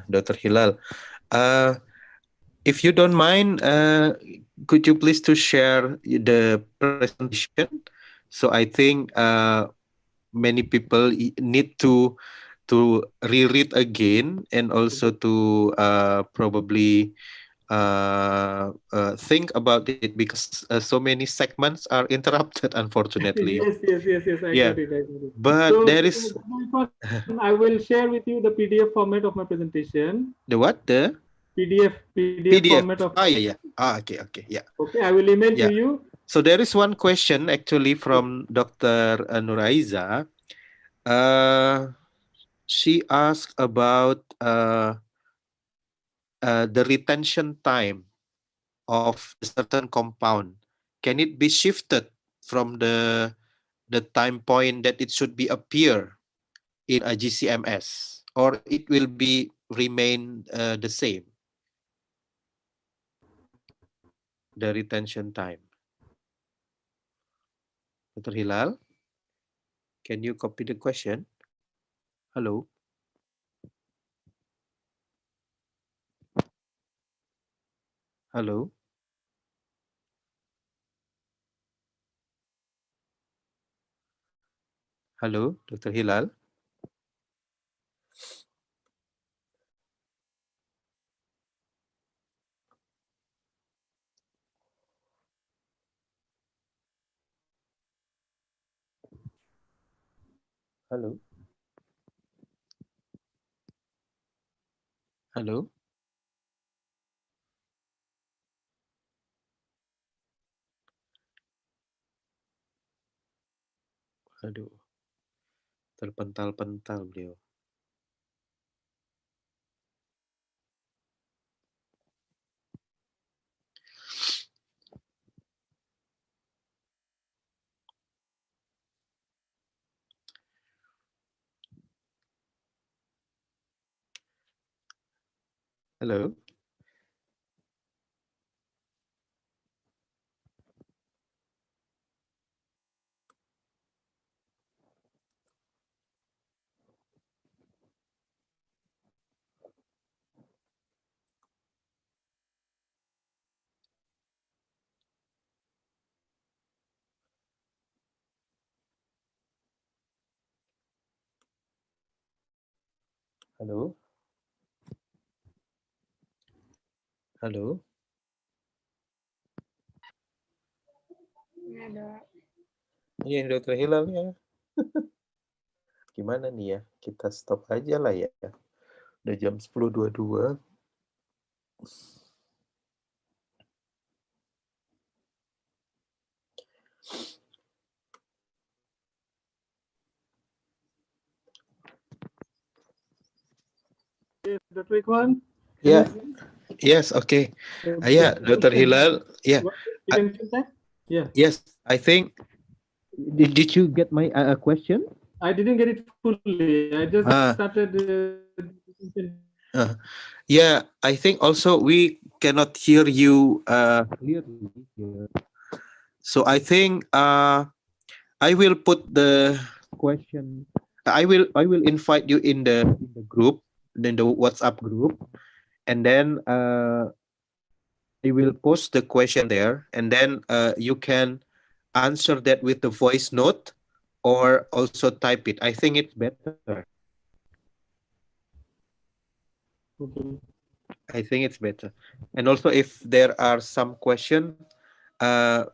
Dr. Hilal. If you don't mind, could you please to share the presentation? So I think many people need to reread again and also to probably think about it because so many segments are interrupted, unfortunately. Yes. I got it. But so, there is. I will share with you the PDF format of my presentation. The what? The PDF format of. Yeah. Okay. Yeah. Okay, I will email to you. So there is one question actually from Dr. Nuraiza. She asked about the retention time of a certain compound. Can it be shifted from the time point that it should be appear in a GCMS, or it will be remain the same? The retention time. Dr. Hilal, can you copy the question? Hello. Hello. Hello, Dr. Hilal. Hello. Hello. Aduh, terpental-pental beliau. Hello. Halo. Halo. Ya, Dok. Iya, Dokter Hilal ya. Gimana nih ya? Kita stop aja lah ya. Udah jam 10.22. Dr. Ikwan? Yeah. Yes, okay. Yeah, Dr. Hilal. Yeah. Yeah. Yes, I think. Did you get my question? I didn't get it fully. I just started. Yeah, I think also we cannot hear you clearly here. So I think I will put the question. I will invite you in the group, in the WhatsApp group, and then I will post the question there, and then you can answer that with the voice note or also type it. I think it's better. Okay. I think it's better. And also if there are some question,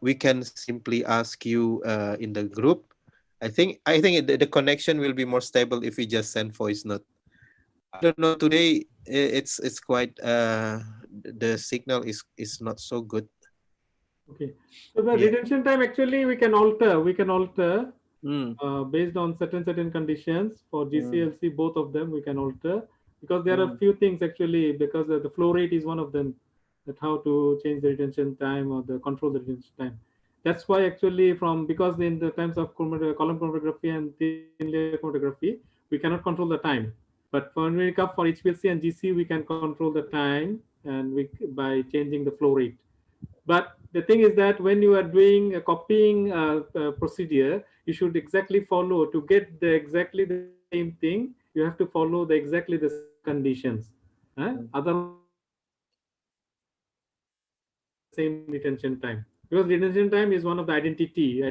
we can simply ask you in the group. I think the connection will be more stable if we just send voice note. I don't know, today it's quite the signal is not so good. Okay. So the retention time actually we can alter. Based on certain conditions for GCLC, both of them we can alter, because there are a few things actually, because the flow rate is one of them, that how to change the retention time or the control the retention time. That's why actually because in the times of column chromatography and thin layer chromatography, we cannot control the time. But for HPLC and GC, we can control the time and by changing the flow rate. But the thing is that when you are doing a copying procedure, you should exactly follow to get exactly the same thing. You have to follow exactly the same conditions. Otherwise, you will get the same retention time, because retention time is one of the identity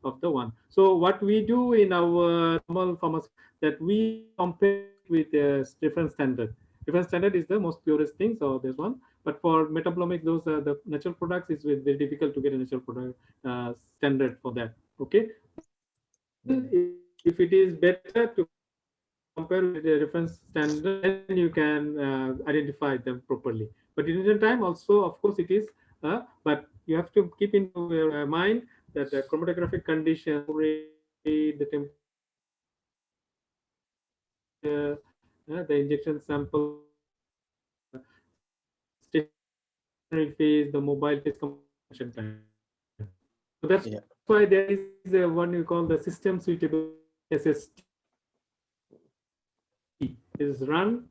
of the one. So what we do in our normal pharmacy, that we compare it with a different standard. Different standard is the most purest thing. So there's one. But for metabolomic, those are the natural products. It's very difficult to get a natural product standard for that. Okay. If it is better to compare with the reference standard, then you can identify them properly. But in the time also, of course, it is. But you have to keep in your mind that the chromatographic condition, the temperature, the injection sample, stationary phase, the mobile phase compression time. So that's why there is one you call the system suitable SST is run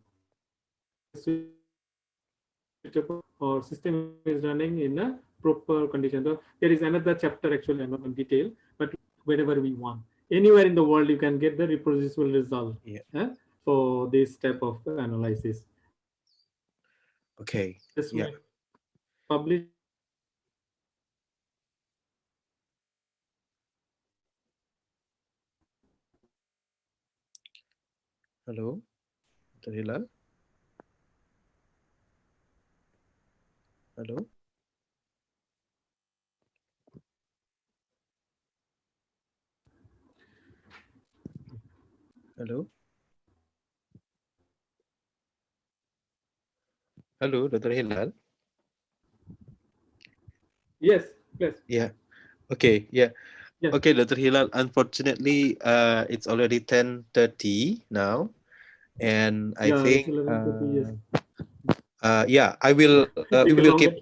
suitable, or system is running in a proper condition. So there is another chapter actually, I'm not in detail, but whenever we want, anywhere in the world, you can get the reproducible result for this type of analysis. Okay. That's yeah. publish. Hello, Dr. Hilal. Hello. Hello. Hello, Dr. Hilal. Yes, yes. Yeah. Okay. Yeah. Yeah. Okay, Dr. Hilal. Unfortunately, it's already 10:30 now, and I Yeah, it's think 11:30. Yes. yeah, I will. We Take a will longer. keep.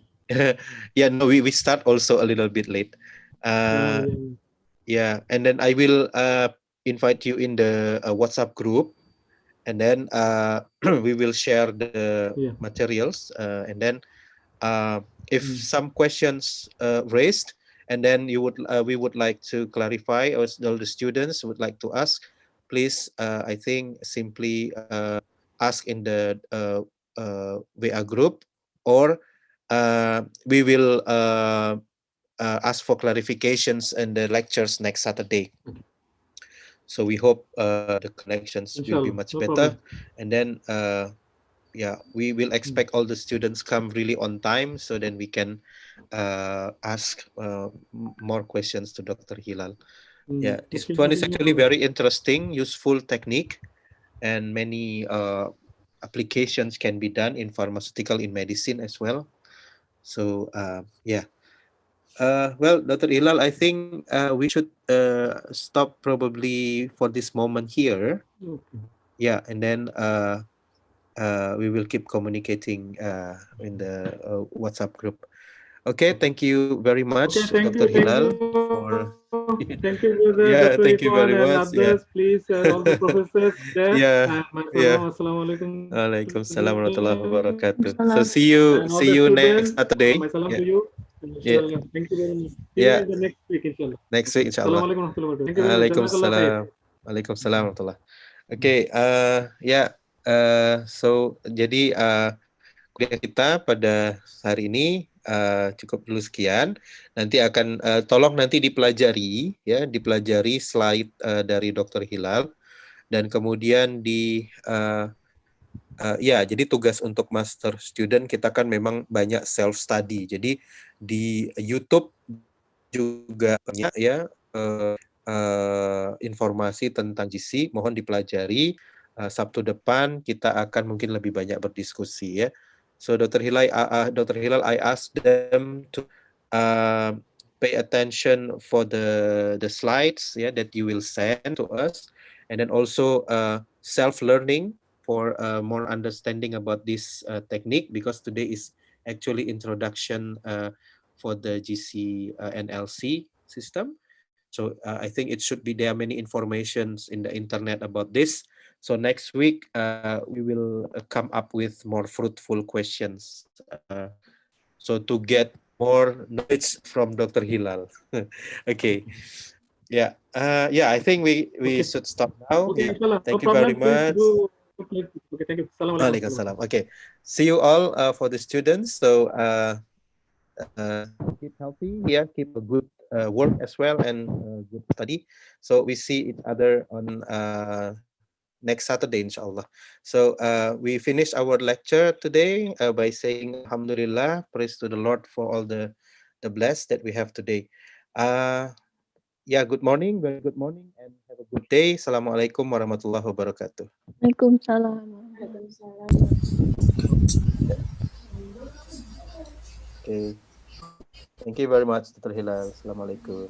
Yeah. No, we start also a little bit late. Yeah. Yeah, and then I will invite you in the WhatsApp group, and then we will share the materials, and then if some questions raised, and then we would like to clarify, or all the students would like to ask, please, I think simply ask in the VA group, or we will ask for clarifications in the lectures next Saturday. So we hope the connections will be much better, and then yeah, we will expect all the students come really on time, so then we can ask more questions to Dr. Hilal. Yeah, this one is actually very interesting, useful technique, and many applications can be done in pharmaceutical, in medicine as well. So yeah. Well, Dr. Hilal, I think we should stop probably for this moment here. Okay. Yeah, and then we will keep communicating in the WhatsApp group. Okay, thank you very much, Dr. Hilal. Thank you, Yeah, Dr. thank you very Irfan and much. Yeah, others. Please, all the professors there. yeah, yeah. Assalamualaikum. Waalaikumsalam warahmatullahi wabarakatuh. So Salam. see you, And all see the you next students, Saturday. my salam Yeah, to you. yeah, Inshallah. Thank you very much. See you yeah. in the next week, inshallah. Next week, inshallah. Assalamualaikum warahmatullahi wabarakatuh. Thank you very much. Jazakallah khair. Waalaikumsalam. Waalaikumsalam warahmatullah. Okay, ya, so jadi kuliah kita pada hari ini cukup dulu sekian. Nanti akan tolong nanti dipelajari, ya, dipelajari slide dari Dr. Hilal, dan kemudian ya, jadi tugas untuk master student kita kan memang banyak self study. Jadi di YouTube juga banyak ya informasi tentang GC, mohon dipelajari. Sabtu depan kita akan mungkin lebih banyak berdiskusi ya. So Dr. Hilal, I asked them to pay attention for the slides that you will send to us, and then also self-learning for more understanding about this technique, because today is actually introduction for the GC NLC system. So I think it should be, there are many informations in the internet about this. So next week we will come up with more fruitful questions. So to get more knowledge from Dr. Hilal. Okay. Yeah. Yeah, I think we should stop now. Okay, Yeah. inshallah. Thank No you very problem. Please much. do. Okay, thank you. Assalamualaikum. Waalaikumsalam. Okay. See you all for the students. So keep healthy, yeah, keep a good work as well, and good study. So we see each other on next Saturday, inshallah. So we finish our lecture today by saying Alhamdulillah, praise to the Lord for all the bless that we have today. Yeah, good morning, very good morning, and have a good day. Assalamualaikum warahmatullahi wabarakatuh. Waalaikumsalam. Okay. Thank you very much, Dr. Hilal. Assalamualaikum.